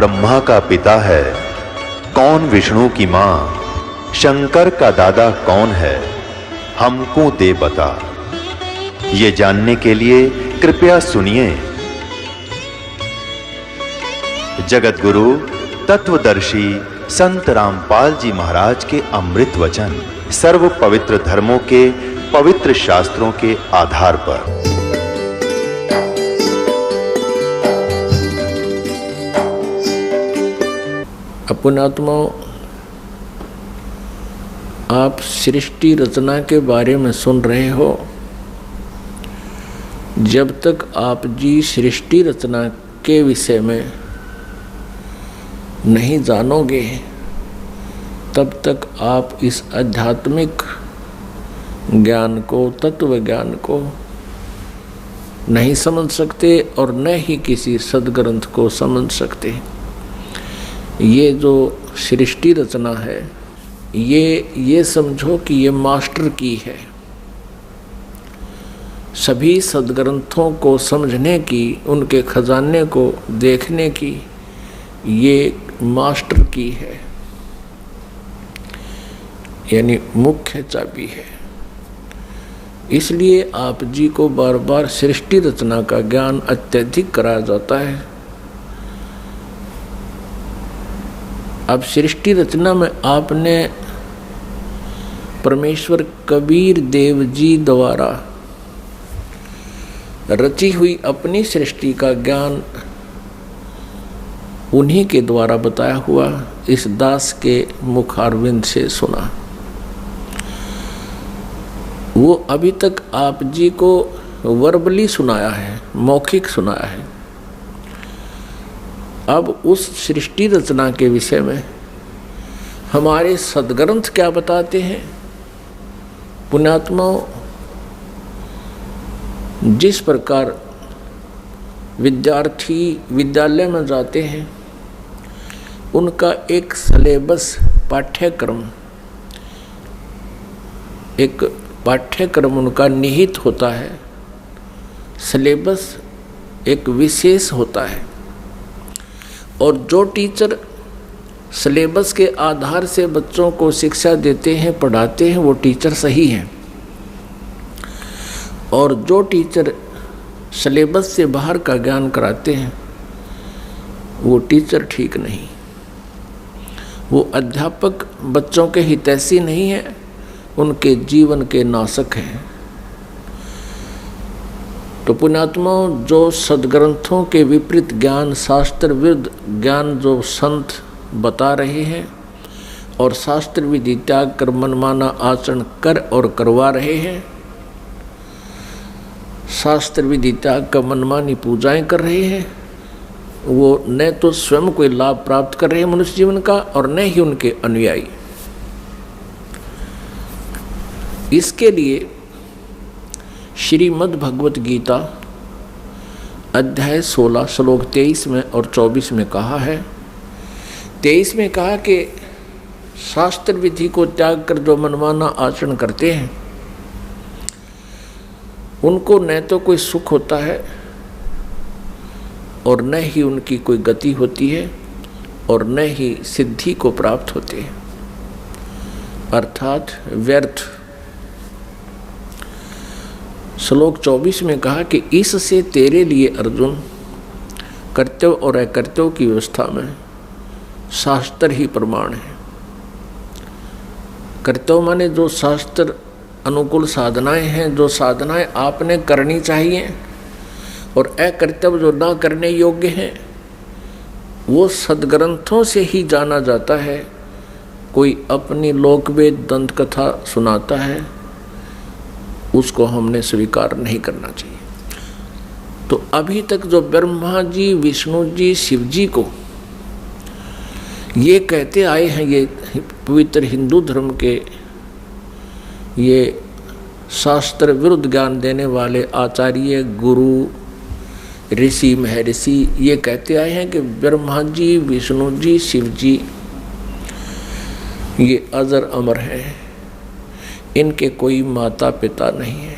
ब्रह्मा का पिता है, कौन विष्णु की मां, शंकर का दादा कौन है, हमको दे बता। ये जानने के लिए कृपया सुनिए। जगत गुरु तत्वदर्शी संत रामपाल जी महाराज के अमृत वचन सर्व पवित्र धर्मों के पवित्र शास्त्रों के आधार पर। पुण्यात्माओं, आप सृष्टि रचना के बारे में सुन रहे हो। जब तक आप जी सृष्टि रचना के विषय में नहीं जानोगे, तब तक आप इस आध्यात्मिक ज्ञान को, तत्व ज्ञान को नहीं समझ सकते और न ही किसी सदग्रंथ को समझ सकते। ये जो सृष्टि रचना है, ये समझो कि ये मास्टर की है। सभी सदग्रंथों को समझने की, उनके खजाने को देखने की ये मास्टर की है, यानी मुख्य चाबी है। इसलिए आप जी को बार बार सृष्टि रचना का ज्ञान अत्यधिक कराया जाता है। अब सृष्टि रचना में आपने परमेश्वर कबीर देव जी द्वारा रची हुई अपनी सृष्टि का ज्ञान उन्हीं के द्वारा बताया हुआ इस दास के मुखारविंद से सुना। वो अभी तक आप जी को वर्बली सुनाया है, मौखिक सुनाया है। अब उस सृष्टि रचना के विषय में हमारे सदग्रंथ क्या बताते हैं। पुण्यात्माओं, जिस प्रकार विद्यार्थी विद्यालय में जाते हैं, उनका एक सिलेबस पाठ्यक्रम उनका निहित होता है। सिलेबस एक विशेष होता है और जो टीचर सिलेबस के आधार से बच्चों को शिक्षा देते हैं, पढ़ाते हैं, वो टीचर सही हैं। और जो टीचर सिलेबस से बाहर का ज्ञान कराते हैं, वो टीचर ठीक नहीं। वो अध्यापक बच्चों के हितैषी नहीं है, उनके जीवन के नाशक हैं। तो पुण्यात्माओं, जो सदग्रंथों के विपरीत ज्ञान, शास्त्र विरुद्ध ज्ञान जो संत बता रहे हैं और शास्त्र विधि त्याग कर मनमाना आचरण कर और करवा रहे हैं, शास्त्र विधि त्याग कर मनमानी पूजाएं कर रहे हैं, वो न तो स्वयं कोई लाभ प्राप्त कर रहे हैं मनुष्य जीवन का और न ही उनके अनुयायी। इसके लिए श्रीमद् भगवत गीता अध्याय 16 श्लोक 23 में और 24 में कहा है। 23 में कहा कि शास्त्र विधि को त्याग कर जो मनमाना आचरण करते हैं, उनको न तो कोई सुख होता है और न ही उनकी कोई गति होती है और न ही सिद्धि को प्राप्त होते हैं, अर्थात व्यर्थ। श्लोक 24 में कहा कि इससे तेरे लिए अर्जुन कर्तव्य और अकर्तव्य की व्यवस्था में शास्त्र ही प्रमाण है। कर्तव्य माने जो शास्त्र अनुकूल साधनाएं हैं, जो साधनाएं आपने करनी चाहिए, और अकर्तव्य जो ना करने योग्य हैं, वो सदग्रंथों से ही जाना जाता है। कोई अपनी लोकवेद दंत कथा सुनाता है, उसको हमने स्वीकार नहीं करना चाहिए। तो अभी तक जो ब्रह्मा जी, विष्णु जी, शिव जी को ये कहते आए हैं, ये पवित्र हिंदू धर्म के ये शास्त्र विरुद्ध ज्ञान देने वाले आचार्य, गुरु, ऋषि, महर्षि, ये कहते आए हैं कि ब्रह्मा जी, विष्णु जी, शिव जी ये अजर अमर हैं, इनके कोई माता पिता नहीं है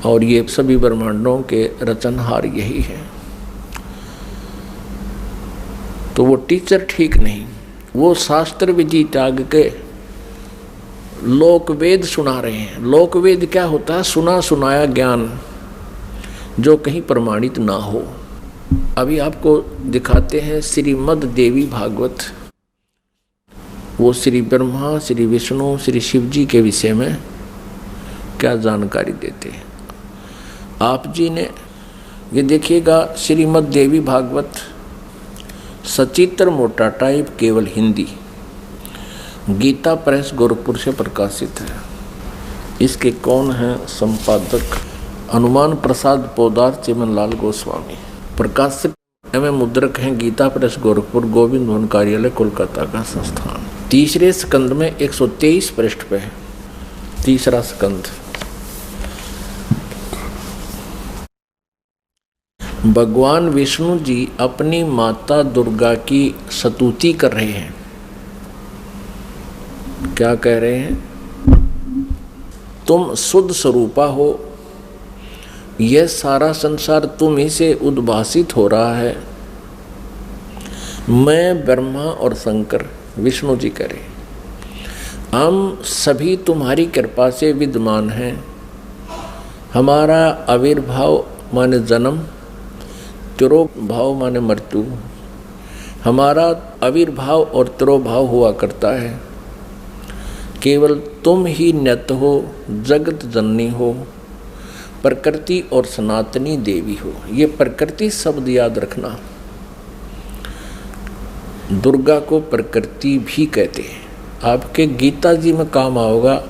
और ये सभी ब्रह्मांडों के रचनहार यही हैं। तो वो टीचर ठीक नहीं, वो शास्त्र विधि त्याग के लोक वेद सुना रहे हैं। लोक वेद क्या होता है? सुना सुनाया ज्ञान जो कहीं प्रमाणित ना हो। अभी आपको दिखाते हैं श्रीमद् देवी भागवत। वो श्री ब्रह्मा, श्री विष्णु, श्री शिव जी के विषय में क्या जानकारी देते हैं। आप जी ने ये देखिएगा, श्रीमद् देवी भागवत सचित्र मोटा टाइप, केवल हिंदी, गीता प्रेस गोरखपुर से प्रकाशित है। इसके कौन हैं संपादक? हनुमान प्रसाद पोदार, चिमनलाल गोस्वामी। प्रकाशक एवं मुद्रक हैं गीता प्रेस गोरखपुर, गोविंद भवन कार्यालय, कोलकाता का संस्थान। तीसरे स्कंद में 123 पृष्ठ पे है, तीसरा स्कंद। भगवान विष्णु जी अपनी माता दुर्गा की स्तुति कर रहे हैं। क्या कह रहे हैं? तुम शुद्ध स्वरूपा हो, यह सारा संसार तुम ही से उद्भासित हो रहा है। मैं, ब्रह्मा और शंकर, विष्णु जी कह रहे, हम सभी तुम्हारी कृपा से विद्यमान हैं। हमारा आविर्भाव माने जन्म, तिरोभाव माने मृत्यु, हमारा आविर्भाव और तिरोभाव हुआ करता है। केवल तुम ही नित्य हो, जगत जननी हो, प्रकृति और सनातनी देवी हो। ये प्रकृति शब्द याद रखना। दुर्गा को प्रकृति भी कहते हैं। आपके गीता जी में काम आओगा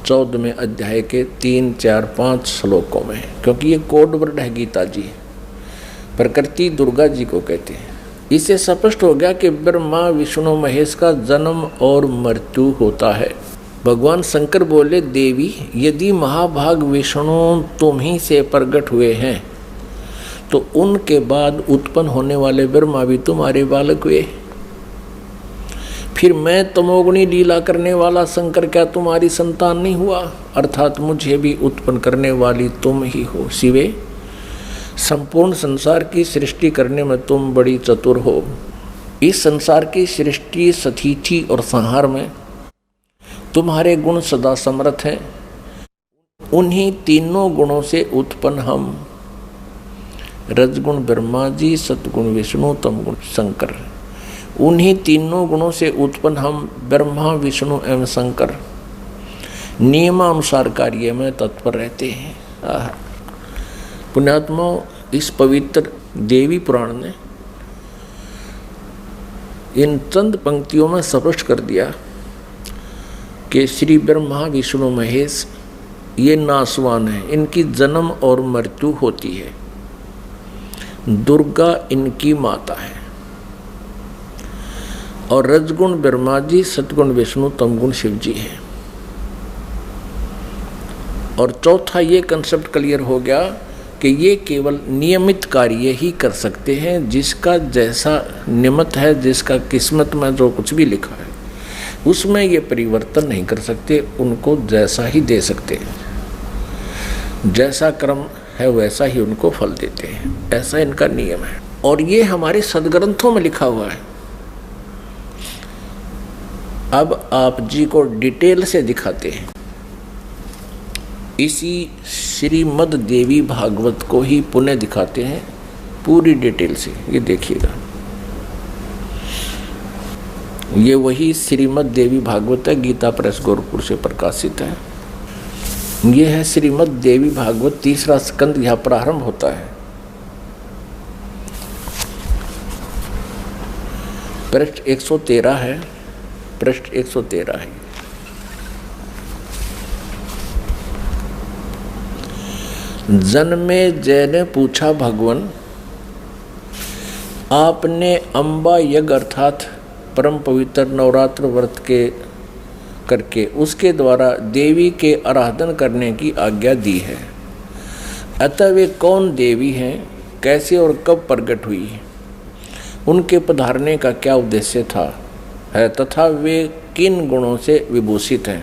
14वें अध्याय के 3, 4, 5 श्लोकों में, क्योंकि ये कोड वर्ड है गीता जी। प्रकृति दुर्गा जी को कहते हैं। इससे स्पष्ट हो गया कि ब्रह्मा विष्णु महेश का जन्म और मृत्यु होता है। भगवान शंकर बोले, देवी यदि महाभाग विष्णु तुम ही से प्रकट हुए हैं तो उनके बाद उत्पन्न होने वाले ब्रह्मा भी तुम्हारे बालक हुए। फिर मैं तमोगुणी लीला करने वाला शंकर क्या तुम्हारी संतान नहीं हुआ? अर्थात मुझे भी उत्पन्न करने वाली तुम ही हो। शिवे, संपूर्ण संसार की सृष्टि करने में तुम बड़ी चतुर हो। इस संसार की सृष्टि, स्थिति और संहार में तुम्हारे गुण सदा समर्थ हैं। उन्हीं तीनों गुणों से उत्पन्न हम, रजगुण ब्रह्मा जी, सतगुण विष्णु, तमगुण शंकर, उन्हीं तीनों गुणों से उत्पन्न हम ब्रह्मा विष्णु एवं शंकर नियमानुसार कार्य में तत्पर रहते हैं। पुण्यात्मा, इस पवित्र देवी पुराण ने इन चंद पंक्तियों में स्पष्ट कर दिया कि श्री ब्रह्मा विष्णु महेश ये नासवान है, इनकी जन्म और मृत्यु होती है। दुर्गा इनकी माता है और रजगुण ब्रह्मा जी, सतगुण विष्णु, तमगुण शिव जी है। और चौथा ये कंसेप्ट क्लियर हो गया कि ये केवल नियमित कार्य ही कर सकते हैं। जिसका जैसा नियमित है, जिसका किस्मत में जो कुछ भी लिखा है उसमें ये परिवर्तन नहीं कर सकते, उनको जैसा ही दे सकते हैं। जैसा कर्म है वैसा ही उनको फल देते हैं, ऐसा इनका नियम है। और ये हमारे सदग्रंथों में लिखा हुआ है। अब आप जी को डिटेल से दिखाते हैं। इसी श्रीमद् देवी भागवत को ही पुनः दिखाते हैं पूरी डिटेल से। ये देखिएगा, ये वही श्रीमद् देवी भागवत है, गीता प्रेस गोरखपुर से प्रकाशित है। ये है श्रीमद् देवी भागवत, तीसरा स्कंद यहाँ प्रारंभ होता है। पृष्ठ 113 है, पृष्ठ 113 है। जन्मे जय ने पूछा, भगवान आपने अम्बा यज्ञ अर्थात परम पवित्र नवरात्र व्रत के करके उसके द्वारा देवी के आराधन करने की आज्ञा दी है। अतः वे कौन देवी हैं, कैसे और कब प्रकट हुई, उनके पधारने का क्या उद्देश्य था है, तथा वे किन गुणों से विभूषित हैं।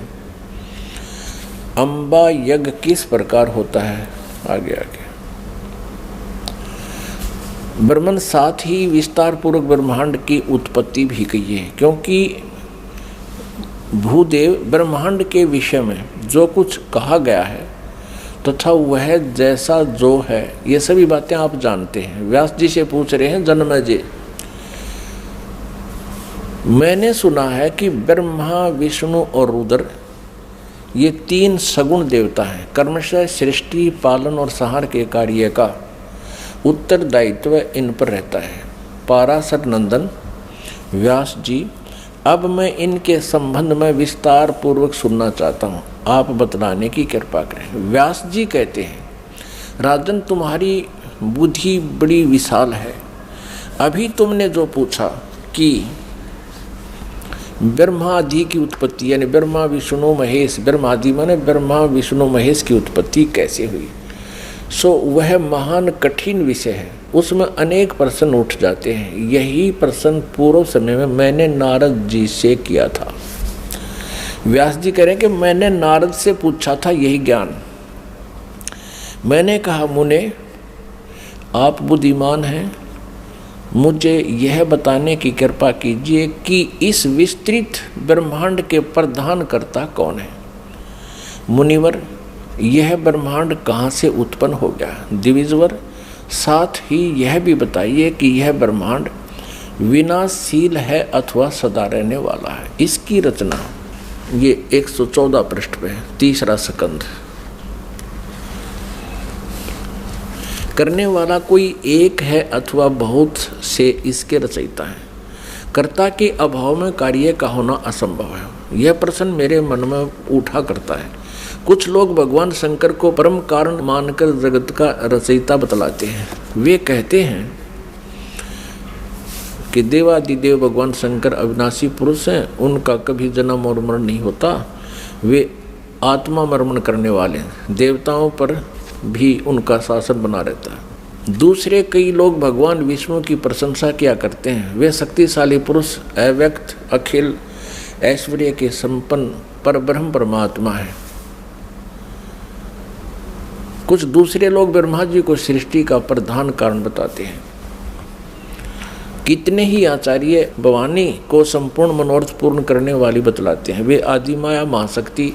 अम्बा यज्ञ किस प्रकार होता है, आगे आगे। ब्रह्मन साथ ही विस्तार पूर्वक ब्रह्मांड की उत्पत्ति भी कही है, क्योंकि भूदेव ब्रह्मांड के विषय में जो कुछ कहा गया है तथा वह जैसा जो है, ये सभी बातें आप जानते हैं। व्यास जी से पूछ रहे हैं, जन्मेजय मैंने सुना है कि ब्रह्मा विष्णु और रुद्र ये 3 सगुण देवता हैं। कर्मशः सृष्टि पालन और संहार के कार्य का उत्तरदायित्व इन पर रहता है। पाराशर नंदन व्यास जी, अब मैं इनके संबंध में विस्तार पूर्वक सुनना चाहता हूँ, आप बतलाने की कृपा करें। व्यास जी कहते हैं, राजन तुम्हारी बुद्धि बड़ी विशाल है। अभी तुमने जो पूछा कि ब्रह्मादि की उत्पत्ति, यानी ब्रह्मा विष्णु महेश, ब्रह्मादि माने ब्रह्मा विष्णु महेश की उत्पत्ति कैसे हुई, सो वह महान कठिन विषय है, उसमें अनेक प्रश्न उठ जाते हैं। यही प्रश्न पूर्व समय में मैंने नारद जी से किया था। व्यास जी कह रहे हैं कि मैंने नारद से पूछा था यही ज्ञान। मैंने कहा, मुने आप बुद्धिमान हैं, मुझे यह बताने की कृपा कीजिए कि इस विस्तृत ब्रह्मांड के प्रधान कर्ता कौन है। मुनिवर, यह ब्रह्मांड कहाँ से उत्पन्न हो गया। द्विजवर, साथ ही यह भी बताइए कि यह ब्रह्मांड विनाशशील है अथवा सदा रहने वाला है। इसकी रचना ये 114 पृष्ठ पे है, 3रा स्कंध। करने वाला कोई एक है अथवा बहुत से इसके रचयिता है। कर्ता के अभाव में कार्य का होना असंभव है। यह प्रश्न मेरे मन में उठा करता है। कुछ लोग भगवान शंकर को परम कारण मानकर जगत का रचयिता बतलाते हैं। वे कहते हैं कि देवादिदेव भगवान शंकर अविनाशी पुरुष हैं, उनका कभी जन्म और मरण नहीं होता, वे आत्मा मर्मण करने वाले हैं, देवताओं पर भी उनका शासन बना रहता है। दूसरे कई लोग भगवान विष्णु की प्रशंसा किया करते हैं। वे शक्तिशाली पुरुष, अव्यक्त, अखिल ऐश्वर्य के संपन्न परब्रह्म परमात्मा है। कुछ दूसरे लोग ब्रह्मा जी को सृष्टि का प्रधान कारण बताते हैं। कितने ही आचार्य भवानी को संपूर्ण मनोरथ पूर्ण करने वाली बतलाते हैं। वे आदिमाया महाशक्ति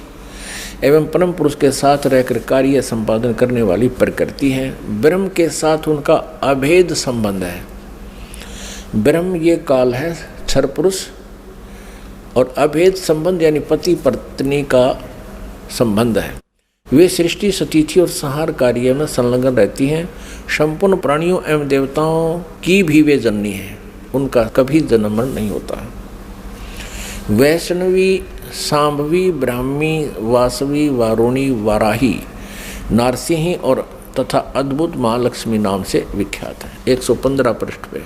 एवं परम पुरुष के साथ रहकर कार्य संपादन करने वाली प्रकृति है। ब्रह्म के साथ उनका अभेद संबंध है। ब्रह्म ये काल है, क्षर पुरुष, और अभेद संबंध यानी पति पत्नी का संबंध है। वे सृष्टि सतिथि और संहार कार्य में संलग्न रहती हैं। संपूर्ण प्राणियों एवं देवताओं की भी वे जननी है, उनका कभी जन्म मरण नहीं होता। वैष्णवी, सांभवी, ब्राह्मी, वासवी, वारुणी, वाराही, नारसिंही और तथा अद्भुत महालक्ष्मी नाम से विख्यात है। 115 पृष्ठ पे।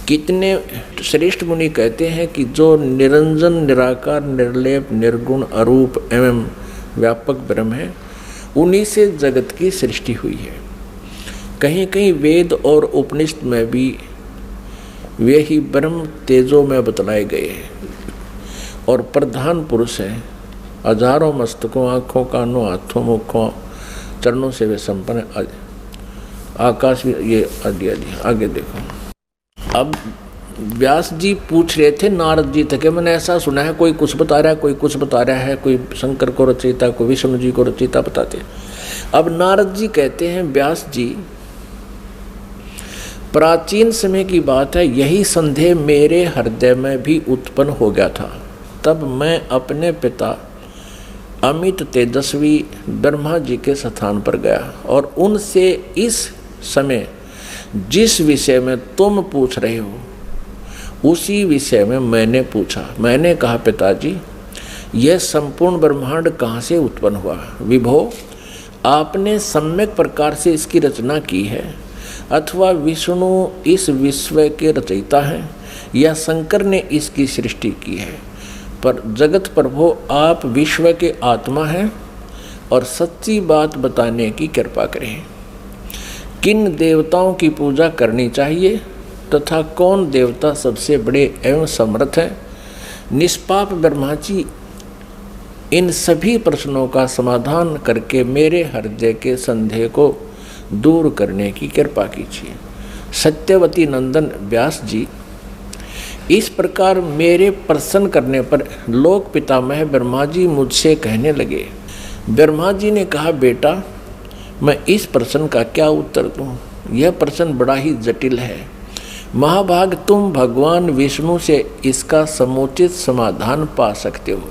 कितने श्रेष्ठ मुनि कहते हैं कि जो निरंजन, निराकार, निर्लेप, निर्गुण, अरूप एवं व्यापक ब्रह्म है, उन्हीं से जगत की सृष्टि हुई है। कहीं कहीं वेद और उपनिषद में भी वे ही ब्रह्म तेजो में बतलाए गए हैं और प्रधान पुरुष हैं। हजारों मस्तकों, आँखों, कानों, हाथों, मुखों, चरणों से वे संपन्न आकाश भी ये आगे देखो। अब व्यास जी पूछ रहे थे नारद जी तक, मैंने ऐसा सुना है कोई कुछ बता रहा है, कोई कुछ बता रहा है, कोई शंकर को रचयिता, कोई विष्णु जी को रचयिता बताते हैं। अब नारद जी कहते हैं, व्यास जी प्राचीन समय की बात है, यही संदेह मेरे हृदय में भी उत्पन्न हो गया था। तब मैं अपने पिता अमित तेजस्वी ब्रह्मा जी के स्थान पर गया और उनसे इस समय जिस विषय में तुम पूछ रहे हो उसी विषय में मैंने पूछा। मैंने कहा, पिताजी यह संपूर्ण ब्रह्मांड कहाँ से उत्पन्न हुआ। विभो, आपने सम्यक प्रकार से इसकी रचना की है अथवा विष्णु इस विश्व के रचयिता हैं या शंकर ने इसकी सृष्टि की है, पर जगत प्रभु आप विश्व के आत्मा हैं और सच्ची बात बताने की कृपा करें। किन देवताओं की पूजा करनी चाहिए तथा कौन देवता सबसे बड़े एवं समर्थ हैं। निष्पाप ब्रह्मा जी इन सभी प्रश्नों का समाधान करके मेरे हृदय के संदेह को दूर करने की कृपा कीजिए। सत्यवती नंदन व्यास जी, इस प्रकार मेरे प्रसन्न करने पर लोक पितामह ब्रह्मा जी मुझसे कहने लगे। ब्रह्मा जी ने कहा, बेटा मैं इस प्रश्न का क्या उत्तर दूं? यह प्रश्न बड़ा ही जटिल है। महाभाग, तुम भगवान विष्णु से इसका समुचित समाधान पा सकते हो।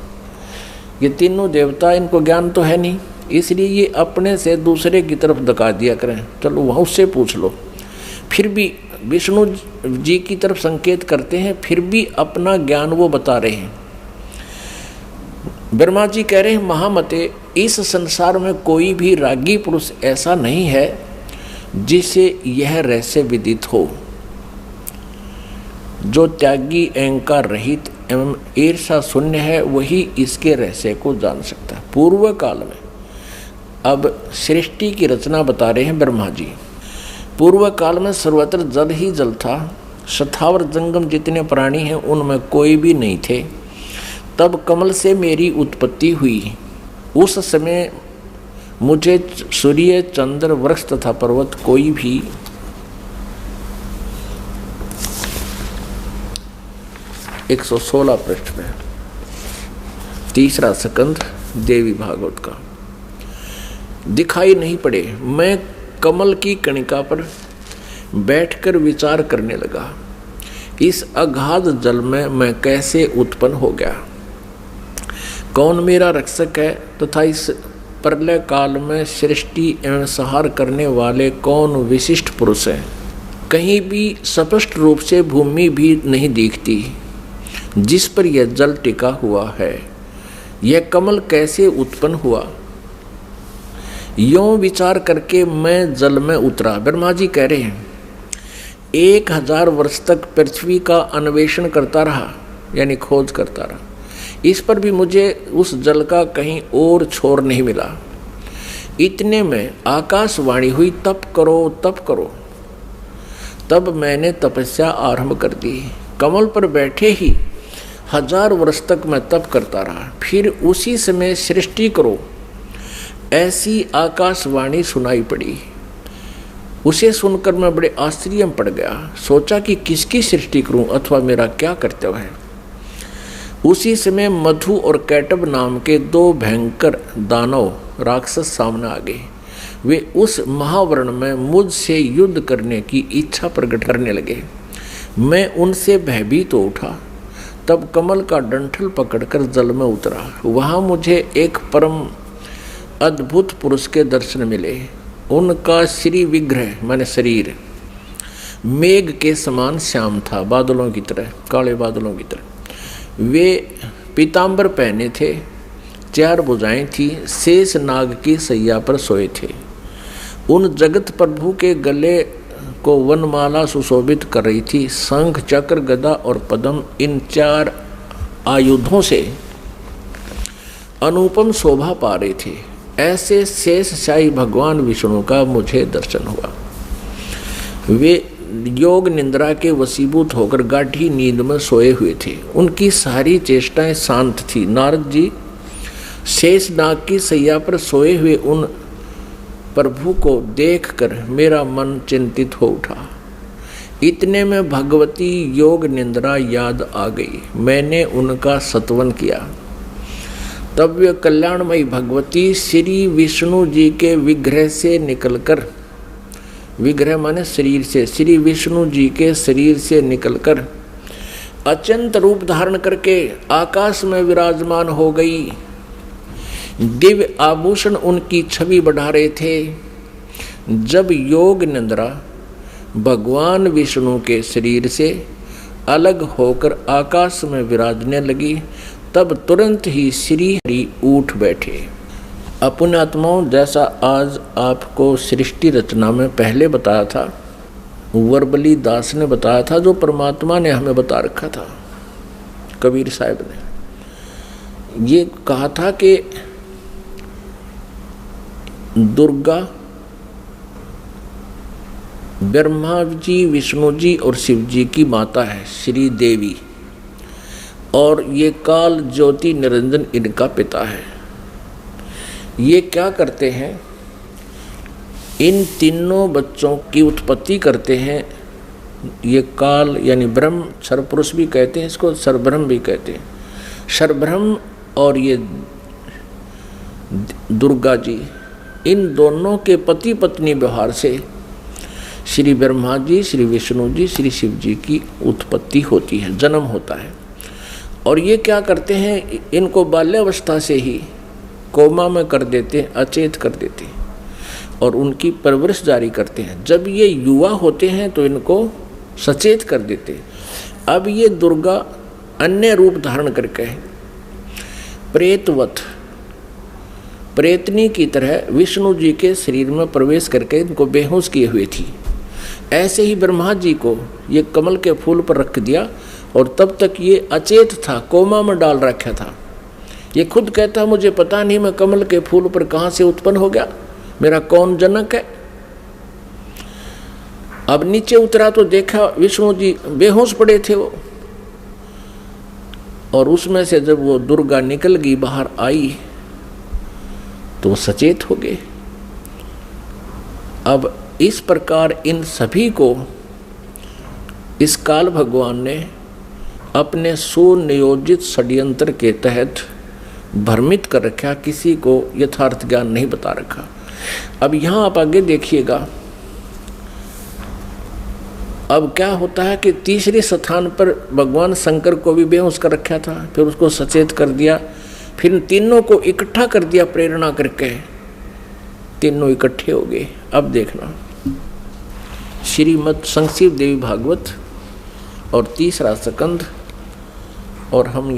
ये तीनों देवता, इनको ज्ञान तो है नहीं, इसलिए ये अपने से दूसरे की तरफ धका दिया करें। चलो वहाँ उससे पूछ लो। फिर भी विष्णु जी की तरफ संकेत करते हैं, फिर भी अपना ज्ञान वो बता रहे हैं। ब्रह्मा जी कह रहे हैं, महामते, इस संसार में कोई भी रागी पुरुष ऐसा नहीं है जिसे यह रहस्य विदित हो। जो त्यागी, अहंकार रहित एवं ईर्षा शून्य है, वही इसके रहस्य को जान सकता है। पूर्व काल में, अब सृष्टि की रचना बता रहे हैं ब्रह्मा जी। पूर्व काल में सर्वत्र जल ही जल था। स्थावर जंगम जितने प्राणी हैं उनमें कोई भी नहीं थे। तब कमल से मेरी उत्पत्ति हुई। उस समय मुझे सूर्य, चंद्र, वृक्ष तथा पर्वत कोई भी 116 पृष्ठ में, तीसरा स्कंध देवी भागवत का, दिखाई नहीं पड़े। मैं कमल की कणिका पर बैठकर विचार करने लगा, इस अगाध जल में मैं कैसे उत्पन्न हो गया, कौन मेरा रक्षक है तथा इस प्रलय काल में सृष्टि एवं संहार करने वाले कौन विशिष्ट पुरुष हैं। कहीं भी स्पष्ट रूप से भूमि भी नहीं दिखती जिस पर यह जल टिका हुआ है। यह कमल कैसे उत्पन्न हुआ, यों विचार करके मैं जल में उतरा। ब्रह्मा जी कह रहे हैं, 1000 वर्ष तक पृथ्वी का अन्वेषण करता रहा, यानी खोज करता रहा। इस पर भी मुझे उस जल का कहीं और छोर नहीं मिला। इतने में आकाशवाणी हुई, तप करो तप करो। तब मैंने तपस्या आरंभ कर दी। कमल पर बैठे ही 1000 वर्ष तक मैं तप करता रहा। फिर उसी समय सृष्टि करो, ऐसी आकाशवाणी सुनाई पड़ी। उसे सुनकर मैं बड़े आश्चर्य में पड़ गया। सोचा कि किसकी सृष्टि करूं अथवा मेरा क्या कर्तव्य है। उसी समय मधु और कैटब नाम के 2 भयंकर दानव राक्षस सामने आ गए। वे उस महावर्ण में मुझसे युद्ध करने की इच्छा प्रकट करने लगे। मैं उनसे भयभीत हो उठा। तब कमल का डंठल पकड़कर जल में उतरा। वहाँ मुझे एक परम अद्भुत पुरुष के दर्शन मिले। उनका श्री विग्रह माने शरीर मेघ के समान श्याम था, बादलों की तरह, काले बादलों की तरह। वे पीतांबर पहने थे, 4 भुजाएं थी, शेष नाग की सैया पर सोए थे। उन जगत प्रभु के गले को वनमाला सुशोभित कर रही थी। शंख, चक्र, गदा और पद्म, इन 4 आयुधों से अनुपम शोभा पा रहे थे। ऐसे शेष शाही भगवान विष्णु का मुझे दर्शन हुआ। वे योग निंद्रा के वशीभूत होकर गाढ़ी नींद में सोए हुए थे। उनकी सारी चेष्टाएं शांत थी। नारद जी शेष नाग की सैया पर सोए हुए उन प्रभु को देखकर मेरा मन चिंतित हो उठा। इतने में भगवती योग निंद्रा याद आ गई। मैंने उनका सत्वन किया। तब वे कल्याणमयी भगवती श्री विष्णु जी के विग्रह से निकलकर, विग्रह माने शरीर से, श्री विष्णु जी के शरीर से निकलकर अत्यंत रूप धारण करके आकाश में विराजमान हो गई। दिव्य आभूषण उनकी छवि बढ़ा रहे थे। जब योग निंद्रा भगवान विष्णु के शरीर से अलग होकर आकाश में विराजने लगी, तब तुरंत ही श्री हरि उठ बैठे। अपने आत्माओं, जैसा आज आपको सृष्टि रचना में पहले बताया था, वर्बली दास ने बताया था, जो परमात्मा ने हमें बता रखा था, कबीर साहब ने ये कहा था कि दुर्गा, ब्रह्मा जी, विष्णु जी और शिव जी की माता है श्री देवी, और ये काल ज्योति निरंजन इनका पिता है। ये क्या करते हैं, इन तीनों बच्चों की उत्पत्ति करते हैं ये काल यानी ब्रह्म, सर्वपुरुष भी कहते हैं इसको, सर्वब्रह्म भी कहते हैं। सर्वब्रह्म और ये दुर्गा जी, इन दोनों के पति पत्नी व्यवहार से श्री ब्रह्मा जी, श्री विष्णु जी, श्री शिव जी की उत्पत्ति होती है, जन्म होता है। और ये क्या करते हैं, इनको बाल्यावस्था से ही कोमा में कर देते हैं, अचेत कर देते हैं और उनकी परवरिश जारी करते हैं। जब ये युवा होते हैं तो इनको सचेत कर देते हैं। अब ये दुर्गा अन्य रूप धारण करके प्रेतवत, प्रेतनी की तरह विष्णु जी के शरीर में प्रवेश करके इनको बेहोश किए हुए थी। ऐसे ही ब्रह्मा जी को ये कमल के फूल पर रख दिया और तब तक ये अचेत था, कोमा में डाल रखा था। ये खुद कहता मुझे पता नहीं मैं कमल के फूल पर कहाँ से उत्पन्न हो गया, मेरा कौन जनक है। अब नीचे उतरा तो देखा विष्णु जी बेहोश पड़े थे वो, और उसमें से जब वो दुर्गा निकल गई, बाहर आई तो वो सचेत हो गए। अब इस प्रकार इन सभी को इस काल भगवान ने अपने सुनियोजित षड्यंत्र के तहत भ्रमित कर रखा, किसी को यथार्थ ज्ञान नहीं बता रखा। अब यहाँ आप आगे देखिएगा, अब क्या होता है कि तीसरे स्थान पर भगवान शंकर को भी बेहोश कर रखा था, फिर उसको सचेत कर दिया, फिर तीनों को इकट्ठा कर दिया प्रेरणा करके, तीनों इकट्ठे हो गए। अब देखना श्रीमद् संक्षिप्त देवी भागवत और तीसरा स्कंद, और हम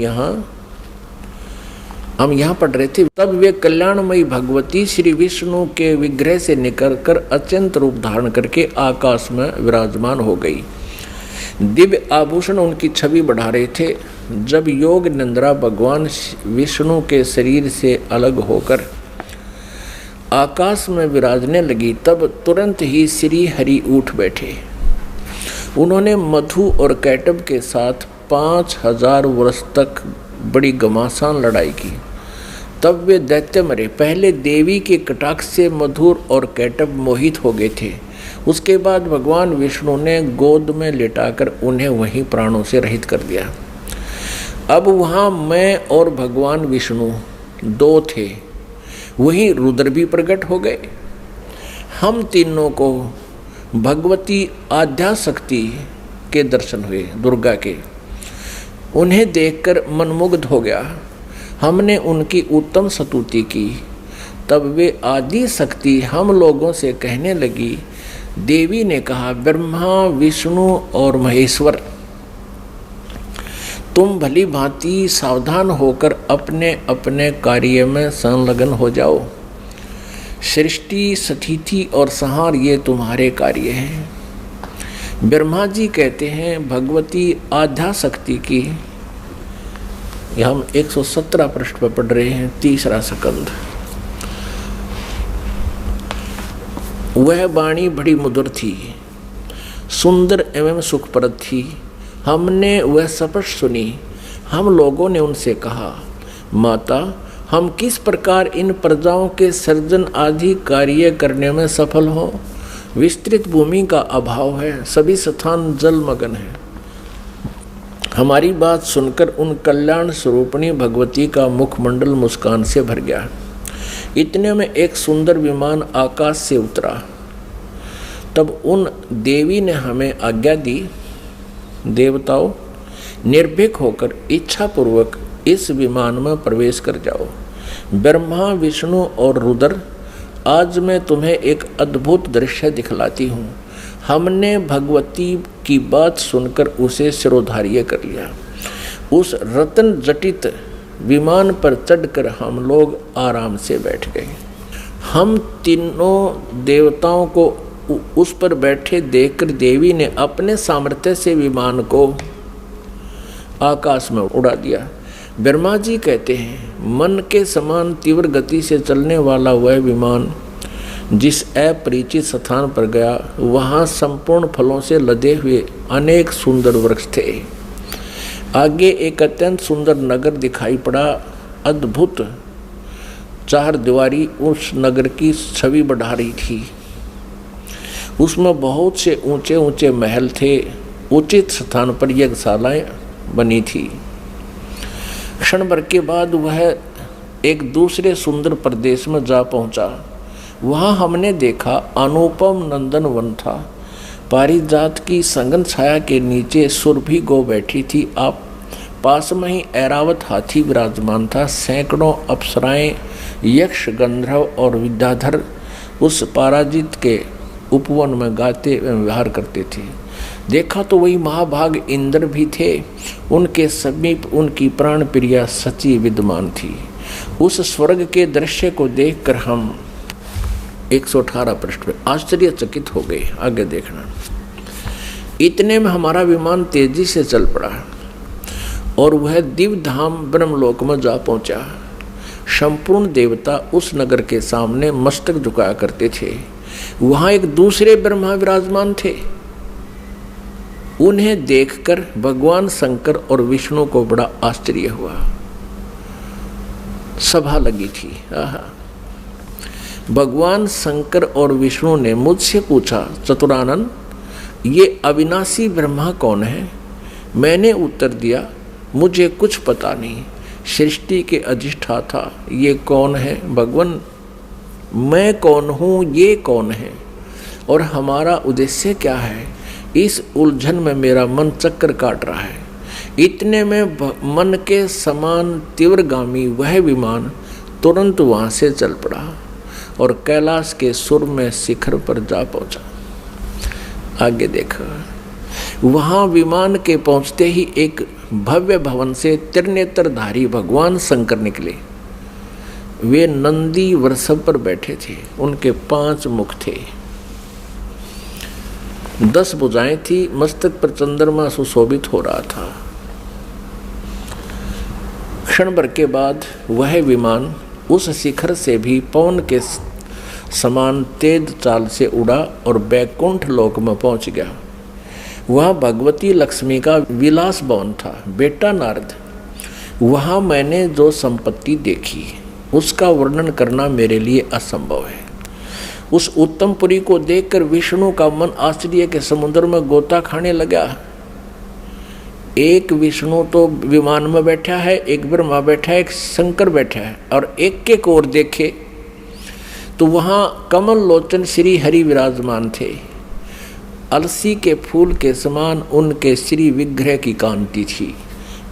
यहाँ पढ़ रहे थे। तब वे कल्याणमयी भगवती श्री विष्णु के विग्रह से निकलकर अत्यंत रूप धारण करके आकाश में विराजमान हो गई। दिव्य आभूषण उनकी छवि बढ़ा रहे थे। जब योग निंद्रा भगवान विष्णु के शरीर से अलग होकर आकाश में विराजने लगी, तब तुरंत ही श्री हरि उठ बैठे। उन्होंने मधु और कैटब के साथ 5000 वर्ष तक बड़ी घमासान लड़ाई की। तब वे दैत्य मरे। पहले देवी के कटाक्ष से मधुर और कैटब मोहित हो गए थे। उसके बाद भगवान विष्णु ने गोद में लेटाकर उन्हें वहीं प्राणों से रहित कर दिया। अब वहाँ मैं और भगवान विष्णु दो थे, वहीं रुद्र भी प्रकट हो गए। हम तीनों को भगवती आद्याशक्ति के दर्शन हुए, दुर्गा के। उन्हें देखकर मनमुग्ध हो गया। हमने उनकी उत्तम स्तुति की। तब वे आदि शक्ति हम लोगों से कहने लगी। देवी ने कहा, ब्रह्मा विष्णु और महेश्वर, तुम भली भांति सावधान होकर अपने अपने कार्य में संलग्न हो जाओ। सृष्टि, स्थिति और संहार ये तुम्हारे कार्य हैं। ब्रह्मा जी कहते हैं, भगवती आद्याशक्ति की, हम 117 पृष्ठ पर पढ़ रहे हैं, तीसरा स्कंद। वह वाणी बड़ी मधुर थी, सुंदर एवं सुखप्रद थी। हमने वह स्पष्ट सुनी। हम लोगों ने उनसे कहा, माता, हम किस प्रकार इन प्रजाओं के सर्जन आदि कार्य करने में सफल हो? विस्तृत भूमि का अभाव है, सभी स्थान जलमग्न है। हमारी बात सुनकर उन कल्याण स्वरूपिणी भगवती का मुखमंडल मुस्कान से भर गया। इतने में एक सुंदर विमान आकाश से उतरा। तब उन देवी ने हमें आज्ञा दी, देवताओं, निर्भीक होकर इच्छापूर्वक इस विमान में प्रवेश कर जाओ। ब्रह्मा विष्णु और रुद्र, आज मैं तुम्हें एक अद्भुत दृश्य दिखलाती हूँ। हमने भगवती की बात सुनकर उसे शिरोधार्य कर लिया। उस रत्न जटित विमान पर चढ़कर हम लोग आराम से बैठ गए। हम तीनों देवताओं को उस पर बैठे देखकर देवी ने अपने सामर्थ्य से विमान को आकाश में उड़ा दिया। ब्रह्मा जी कहते हैं, मन के समान तीव्र गति से चलने वाला वह विमान जिस अपरिचित स्थान पर गया, वहाँ संपूर्ण फलों से लदे हुए अनेक सुंदर वृक्ष थे। आगे एक अत्यंत सुंदर नगर दिखाई पड़ा। अद्भुत चार दीवारी उस नगर की छवि बढ़ा रही थी। उसमें बहुत से ऊंचे ऊंचे महल थे, उचित स्थान पर यज्ञशालाएं बनी थी। क्षण भर के बाद वह एक दूसरे सुंदर प्रदेश में जा पहुंचा। वहां हमने देखा अनुपम नंदन वन था। पारिजात की संगन छाया के नीचे सुरभि गौ बैठी थी। आप पास में ही ऐरावत हाथी विराजमान था। सैकड़ों अप्सराएं, यक्ष, गंधर्व और विद्याधर उस पराजित के उपवन में गाते व्यवहार करते थे। देखा तो वही महाभाग इंद्र भी थे। उनके समीप उनकी प्राण प्रिया सची विद्यमान थी। उस स्वर्ग के दृश्य को देखकर हम 118 पृष्ठ में आश्चर्यचकित हो गए। आगे देखना। इतने में हमारा विमान तेजी से चल पड़ा और वह दिव्य धाम ब्रह्मलोक में जा पहुंचा। संपूर्ण देवता उस नगर के सामने मस्तक झुकाया करते थे। वहां एक दूसरे ब्रह्मा विराजमान थे। उन्हें देखकर भगवान शंकर और विष्णु को बड़ा आश्चर्य हुआ। सभा लगी थी। भगवान शंकर और विष्णु ने मुझसे पूछा, चतुरानन, ये अविनाशी ब्रह्मा कौन है? मैंने उत्तर दिया, मुझे कुछ पता नहीं। सृष्टि के अधिष्ठाता ये कौन है? भगवान, मैं कौन हूँ, ये कौन है, और हमारा उद्देश्य क्या है? इस उलझन में मेरा मन चक्कर काट रहा है। इतने में मन के समान तीव्रगामी वह विमान तुरंत वहां से चल पड़ा और कैलाश के सुर में शिखर पर जा पहुंचा। आगे देखा। वहां विमान के पहुंचते ही एक भव्य भवन से त्रिनेत्रधारी भगवान शंकर निकले। वे नंदी वृषभ पर बैठे थे। उनके 5 मुख थे, 10 भुजाएं थी। मस्तक पर चंद्रमा सुशोभित हो रहा था। क्षण भर के बाद वह विमान उस शिखर से भी पवन के समान तेज चाल से उड़ा और बैकुंठ लोक में पहुंच गया। वहाँ भगवती लक्ष्मी का विलास भवन था। बेटा नारद, वहाँ मैंने जो संपत्ति देखी उसका वर्णन करना मेरे लिए असंभव है। उस उत्तम पुरी को देखकर विष्णु का मन आश्चर्य के समुद्र में गोता खाने लगा। एक विष्णु तो विमान में बैठा है, एक ब्रह्मा बैठा है, एक शंकर बैठा है, और एक के ओर देखे तो वहाँ कमल लोचन श्री हरि विराजमान थे। अलसी के फूल के समान उनके श्री विग्रह की कांति थी।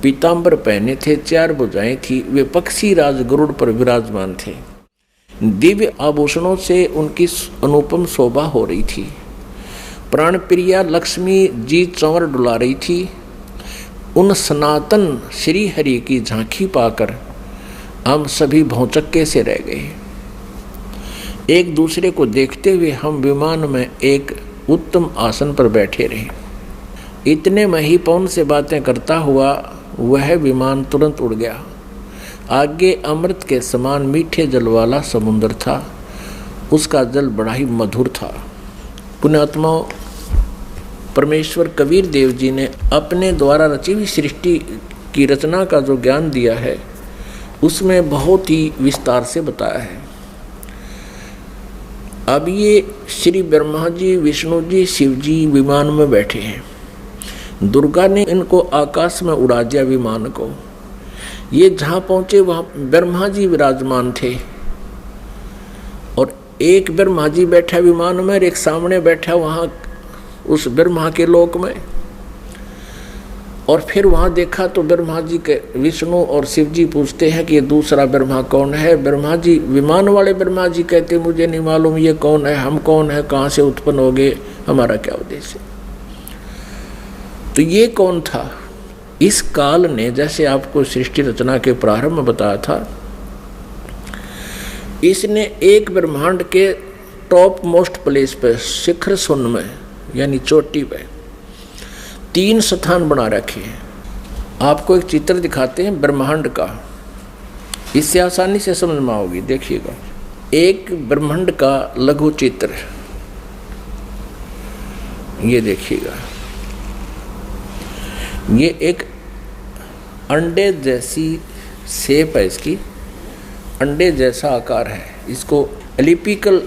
पीतांबर पहने थे, 4 भुजाएं थी। वे पक्षी राज गरुड़ पर विराजमान थे। दिव्य आभूषणों से उनकी अनुपम शोभा हो रही थी। प्राण प्रिया लक्ष्मी जी चंवर डुला रही थी। उन सनातन श्री हरि की झांकी पाकर हम सभी भौचक्के से रह गए। एक दूसरे को देखते हुए हम विमान में एक उत्तम आसन पर बैठे रहे। इतने में ही पवन से बातें करता हुआ वह विमान तुरंत उड़ गया। आगे अमृत के समान मीठे जल वाला समुद्र था। उसका जल बड़ा ही मधुर था। पुण्यात्माओं, परमेश्वर कबीर देव जी ने अपने द्वारा रची हुई सृष्टि की रचना का जो ज्ञान दिया है उसमें बहुत ही विस्तार से बताया है। अब ये श्री ब्रह्मा जी, विष्णु जी, शिव जी विमान में बैठे हैं। दुर्गा ने इनको आकाश में उड़ा दिया विमान को। ये जहाँ पहुँचे वहाँ ब्रह्मा जी विराजमान थे और एक ब्रह्मा जी बैठा विमान में और एक सामने बैठा वहाँ उस ब्रह्मा के लोक में। और फिर वहाँ देखा तो ब्रह्मा जी के विष्णु और शिव जी पूछते हैं कि ये दूसरा ब्रह्मा कौन है। ब्रह्मा जी, विमान वाले ब्रह्मा जी कहते मुझे नहीं मालूम ये कौन है, हम कौन है, कहाँ से उत्पन्न हो गए, हमारा क्या उद्देश्य। तो ये कौन था? इस काल ने, जैसे आपको सृष्टि रचना के प्रारंभ में बताया था, इसने एक ब्रह्मांड के टॉप मोस्ट प्लेस पे, शिखर सुन में यानी चोटी पे 3 स्थान बना रखे हैं। आपको एक चित्र दिखाते हैं ब्रह्मांड का, इससे आसानी से समझ में आओगी। देखिएगा, एक ब्रह्मांड का लघु चित्र, ये देखिएगा। ये एक अंडे जैसी शेप है, इसकी अंडे जैसा आकार है। इसको एलिपिकल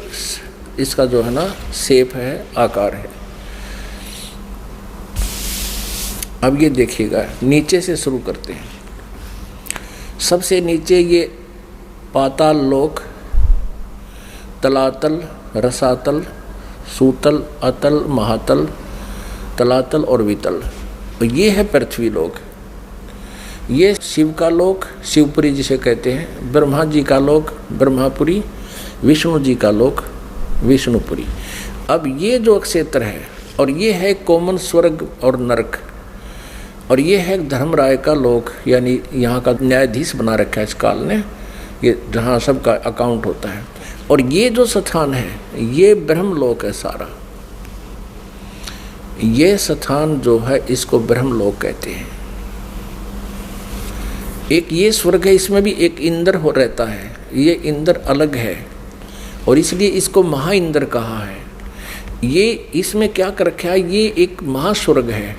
इसका जो है ना शेप है, आकार है। अब ये देखिएगा, नीचे से शुरू करते हैं। सबसे नीचे ये पाताल लोक, तलातल, रसातल, सूतल, अतल, महातल, तलातल और वितल, ये है पृथ्वी लोक। ये शिव का लोक, शिवपुरी जिसे कहते हैं, ब्रह्मा जी का लोक ब्रह्मापुरी, विष्णु जी का लोक विष्णुपुरी। अब ये जो क्षेत्र है, और ये है कोमन स्वर्ग और नरक, और ये है धर्मराय का लोक, यानी यहाँ का न्यायाधीश बना रखा है इस काल ने, ये जहाँ सबका अकाउंट होता है। और ये जो स्थान है ये ब्रह्मलोक है सारा। ये स्थान जो है इसको ब्रह्मलोक कहते हैं। एक ये स्वर्ग है, इसमें भी एक इंद्र हो रहता है, ये इंद्र अलग है और इसलिए इसको महा इंद्र कहा है। ये इसमें क्या कर रखा है, ये एक महास्वर्ग है,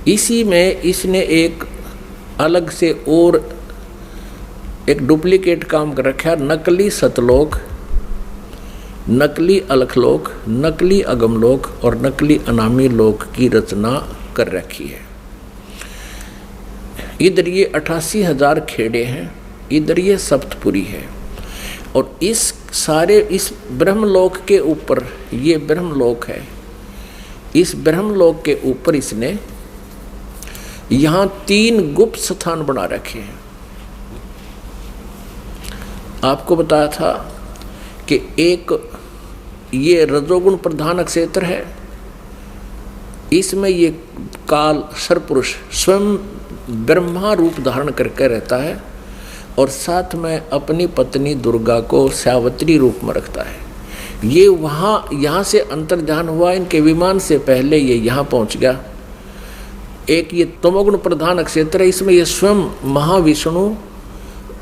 इसी में इसने एक अलग से और एक डुप्लीकेट काम कर रखा है। नकली सतलोक, नकली अलखलोक, नकली अगमलोक और नकली अनामी लोक की रचना कर रखी है। इधर ये 88,000 खेड़े हैं, इधर ये सप्तपुरी है। और इस सारे इस ब्रह्मलोक के ऊपर, ये ब्रह्मलोक है, इस ब्रह्मलोक के ऊपर इसने यहाँ 3 गुप्त स्थान बना रखे हैं। आपको बताया था कि एक ये रजोगुण प्रधान क्षेत्र है, इसमें ये काल सरपुरुष स्वयं ब्रह्मा रूप धारण करके रहता है और साथ में अपनी पत्नी दुर्गा को सावित्री रूप में रखता है। ये यहाँ से अंतर्ध्यान हुआ, इनके विमान से पहले ये यहाँ पहुँच गया। एक ये तमोगुण प्रधान क्षेत्र है, इसमें ये स्वयं महाविष्णु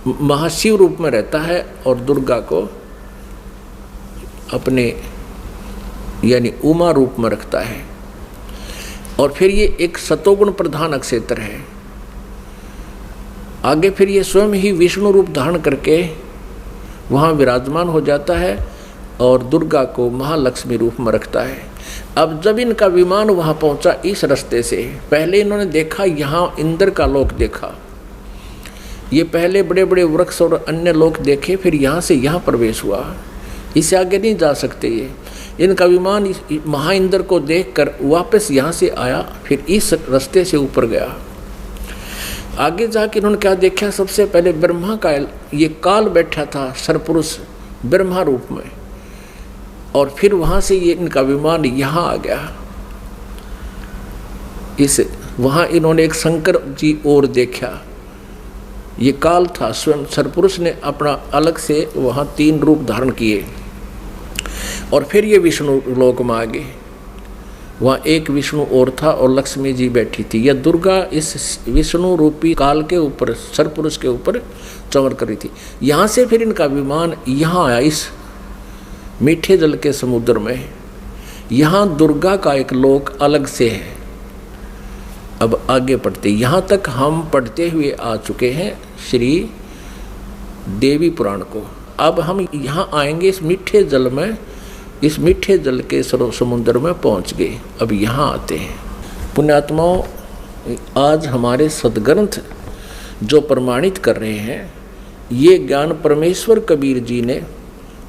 महाशिव रूप में रहता है और दुर्गा को अपने यानी उमा रूप में रखता है। और फिर ये एक सतोगुण प्रधान क्षेत्र है। आगे फिर ये स्वयं ही विष्णु रूप धारण करके वहाँ विराजमान हो जाता है और दुर्गा को महालक्ष्मी रूप में रखता है। अब जब इनका विमान वहाँ पहुँचा इस रास्ते से, पहले इन्होंने देखा यहाँ इंद्र का लोक देखा, ये पहले बड़े बड़े वृक्ष और अन्य लोक देखे, फिर यहाँ से यहाँ प्रवेश हुआ, इससे आगे नहीं जा सकते। ये इनका विमान महा इंद्र को देखकर वापस यहाँ से आया, फिर इस रास्ते से ऊपर गया। आगे जाके इन्होंने क्या देखा, सबसे पहले ब्रह्मा का ये काल बैठा था सरपुरुष ब्रह्मा रूप में, और फिर वहाँ से ये इनका विमान यहाँ आ गया। वहाँ इन्होंने एक शंकर जी और देखा, ये काल था, स्वयं सरपुरुष ने अपना अलग से वहाँ 3 रूप धारण किए। और फिर ये विष्णु लोक में आ गए, वहाँ एक विष्णु और था और लक्ष्मी जी बैठी थी। यह दुर्गा इस विष्णु रूपी काल के ऊपर, सरपुरुष के ऊपर चमर कर रही थी। यहाँ से फिर इनका विमान यहाँ आया, इस मीठे जल के समुद्र में। यहाँ दुर्गा का एक लोक अलग से है। अब आगे पढ़ते, यहाँ तक हम पढ़ते हुए आ चुके हैं श्री देवी पुराण को। अब हम यहाँ आएंगे इस मीठे जल में, इस मीठे जल के समुद्र में पहुँच गए। अब यहाँ आते हैं पुण्यात्माओं, आज हमारे सदग्रंथ जो प्रमाणित कर रहे हैं, ये ज्ञान परमेश्वर कबीर जी ने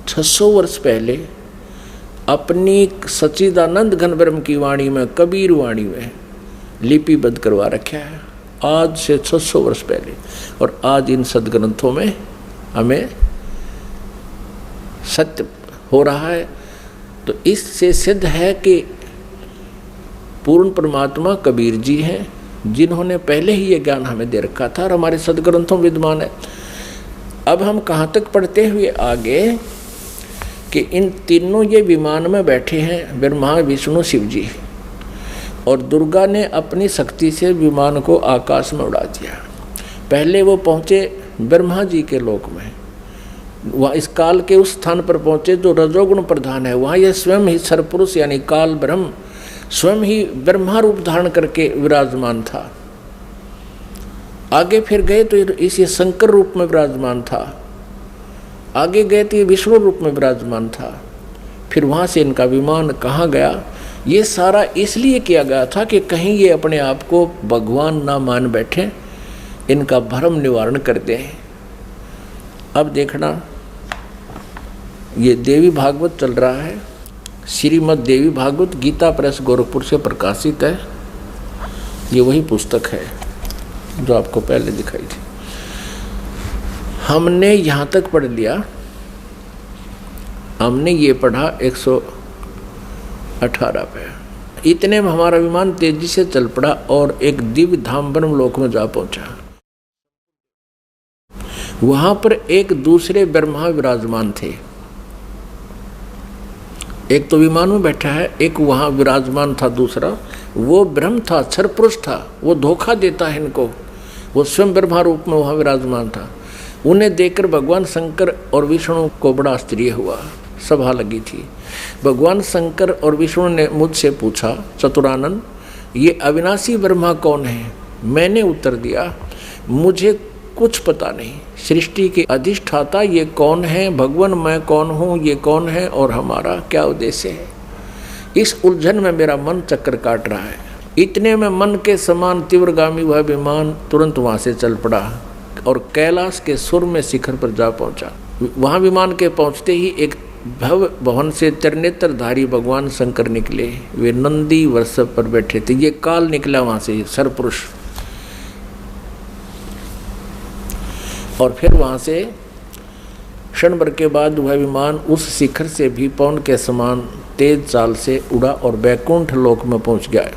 600 वर्ष पहले अपनी सच्चिदानंद घन ब्रह्म की वाणी में, कबीर वाणी में लिपिबद्ध करवा रखा है, आज से 600 वर्ष पहले। और आज इन सदग्रंथों में हमें सत्य हो रहा है। तो इससे सिद्ध है कि पूर्ण परमात्मा कबीर जी हैं, जिन्होंने पहले ही ये ज्ञान हमें दे रखा था और हमारे सदग्रंथों विद्यमान है। अब हम कहाँ तक पढ़ते हुए आगे कि इन तीनों ये विमान में बैठे हैं, ब्रह्मा विष्णु शिव जी, और दुर्गा ने अपनी शक्ति से विमान को आकाश में उड़ा दिया। पहले वो पहुँचे ब्रह्मा जी के लोक में, वहाँ इस काल के उस स्थान पर पहुँचे जो रजोगुण प्रधान है। वहाँ यह स्वयं ही सरपुरुष यानी काल ब्रह्म स्वयं ही ब्रह्मा रूप धारण करके विराजमान था। आगे फिर गए तो इस शंकर रूप में विराजमान था। आगे गए तो ये विष्णु रूप में विराजमान था। फिर वहाँ से इनका विमान कहाँ गया, ये सारा इसलिए किया गया था कि कहीं ये अपने आप को भगवान ना मान बैठे, इनका भ्रम निवारण कर दें। अब देखना, ये देवी भागवत चल रहा है, श्रीमद् देवी भागवत गीता प्रेस गोरखपुर से प्रकाशित है। ये वही पुस्तक है जो आपको पहले दिखाई थी। हमने यहाँ तक पढ़ लिया, हमने ये पढ़ा 118 पे। इतने में हमारा विमान तेजी से चल पड़ा और एक दिव्य धाम ब्रह्म लोक में जा पहुंचा। वहां पर एक दूसरे ब्रह्मा विराजमान थे। एक तो विमान में बैठा है, एक वहां विराजमान था दूसरा, वो ब्रह्म था, क्षर पुरुष था, वो धोखा देता है इनको, वो स्वयं ब्रह्मा रूप में वहां विराजमान था। उन्हें देखकर भगवान शंकर और विष्णु को बड़ा आश्चर्य हुआ। सभा लगी थी। भगवान शंकर और विष्णु ने मुझसे पूछा, चतुरानन, ये अविनाशी ब्रह्मा कौन है? मैंने उत्तर दिया, मुझे कुछ पता नहीं। सृष्टि के अधिष्ठाता ये कौन है? भगवान मैं कौन हूँ? ये कौन है? और हमारा क्या उद्देश्य है? इस उलझन में मेरा मन चक्कर काट रहा है। इतने में मन के समान तीव्रगामी वह विमान तुरंत वहाँ से चल पड़ा और कैलाश के सुर में शिखर पर जा पहुँचा। वहाँ विमान के पहुँचते ही एक भव भवन से त्रिनेत्रधारी भगवान शंकर निकले। वे नंदी वृषभ पर बैठे थे। ये काल निकला वहाँ से, सरपुरुष। और फिर वहाँ से क्षण भर के बाद वह विमान उस शिखर से भी पवन के समान तेज चाल से उड़ा और वैकुंठ लोक में पहुँच गया।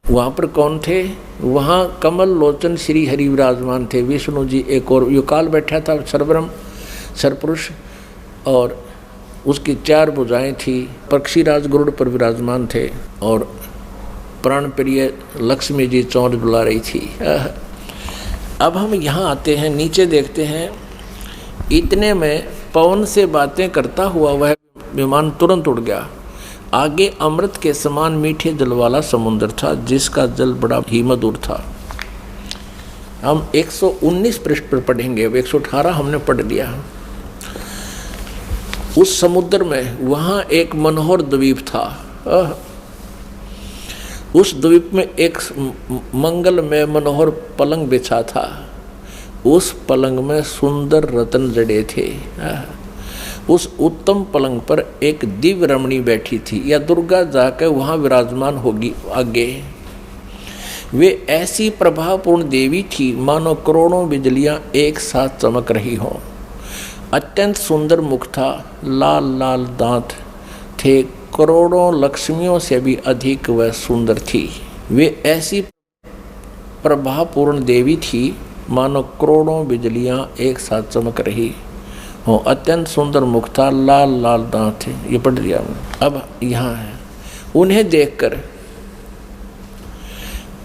वहाँ पर कौन थे? वहाँ कमल लोचन श्री हरि विराजमान थे। विष्णु जी एक और युकाल बैठा था, सरब्रह्म सरपुरुष, और उसकी 4 भुजाएं थी। पक्षीराज गरुड़ पर विराजमान थे और प्राण प्रिय लक्ष्मी जी चौंच बुला रही थी। अब हम यहाँ आते हैं, नीचे देखते हैं। इतने में पवन से बातें करता हुआ वह विमान तुरंत उड़ गया। आगे अमृत के समान मीठे जल वाला समुद्र था, जिसका जल बड़ा ही मधुर था। हम 119 पृष्ठ पर पढ़ेंगे, 118 हमने पढ़ लिया। उस समुद्र में वहाँ एक मनोहर द्वीप था। उस द्वीप में एक मंगल में मनोहर पलंग बिछा था। उस पलंग में सुंदर रत्न जड़े थे। उस उत्तम पलंग पर एक दिव्य रमणी बैठी थी, या दुर्गा जाकर वहाँ विराजमान होगी आगे। वे ऐसी प्रभावपूर्ण देवी थी मानो करोड़ों बिजलियाँ एक साथ चमक रही हों। अत्यंत सुंदर मुख था, लाल लाल दांत थे, करोड़ों लक्ष्मियों से भी अधिक वह सुंदर थी। वे ऐसी प्रभावपूर्ण देवी थी मानो करोड़ों बिजलियां एक साथ चमक रही हो। अत्यंत सुंदर मुख था, लाल लाल दांत थे। ये पढ़ दिया। अब यहाँ है,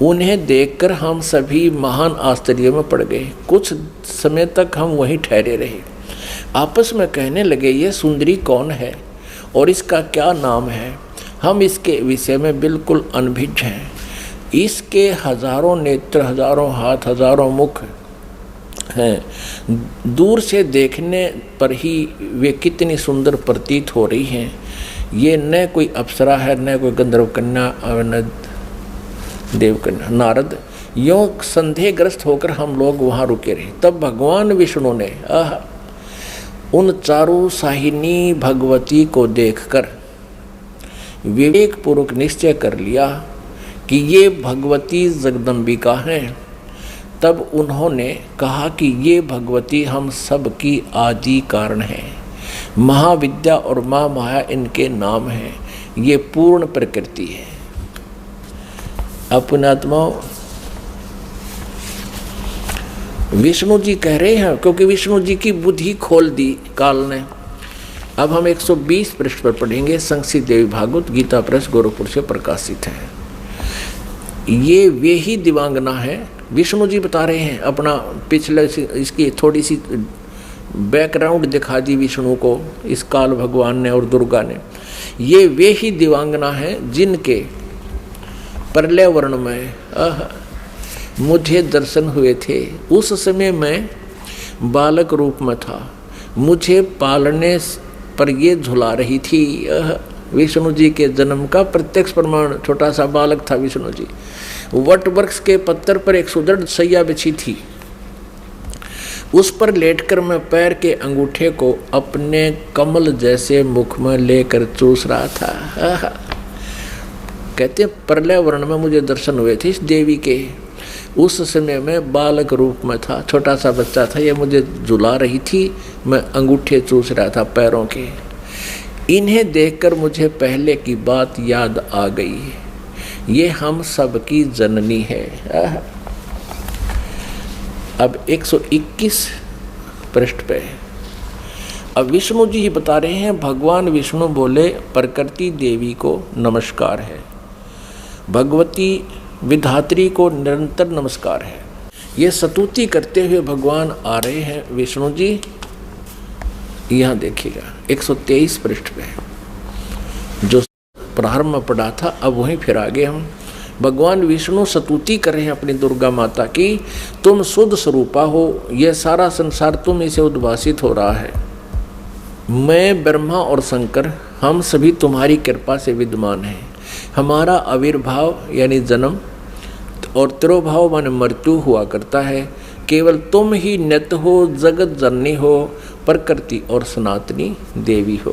उन्हें देखकर हम सभी महान आश्चर्य में पड़ गए। कुछ समय तक हम वहीं ठहरे रहे, आपस में कहने लगे, ये सुंदरी कौन है और इसका क्या नाम है? हम इसके विषय में बिल्कुल अनभिज्ञ हैं। इसके हजारों नेत्र, हजारों हाथ, हजारों मुख हैं। दूर से देखने पर ही वे कितनी सुंदर प्रतीत हो रही हैं। ये न कोई अप्सरा है, न कोई गंधर्व कन्या, न देव कन्या। नारद यों संदेहग्रस्त होकर हम लोग वहाँ रुके रहे। तब भगवान विष्णु ने उन चारों साहिनी भगवती को देखकर विवेक पूर्वक निश्चय कर लिया कि ये भगवती जगदम्बिका हैं। तब उन्होंने कहा कि ये भगवती हम सब की आदि कारण है। महाविद्या और माँ माया इनके नाम हैं। ये पूर्ण प्रकृति है। अपने आत्माओं, विष्णु जी कह रहे हैं, क्योंकि विष्णु जी की बुद्धि खोल दी काल ने। अब हम 120 पृष्ठ पर पढ़ेंगे। संक्षिप्त देवी भागवत गीता प्रेस गोरखपुर से प्रकाशित है। ये वे ही दिवांगना है। विष्णु जी बता रहे हैं अपना पिछले, इसकी थोड़ी सी बैकग्राउंड दिखा दी विष्णु को, इस काल भगवान ने और दुर्गा ने। ये वे ही दिवांगना है जिनके प्रलय वर्ण में मुझे दर्शन हुए थे। उस समय मैं बालक रूप में था। मुझे पालने पर ये झुला रही थी। विष्णु जी के जन्म का प्रत्यक्ष प्रमाण, छोटा सा बालक था विष्णु जी। वट वृक्ष के पत्थर पर एक सुदृढ़ सैया बिछी थी, उस पर लेटकर मैं पैर के अंगूठे को अपने कमल जैसे मुख में लेकर चूस रहा था। कहते हैं प्रलय वर्ण में मुझे दर्शन हुए थे इस देवी के। उस समय में बालक रूप में था, छोटा सा बच्चा था, ये मुझे झुला रही थी, मैं अंगूठे चूस रहा था पैरों के। इन्हें देखकर मुझे पहले की बात याद आ गई, ये हम सब की जननी है। अब 121 पृष्ठ पे अब विष्णु जी ही बता रहे हैं, भगवान विष्णु बोले प्रकृति देवी को नमस्कार है, भगवती विधात्री को निरंतर नमस्कार है। ये स्तुति करते हुए भगवान आ रहे हैं विष्णु जी। यहाँ देखिएगा 123 पृष्ठ पे जो प्रारंभ में पढ़ा था, अब वहीं फिर आगे हम भगवान विष्णु स्तुति कर रहे हैं अपनी दुर्गा माता की। तुम शुद्ध स्वरूपा हो, यह सारा संसार तुम इसे उद्भासित हो रहा है। मैं ब्रह्मा और शंकर हम सभी तुम्हारी कृपा से विद्यमान हैं। हमारा आविर्भाव यानी जन्म और तिरोभाव माने मृत्यु हुआ करता है। केवल तुम ही नित्य हो, जगत जननी हो, प्रकृति और सनातनी देवी हो।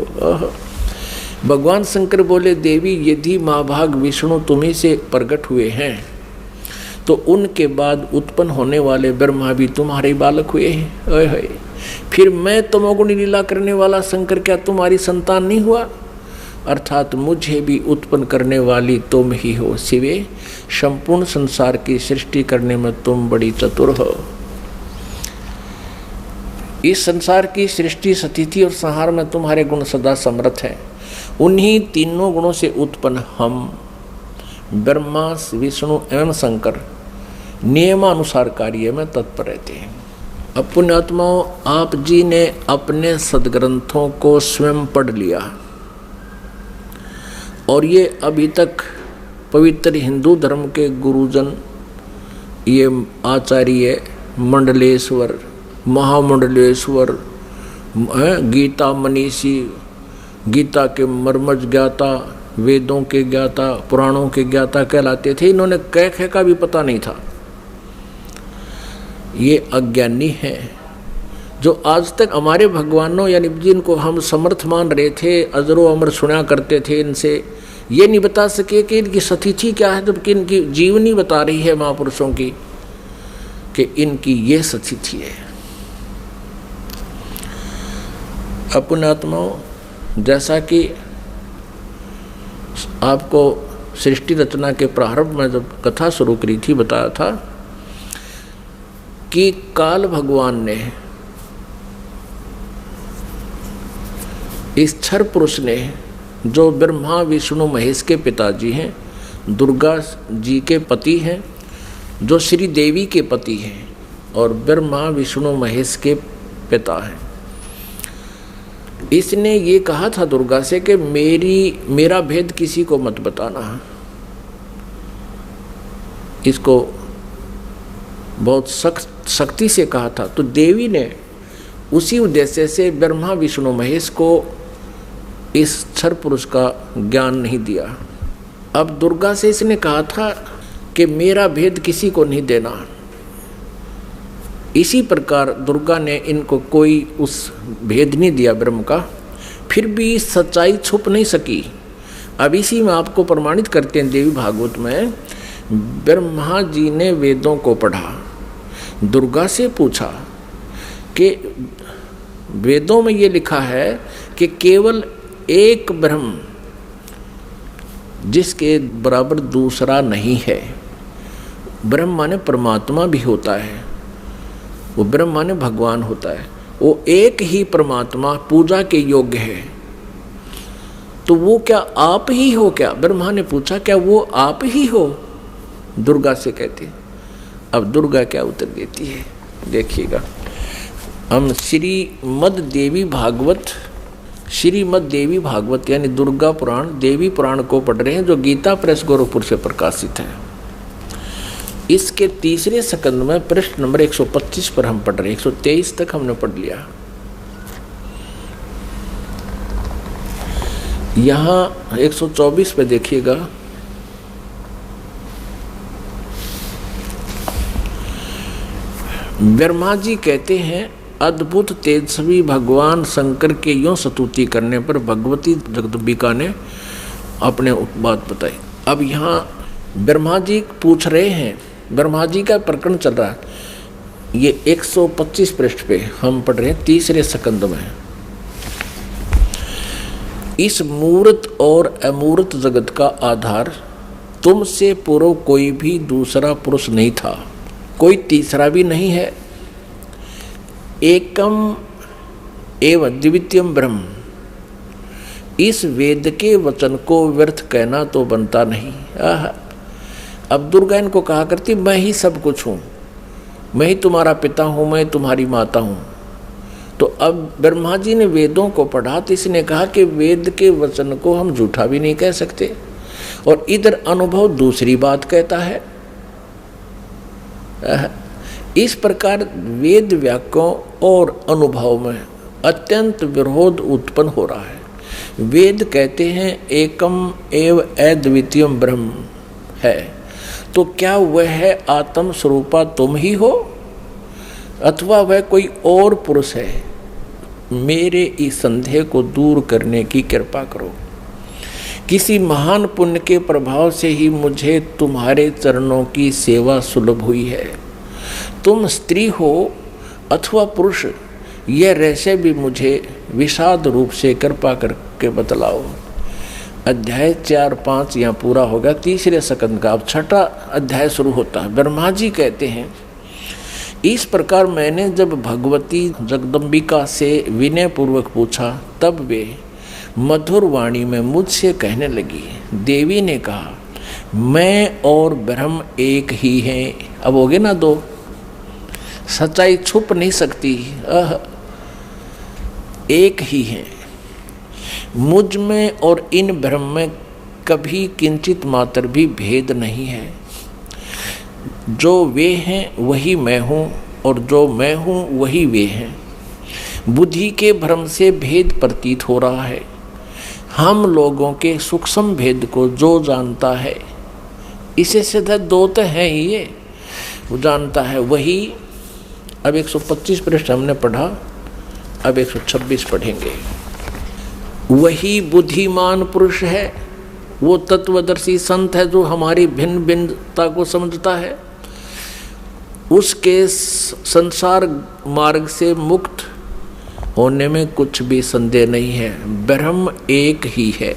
भगवान शंकर बोले, देवी यदि महाभाग विष्णु तुम्ही से प्रकट हुए हैं तो उनके बाद उत्पन्न होने वाले ब्रह्मा भी तुम्हारे बालक हुए हैं। ओए होए, फिर मैं तमोगुणी लीला करने वाला शंकर क्या तुम्हारी संतान नहीं हुआ? अर्थात मुझे भी उत्पन्न करने वाली तुम ही हो। शिवे, संपूर्ण संसार की सृष्टि करने में तुम बड़ी चतुर हो। इस संसार की सृष्टि, स्थिति और संहार में तुम्हारे गुण सदा समर्थ हैं। उन्हीं तीनों गुणों से उत्पन्न हम ब्रह्मा, विष्णु एवं शंकर नियमानुसार कार्य में तत्पर रहते हैं। अब पुण्यात्माओं, आप जी ने अपने सदग्रंथों को स्वयं पढ़ लिया और ये अभी तक पवित्र हिंदू धर्म के गुरुजन, ये आचार्य मंडलेश्वर, महामंडलेश्वर, गीता मनीषी, गीता के मर्मज ज्ञाता, वेदों के ज्ञाता, पुराणों के ज्ञाता कहलाते थे। इन्होंने कह कह का भी पता नहीं था। ये अज्ञानी हैं जो आज तक हमारे भगवानों यानी जिनको हम समर्थ मान रहे थे, अजरो अमर सुना करते थे, इनसे ये नहीं बता सके कि इनकी स्थिति क्या है, जबकि इनकी जीवनी बता रही है महापुरुषों की कि इनकी ये स्थिति है। पुण्यात्माओं, जैसा कि आपको सृष्टि रचना के प्रारंभ में जब कथा शुरू करी थी बताया था कि काल भगवान ने, इस क्षर पुरुष ने, जो ब्रह्मा विष्णु महेश के पिताजी हैं, दुर्गा जी के पति हैं, जो श्री देवी के पति हैं और ब्रह्मा विष्णु महेश के पिता हैं, इसने ये कहा था दुर्गा से कि मेरा भेद किसी को मत बताना। इसको बहुत सख्ती से कहा था। तो देवी ने उसी उद्देश्य से ब्रह्मा विष्णु महेश को इस क्षर पुरुष का ज्ञान नहीं दिया। अब दुर्गा से इसने कहा था कि मेरा भेद किसी को नहीं देना। इसी प्रकार दुर्गा ने इनको कोई उस भेद नहीं दिया ब्रह्म का, फिर भी सच्चाई छुप नहीं सकी। अब इसी में आपको प्रमाणित करते हैं देवी भागवत में, ब्रह्मा जी ने वेदों को पढ़ा, दुर्गा से पूछा कि वेदों में ये लिखा है कि केवल एक ब्रह्म जिसके बराबर दूसरा नहीं है। ब्रह्म माने परमात्मा भी होता है, वो ब्रह्म माने भगवान होता है, वो एक ही परमात्मा पूजा के योग्य है। तो वो क्या आप ही हो क्या? ब्रह्मा ने पूछा, क्या वो आप ही हो? दुर्गा से कहती। अब दुर्गा क्या उत्तर देती है देखिएगा। हम श्रीमद् देवी भागवत यानी दुर्गा पुराण, देवी पुराण को पढ़ रहे हैं, जो गीता प्रेस गोरखपुर से प्रकाशित है। इसके तीसरे स्कंद में पृष्ठ नंबर 125 पर हम पढ़ रहे हैं। 123 तक हमने पढ़ लिया। यहाँ 124 पे देखिएगा, ब्रह्मा जी कहते हैं अद्भुत तेजस्वी भगवान शंकर के यूं स्तुति करने पर भगवती जगदम्बिका ने अपने बात बताई। अब यहाँ ब्रह्मा जी पूछ रहे हैं, ब्रह्मा जी का प्रकरण चल रहा है, ये 125 पृष्ठ पे हम पढ़ रहे हैं, तीसरे स्कंद में। इस मूर्त और अमूर्त जगत का आधार तुमसे पूर्व कोई भी दूसरा पुरुष नहीं था, कोई तीसरा भी नहीं है। एकम एवं द्वितीयम ब्रह्म, इस वेद के वचन को व्यर्थ कहना तो बनता नहीं। अब दुर्गा इनको कहा करती मैं ही सब कुछ हूँ, मैं ही तुम्हारा पिता हूँ, मैं तुम्हारी माता हूँ। तो अब ब्रह्मा जी ने वेदों को पढ़ा तो इसने कहा कि वेद के वचन को हम झूठा भी नहीं कह सकते, और इधर अनुभव दूसरी बात कहता है। इस प्रकार वेद वाक्यों और अनुभव में अत्यंत विरोध उत्पन्न हो रहा है। वेद कहते हैं एकम एव अद्वितीयम ब्रह्म है, तो क्या वह है आत्म स्वरूपा तुम ही हो अथवा वह कोई और पुरुष है? मेरे इस संदेह को दूर करने की कृपा करो। किसी महान पुण्य के प्रभाव से ही मुझे तुम्हारे चरणों की सेवा सुलभ हुई है। तुम स्त्री हो अथवा पुरुष, यह रहस्य भी मुझे विषाद रूप से कृपा करके बतलाओ। अध्याय 4-5 यहाँ पूरा होगा, तीसरे स्कंद का अब छठा अध्याय शुरू होता है। ब्रह्मा जी कहते हैं इस प्रकार मैंने जब भगवती जगदम्बिका से विनय पूर्वक पूछा, तब वे मधुर वाणी में मुझसे कहने लगी। देवी ने कहा मैं और ब्रह्म एक ही हैं। अब हो गए ना दो, सच्चाई छुप नहीं सकती, एक ही हैं। मुझ में और इन ब्रह्म में कभी किंचित मात्र भी भेद नहीं है। जो वे हैं वही मैं हूँ, और जो मैं हूँ वही वे हैं। बुद्धि के भ्रम से भेद प्रतीत हो रहा है। हम लोगों के सूक्ष्म भेद को जो जानता है, इसे सीधा दो तो है ही, ये वो जानता है वही। अब 125 पृष्ठ हमने पढ़ा, अब 126 पढ़ेंगे। वही बुद्धिमान पुरुष है, वो तत्वदर्शी संत है जो हमारी भिन्न भिन्नता को समझता है। उसके संसार मार्ग से मुक्त होने में कुछ भी संदेह नहीं है। ब्रह्म एक ही है।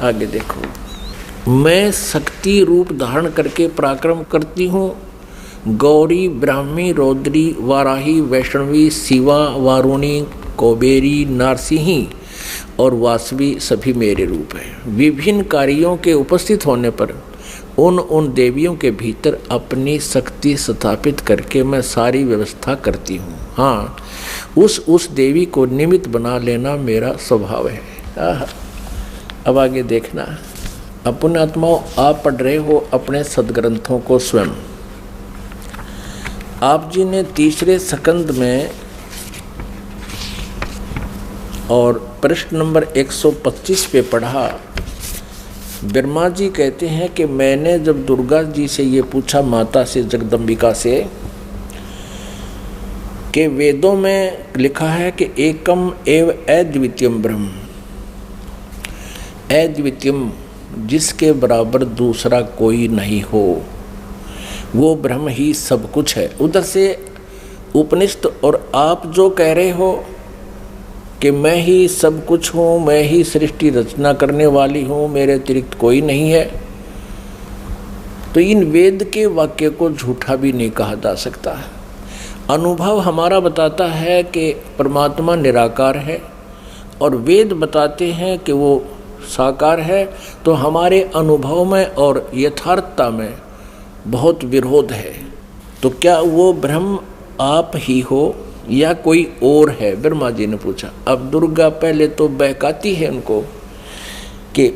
आगे देखो, मैं शक्ति रूप धारण करके पराक्रम करती हूँ। गौरी, ब्राह्मी, रौद्री, वाराही, वैष्णवी, शिवा, वारुणी, कुबेरी, नारसिंही और वासवी सभी मेरे रूप हैं। विभिन्न कार्यों के उपस्थित होने पर उन देवियों के भीतर अपनी शक्ति स्थापित करके मैं सारी व्यवस्था करती हूँ। हाँ, उस देवी को निमित्त बना लेना मेरा स्वभाव है। अब आगे देखना, अपने आत्माओं, आप पढ़ रहे हो अपने सदग्रंथों को स्वयं। आप जी ने तीसरे स्कंद में और पृष्ठ नंबर 125 पे पढ़ा। ब्रह्मा जी कहते हैं कि मैंने जब दुर्गा जी से ये पूछा, माता से, जगदम्बिका से, कि वेदों में लिखा है कि एकम एव अद्वितीयम ब्रह्म, अद्वितीयम जिसके बराबर दूसरा कोई नहीं हो, वो ब्रह्म ही सब कुछ है। उधर से उपनिषद और आप जो कह रहे हो कि मैं ही सब कुछ हूँ, मैं ही सृष्टि रचना करने वाली हूँ, मेरे अतिरिक्त कोई नहीं है, तो इन वेद के वाक्य को झूठा भी नहीं कहा जा सकता। अनुभव हमारा बताता है कि परमात्मा निराकार है और वेद बताते हैं कि वो साकार है, तो हमारे अनुभव में और यथार्थता में बहुत विरोध है। तो क्या वो ब्रह्म आप ही हो या कोई और है? ब्रह्मा जी ने पूछा। अब दुर्गा पहले तो बहकाती है उनको कि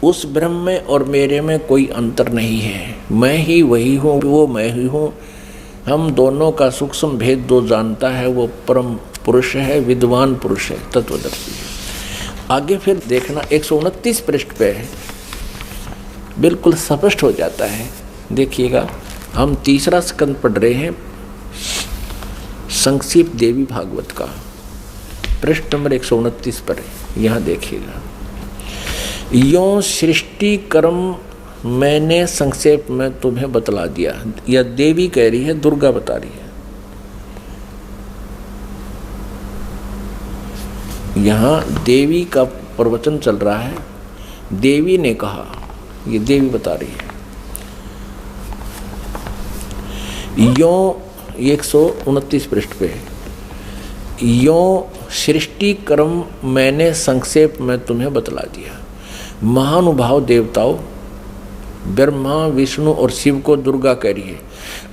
उस ब्रह्म में और मेरे में कोई अंतर नहीं है, मैं ही वही हूँ, वो मैं ही हूँ। हम दोनों का सूक्ष्म भेद जो जानता है वो परम पुरुष है, विद्वान पुरुष है, तत्वदर्शी है। आगे फिर देखना 129 पृष्ठ पे है, बिल्कुल स्पष्ट हो जाता है। देखिएगा, हम तीसरा स्कंद पढ़ रहे हैं संक्षिप्त देवी भागवत का, पृष्ठ नंबर 129 पर है। यहाँ देखिएगा, यों सृष्टि कर्म मैंने संक्षेप में तुम्हें बतला दिया। यह देवी कह रही है, दुर्गा बता रही है। यहाँ देवी का प्रवचन चल रहा है, देवी ने कहा, ये देवी बता रही है। यों 129 पृष्ठ पे, यों सृष्टि कर्म मैंने संक्षेप में तुम्हें बतला दिया। महानुभाव देवताओं, ब्रह्मा विष्णु और शिव को दुर्गा कह रही है,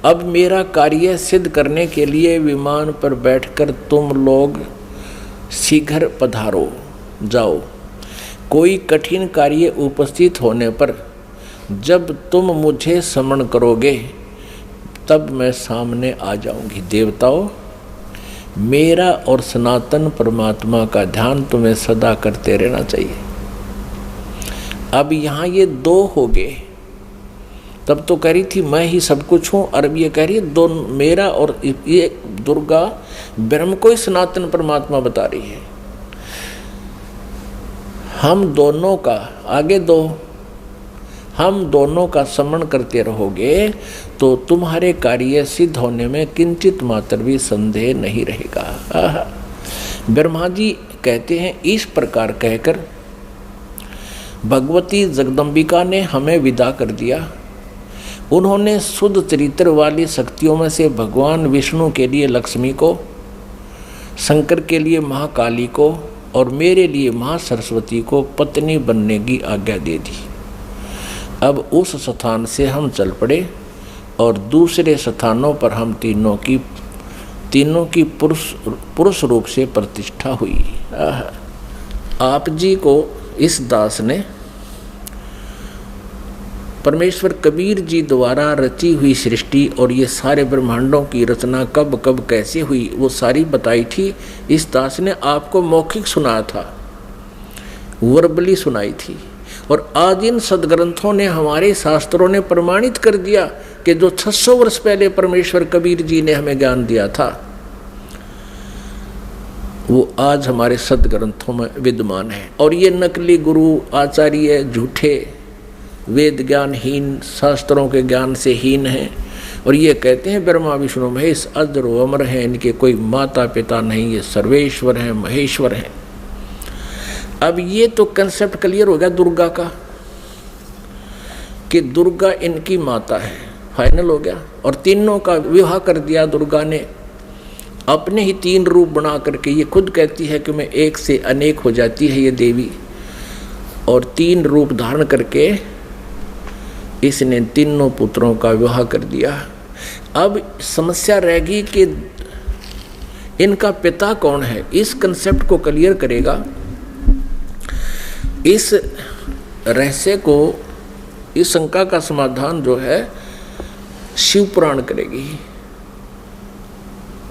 अब मेरा कार्य सिद्ध करने के लिए विमान पर बैठकर तुम लोग शीघ्र पधारो जाओ। कोई कठिन कार्य उपस्थित होने पर जब तुम मुझे समन करोगे तब मैं सामने आ जाऊंगी। देवताओं, मेरा और सनातन परमात्मा का ध्यान तुम्हें सदा करते रहना चाहिए। अब यहाँ ये दो हो गए, तब तो कह रही थी मैं ही सब कुछ हूँ, और अब ये कह रही है दो, मेरा और ये दुर्गा ब्रह्म को ही सनातन परमात्मा बता रही है। हम दोनों का आगे दो, हम दोनों का समन करते रहोगे तो तुम्हारे कार्य सिद्ध होने में किंचित मात्र भी संदेह नहीं रहेगा। ब्रह्मा जी कहते हैं, इस प्रकार कहकर भगवती जगदम्बिका ने हमें विदा कर दिया। उन्होंने शुद्ध चरित्र वाली शक्तियों में से भगवान विष्णु के लिए लक्ष्मी को, शंकर के लिए महाकाली को और मेरे लिए महासरस्वती को पत्नी बनने की आज्ञा दे दी। अब उस स्थान से हम चल पड़े और दूसरे स्थानों पर हम तीनों की पुरुष रूप से प्रतिष्ठा हुई। आप जी को इस दास ने परमेश्वर कबीर जी द्वारा रची हुई सृष्टि और ये सारे ब्रह्मांडों की रचना कब कब कैसे हुई वो सारी बताई थी। इस दास ने आपको मौखिक सुनाया था, वर्बली सुनाई थी, और आज इन सदग्रंथों ने, हमारे शास्त्रों ने प्रमाणित कर दिया कि जो 600 वर्ष पहले परमेश्वर कबीर जी ने हमें ज्ञान दिया था वो आज हमारे सदग्रंथों में विद्यमान है। और ये नकली गुरु आचार्य झूठे, वेद ज्ञानहीन, शास्त्रों के ज्ञान से हीन हैं, और ये कहते हैं ब्रह्मा विष्णु महेश अजर व अमर हैं, इनके कोई माता पिता नहीं, ये सर्वेश्वर हैं, महेश्वर हैं। अब ये तो कंसेप्ट क्लियर हो गया दुर्गा का कि दुर्गा इनकी माता है, फाइनल हो गया। और तीनों का विवाह कर दिया दुर्गा ने, अपने ही 3 रूप बना करके। ये खुद कहती है कि मैं एक से अनेक हो जाती है ये देवी, और 3 रूप धारण करके इसने तीनों पुत्रों का विवाह कर दिया। अब समस्या रहेगी कि इनका पिता कौन है। इस कंसेप्ट को क्लियर करेगा, इस रहस्य को, इस शंका का समाधान जो है शिव पुराण करेगी।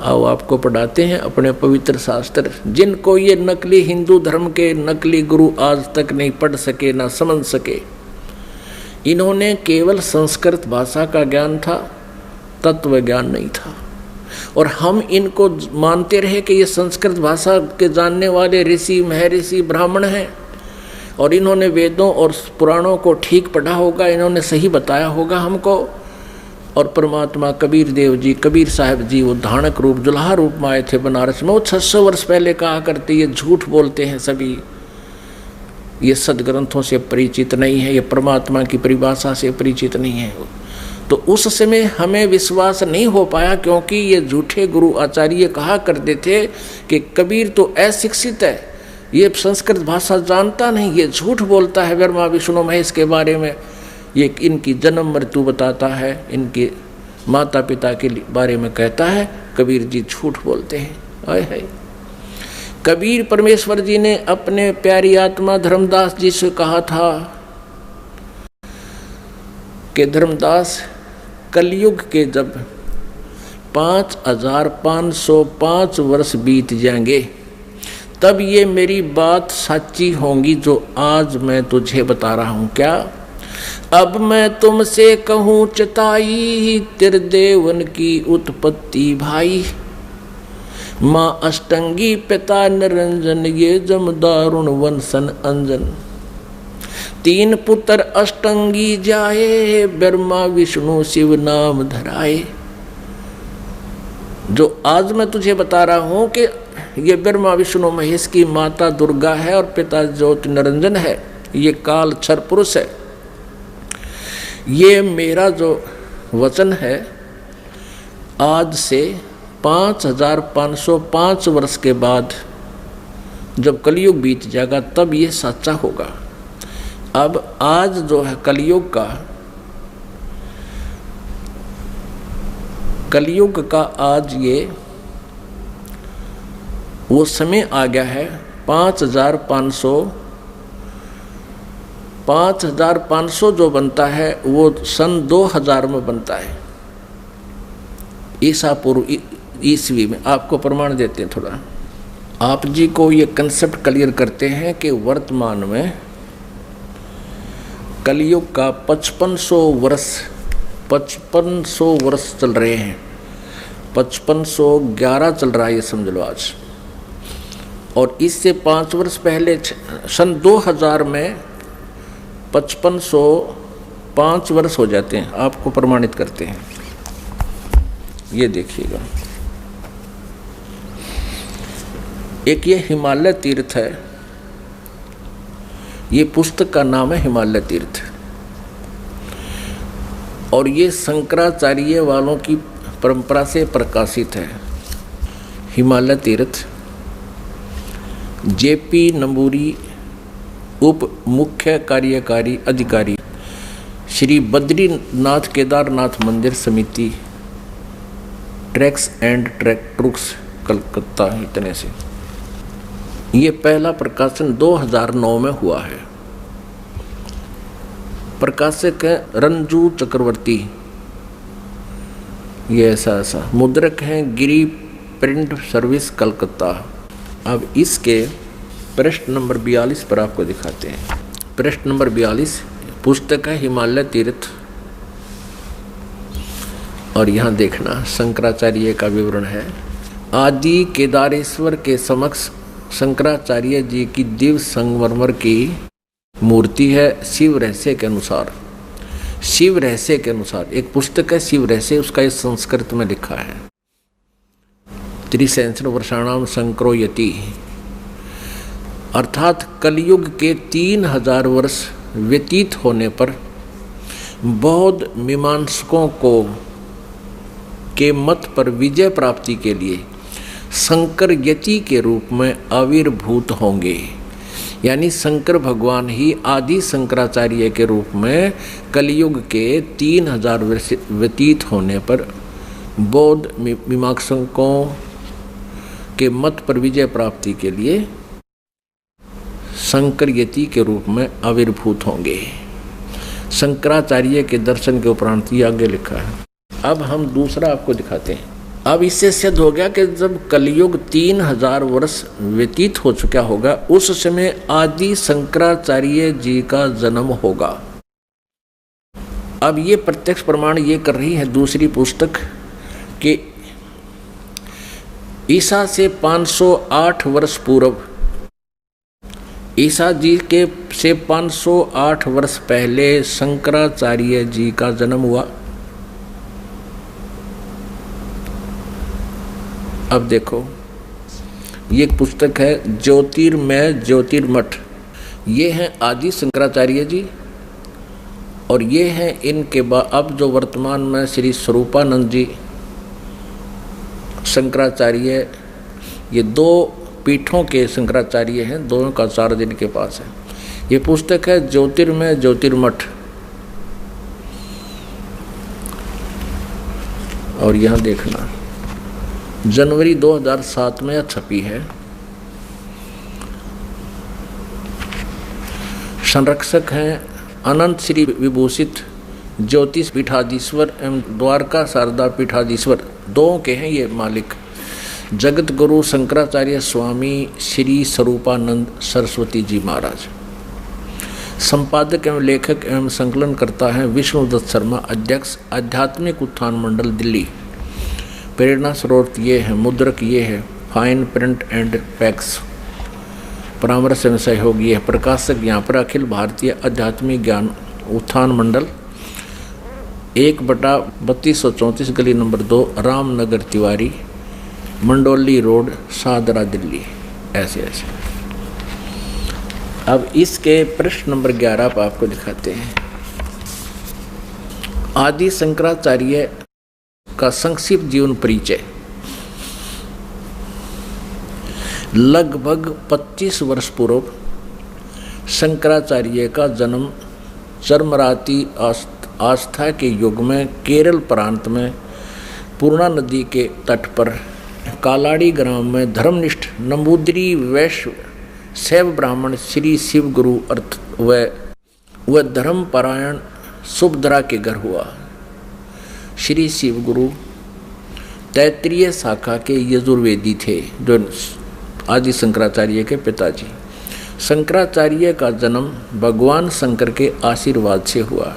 आओ आपको पढ़ाते हैं अपने पवित्र शास्त्र, जिनको ये नकली हिंदू धर्म के नकली गुरु आज तक नहीं पढ़ सके, ना समझ सके। इन्होंने केवल संस्कृत भाषा का ज्ञान था, तत्व ज्ञान नहीं था। और हम इनको मानते रहे कि ये संस्कृत भाषा के जानने वाले ऋषि, महर्षि, ब्राह्मण हैं, और इन्होंने वेदों और पुराणों को ठीक पढ़ा होगा, इन्होंने सही बताया होगा हमको। और परमात्मा कबीर देव जी, कबीर साहब जी, वो धानक रूप, जुल्हा रूप में आए थे बनारस में। वो 600 वर्ष पहले कहा करते, ये झूठ बोलते हैं सभी, ये सदग्रंथों से परिचित नहीं है, ये परमात्मा की परिभाषा से परिचित नहीं है। तो उस समय हमें विश्वास नहीं हो पाया, क्योंकि ये झूठे गुरु आचार्य कहा करते थे कि कबीर तो अशिक्षित है, ये संस्कृत भाषा जानता नहीं, ये झूठ बोलता है ब्रह्मा विष्णु महेश के बारे में, ये इनकी जन्म मृत्यु बताता है, इनके माता पिता के बारे में कहता है। कबीर जी झूठ बोलते हैं। आए है कबीर परमेश्वर जी ने अपने प्यारी आत्मा धर्मदास जी से कहा था कि धर्मदास, कलयुग के जब 5505 वर्ष बीत जाएंगे तब ये मेरी बात सच्ची होंगी जो आज मैं तुझे बता रहा हूं। क्या? अब मैं तुमसे कहूं चिताई, त्रिदेवन की उत्पत्ति भाई। माँ अष्टंगी पिता निरंजन, ये जमदारुण वंशन अंजन। तीन पुत्र अष्टंगी जाए, ब्रह्मा विष्णु शिव नाम धराए। जो आज मैं तुझे बता रहा हूं कि ये ब्रह्मा विष्णु महेश की माता दुर्गा है और पिता ज्योति निरंजन है, ये काल क्षर पुरुष है। ये मेरा जो वचन है आज से 5505 वर्ष के बाद जब कलयुग बीत जाएगा तब ये सच्चा होगा। अब आज जो है कलयुग का आज ये वो समय आ गया है। 5500 जो बनता है वो सन 2000 में बनता है, ईसा पूर्व ईस्वी में। आपको प्रमाण देते हैं थोड़ा, आप जी को ये कंसेप्ट क्लियर करते हैं कि वर्तमान में कलयुग का 5500 वर्ष चल रहे हैं। 5511 चल रहा है ये समझ लो आज। और इससे 5 वर्ष पहले सन 2000 में 5505 वर्ष हो जाते हैं। आपको प्रमाणित करते हैं, ये देखिएगा। एक ये हिमालय तीर्थ है, ये पुस्तक का नाम है हिमालय तीर्थ। और ये शंकराचार्य वालों की परंपरा से प्रकाशित है। हिमालय तीर्थ जेपी नंबूरी उप मुख्य कार्यकारी अधिकारी, श्री बद्रीनाथ केदारनाथ मंदिर समिति, ट्रैक्स एंड ट्रुक्स, कलकत्ता। इतने से ये पहला प्रकाशन 2009 में हुआ है। प्रकाशक है रंजू चक्रवर्ती, ये ऐसा मुद्रक हैं गिरी प्रिंट सर्विस कलकत्ता। अब इसके पृष्ठ नंबर 42 पर आपको दिखाते हैं। पृष्ठ नंबर 42 पुस्तक है हिमालय तीर्थ। और यहाँ देखना शंकराचार्य का विवरण है। आदि केदारेश्वर के समक्ष शंकराचार्य जी की दिव्य संगमरमर की मूर्ति है। शिव रहस्य के अनुसार, शिव रहस्य के अनुसार एक पुस्तक है शिव रहस्य, उसका इस संस्कृत में लिखा है। त्रिसहस्र वर्षाणाम शंकरो यति, अर्थात कलयुग के 3000 वर्ष व्यतीत होने पर बौद्ध मीमांसकों को के मत पर विजय प्राप्ति के लिए शंकर यति के रूप में आविर्भूत होंगे। यानी शंकर भगवान ही आदि शंकराचार्य के रूप में कलयुग के 3000 वर्ष व्यतीत होने पर बौद्ध मीमांसकों के मत पर विजय प्राप्ति के लिए शंकर यति के रूप में आविर्भूत होंगे। शंकराचार्य के दर्शन के उपरांत ये आगे लिखा है। अब हम दूसरा आपको दिखाते हैं। अब इससे सिद्ध हो गया कि जब कलयुग 3000 वर्ष व्यतीत हो चुका होगा उस समय आदि शंकराचार्य जी का जन्म होगा। अब ये प्रत्यक्ष प्रमाण ये कर रही है दूसरी पुस्तक कि ईसा से 508 वर्ष पूर्व, ईसा जी के से 508 वर्ष पहले शंकराचार्य जी का जन्म हुआ। अब देखो ये एक पुस्तक है ज्योतिर्मय ज्योतिर्मठ, ये हैं आदि शंकराचार्य जी और ये हैं इनके बाद अब जो वर्तमान में श्री स्वरूपानंद जी शंकराचार्य, ये 2 पीठों के शंकराचार्य हैं, दोनों का 4 दिन के पास है। ये पुस्तक है ज्योतिर्मय ज्योतिर्मठ। और यहाँ देखना जनवरी 2007 में छपी है। संरक्षक हैं अनंत श्री विभूषित ज्योतिष पीठाधीश्वर एवं द्वारका शारदा पीठाधीश्वर, 2 के हैं ये मालिक। जगत गुरु शंकराचार्य स्वामी श्री स्वरूपानंद सरस्वती जी महाराज। संपादक एवं लेखक एवं संकलन करता है विष्णुदत्त शर्मा, अध्यक्ष आध्यात्मिक उत्थान मंडल दिल्ली। प्रेरणा स्रोत ये है, मुद्रक ये है फाइन प्रिंट एंड पैक्स। परामर्श एवं सहयोग ये है, प्रकाशक यहाँ पर अखिल भारतीय आध्यात्मिक ज्ञान उत्थान मंडल 1/3234 गली नंबर 2 रामनगर तिवारी मंडोली रोड शाहदरा दिल्ली। ऐसे ऐसे। अब इसके प्रश्न नंबर 11 आप आपको दिखाते हैं। आदि शंकराचार्य का संक्षिप्त जीवन परिचय। लगभग 25 वर्ष पूर्व शंकराचार्य का जन्म चरमराती आस्था के युग में केरल प्रांत में पूर्णा नदी के तट पर कालाड़ी ग्राम में धर्मनिष्ठ नंबूदरी वैश्य शैव ब्राह्मण श्री शिव गुरु अर्थ व धर्मपरायण सुभद्रा के घर हुआ। श्री शिव गुरु तैत्रीय शाखा के यजुर्वेदी थे, जो आदि शंकराचार्य के पिताजी। शंकराचार्य का जन्म भगवान शंकर के आशीर्वाद से हुआ,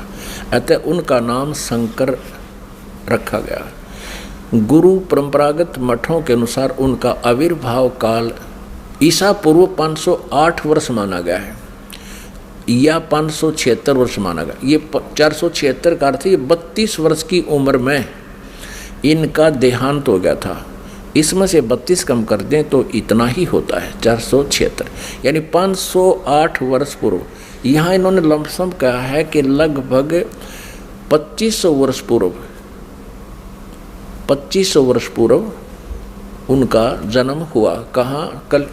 अतः उनका नाम शंकर रखा गया। गुरु परंपरागत मठों के अनुसार उनका आविर्भाव काल ईसा पूर्व 508 वर्ष माना गया है या 576 वर्ष माना गया। ये 476 का अर्थ, ये 32 वर्ष की उम्र में इनका देहांत हो गया था। इसमें से 32 कम कर दें तो इतना ही होता है 476, यानी 508 वर्ष पूर्व। यहाँ इन्होंने लमसम कहा है कि लगभग 2500 वर्ष पूर्व 2500 वर्ष पूर्व उनका जन्म हुआ। कहाँ? कल।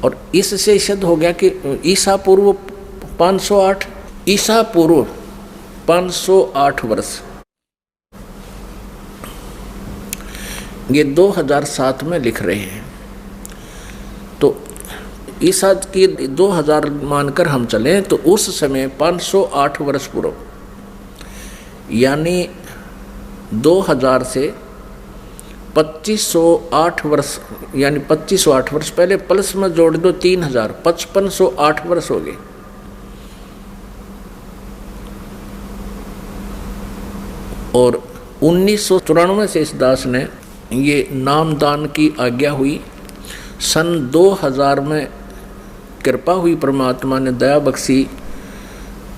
और इससे सिद्ध हो गया कि ईसा पूर्व 508, ईसा पूर्व 508 वर्ष। ये 2007 में लिख रहे हैं, तो ईसा की 2000 मानकर हम चलें तो उस समय 508 वर्ष पूर्व, यानी 2000 से 2508 वर्ष, यानी 2508 वर्ष पहले प्लस में जोड़ दो 3000, 5508 वर्ष हो गए। और 1994 से इस दास ने ये नामदान की आज्ञा हुई। सन 2000 में कृपा हुई, परमात्मा ने दया बख्शी,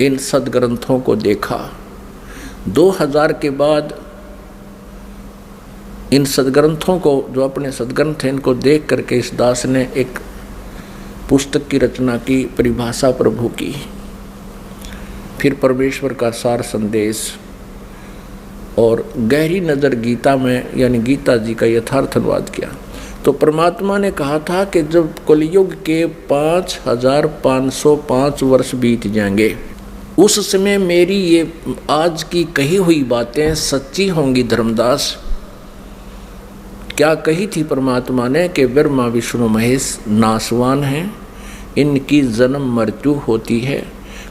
इन सदग्रंथों को देखा। 2000 के बाद इन सदग्रंथों को, जो अपने सदग्रंथ हैं, इनको देख करके इस दास ने एक पुस्तक की रचना की, परिभाषा प्रभु की, फिर परमेश्वर का सार संदेश और गहरी नज़र गीता में, यानी गीता जी का यथार्थ अनुवाद किया। तो परमात्मा ने कहा था कि जब कलयुग के 5505 वर्ष बीत जाएंगे, उस समय मेरी ये आज की कही हुई बातें सच्ची होंगी। धर्मदास, क्या कही थी परमात्मा ने कि ब्रह्मा विष्णु महेश नाशवान हैं, इनकी जन्म मृत्यु होती है।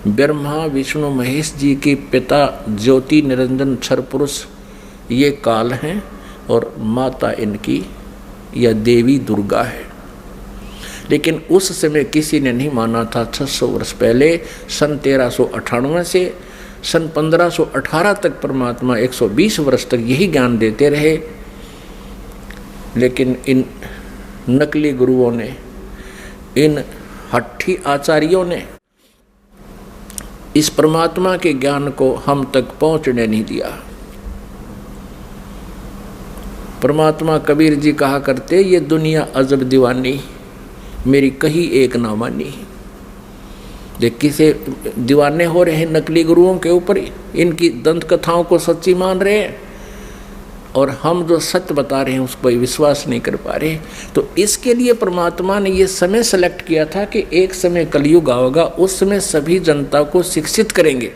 ब्रह्मा विष्णु महेश जी के पिता ज्योति निरंजन क्षर पुरुष ये काल हैं, और माता इनकी या देवी दुर्गा है। लेकिन उस समय किसी ने नहीं माना था। 600 वर्ष पहले सन 1398 से सन 1518 तक परमात्मा 120 वर्ष तक यही ज्ञान देते रहे। लेकिन इन नकली गुरुओं ने, इन हट्ठी आचार्यों ने इस परमात्मा के ज्ञान को हम तक पहुंचने नहीं दिया। परमात्मा कबीर जी कहा करते, ये दुनिया अजब दीवानी, मेरी कही एक ना मानी। देख किसे दीवाने हो रहे हैं नकली गुरुओं के ऊपर, इनकी दंत कथाओं को सच्ची मान रहे हैं, और हम जो सत्य बता रहे हैं उस पर विश्वास नहीं कर पा रहे। तो इसके लिए परमात्मा ने ये समय सेलेक्ट किया था कि एक समय कलयुग आएगा, उस समय सभी जनता को शिक्षित करेंगे,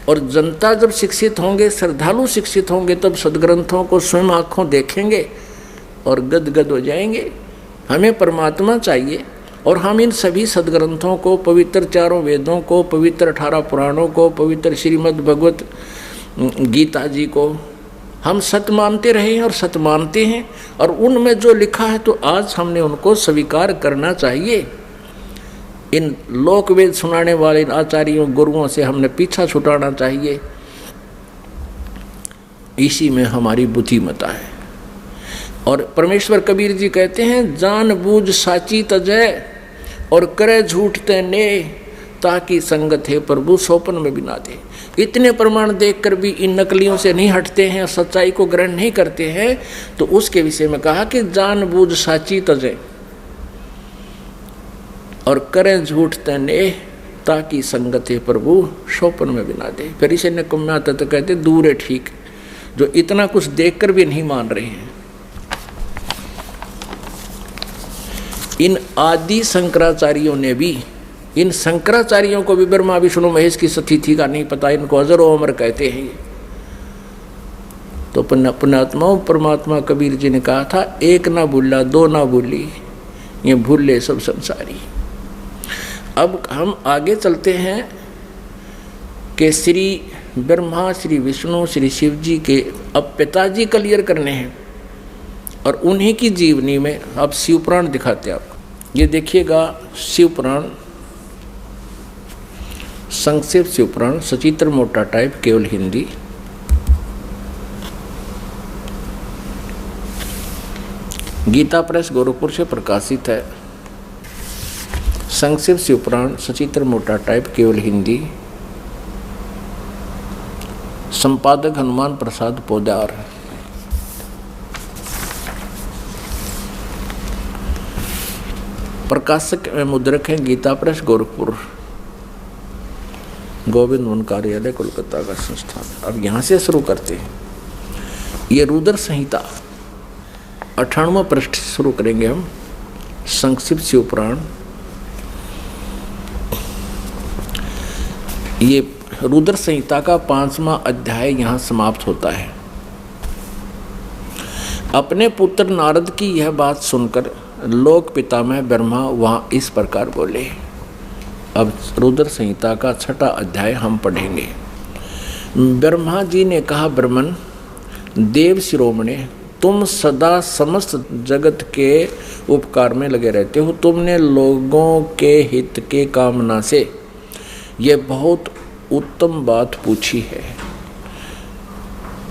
और जनता जब शिक्षित होंगे, श्रद्धालु शिक्षित होंगे, तब सदग्रंथों को स्वयं आँखों देखेंगे और गदगद हो जाएंगे। हमें परमात्मा चाहिए, और हम इन सभी सदग्रंथों को, पवित्र चारों वेदों को, पवित्र 18 पुराणों को, पवित्र श्रीमद् भगवत गीता जी को हम सत्य मानते रहे हैं और सत्य मानते हैं, और उनमें जो लिखा है तो आज हमने उनको स्वीकार करना चाहिए। इन लोकवेद सुनाने वाले इन आचार्यों गुरुओं से हमने पीछा छुटाना चाहिए। इसी में हमारी बुद्धिमता है। और परमेश्वर कबीर जी कहते हैं, जान बूझ साची तजय और करे झूठ तने, ताकि संगत है प्रभु सोपन में बिना दे। इतने प्रमाण देखकर भी इन नकलियों से नहीं हटते हैं, सच्चाई को ग्रहण नहीं करते हैं, तो उसके विषय में कहा कि जान बूझ साची तजय और करें झूठ तने, ताकि संगत है प्रभु सोपन में बिना दे। फिर इसे निकम्मा तत्व कहते दूर है ठीक, जो इतना कुछ देखकर भी नहीं मान रहे हैं। इन आदि शंकराचार्यों ने भी, इन शंकराचार्यों को भी ब्रह्मा विष्णु महेश की सतिथि का नहीं पता, इनको अजर व अमर कहते हैं। तो पुण्यात्मा परमात्मा कबीर जी ने कहा था, एक ना भूला दो ना भूली, ये भूले सब संसारी। अब हम आगे चलते हैं कि श्री ब्रह्मा, श्री विष्णु, श्री शिव जी के अब पिताजी क्लियर करने हैं, और उन्हीं की जीवनी में अब शिव पुराण दिखाते हैं आपको। ये देखिएगा शिव पुराण, संक्षिप्त शिव पुराण, सचित्र मोटा टाइप, केवल हिंदी। गीता प्रेस गोरखपुर से प्रकाशित है। संक्षिप्त शिव पुराण, सचित्र मोटा टाइप, केवल हिंदी। संपादक हनुमान प्रसाद पोदार। प्रकाशक में मुद्रक है गीता प्रेस गोरखपुर, गोविंद वन कार्यालय कोलकाता का संस्थान। अब यहाँ से शुरू करते हैं। ये रुद्र संहिता 98वां पृष्ठ शुरू करेंगे हम। संक्षिप्त शिव पुराण, ये रुद्र संहिता का 5वां अध्याय यहाँ समाप्त होता है। अपने पुत्र नारद की यह बात सुनकर लोक पितामह ब्रह्मा वहाँ इस प्रकार बोले। अब रुद्र संहिता का 6वां अध्याय हम पढ़ेंगे। ब्रह्मा जी ने कहा, ब्रह्मन देव शिरोमणे, तुम सदा समस्त जगत के उपकार में लगे रहते हो। तुमने लोगों के हित के कामना से ये बहुत उत्तम बात पूछी है।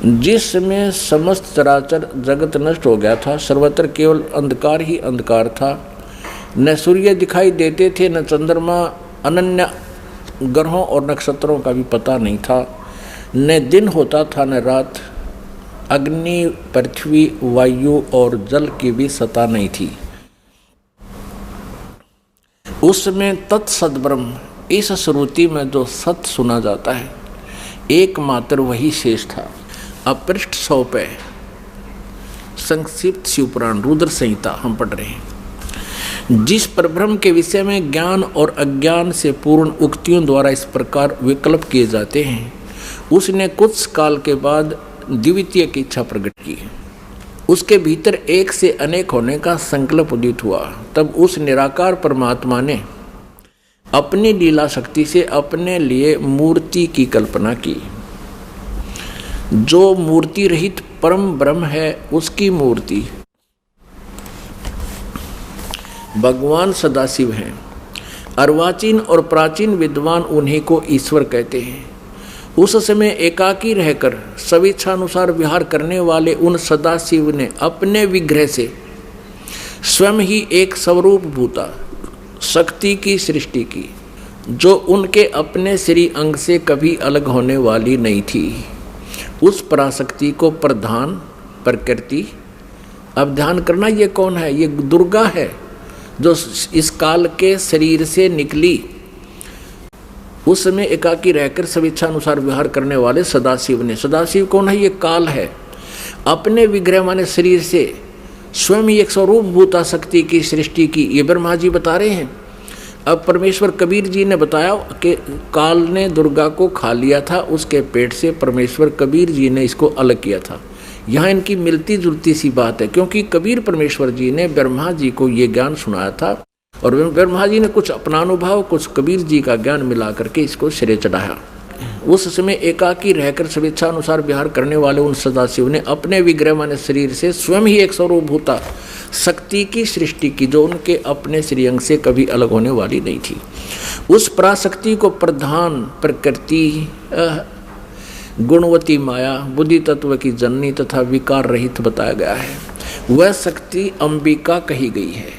जिसमें समस्त चराचर जगत नष्ट हो गया था, सर्वत्र केवल अंधकार ही अंधकार था। न सूर्य दिखाई देते थे, न चंद्रमा, अनन्य ग्रहों और नक्षत्रों का भी पता नहीं था। न दिन होता था न रात। अग्नि, पृथ्वी, वायु और जल की भी सत्ता नहीं थी। उसमें तत्सद ब्रह्म, इस श्रुति में जो सत्य सुना जाता है, एकमात्र वही शेष था। अब पृष्ठ 100 पे संक्षिप्त शिवपुराण रुद्र संहिता हम पढ़ रहे हैं। जिस परब्रह्म के विषय में ज्ञान और अज्ञान से पूर्ण उक्तियों द्वारा इस प्रकार विकल्प किए जाते हैं, उसने कुछ काल के बाद द्वितीय की इच्छा प्रकट की। उसके भीतर एक से अनेक होने का संकल्प उदित हुआ। तब उस निराकार परमात्मा ने अपनी लीला शक्ति से अपने लिए मूर्ति की कल्पना की। जो मूर्ति रहित परम ब्रह्म है, उसकी मूर्ति भगवान सदाशिव हैं। अर्वाचीन और प्राचीन विद्वान उन्हीं को ईश्वर कहते हैं। उस समय एकाकी रहकर स्वेच्छानुसार विहार करने वाले उन सदाशिव ने अपने विग्रह से स्वयं ही एक स्वरूप भूता शक्ति की सृष्टि की, जो उनके अपने श्री अंग से कभी अलग होने वाली नहीं थी। उस पराशक्ति को प्रधान प्रकृति, अब ध्यान करना, ये कौन है? ये दुर्गा है, जो इस काल के शरीर से निकली। उस समय एकाकी रहकर स्वेच्छानुसार विहार करने वाले सदाशिव ने, सदाशिव कौन है? ये काल है। अपने विग्रह माने शरीर से स्वयं ही एक स्वरूप भूता शक्ति की सृष्टि की, ये ब्रह्मा जी बता रहे हैं। अब परमेश्वर कबीर जी ने बताया कि काल ने दुर्गा को खा लिया था, उसके पेट से परमेश्वर कबीर जी ने इसको अलग किया था। यहाँ इनकी मिलती जुलती सी बात है, क्योंकि कबीर परमेश्वर जी ने ब्रह्मा जी को ये ज्ञान सुनाया था, और ब्रह्मा जी ने कुछ अपना अनुभव, कुछ कबीर जी का ज्ञान मिला करके इसको सिरे चढ़ाया। उस समय एकाकी रहकर स्वेच्छा अनुसार विहार करने वाले उन सदाशिव ने अपने विग्रह माने शरीर से स्वयं ही एक स्वरूपभूता शक्ति की सृष्टि की, जो उनके अपने श्रीअंग से कभी अलग होने वाली नहीं थी। उस पराशक्ति को प्रधान प्रकृति गुणवती माया बुद्धि तत्व की जननी तथा विकार रहित बताया गया है। वह शक्ति अंबिका कही गई है।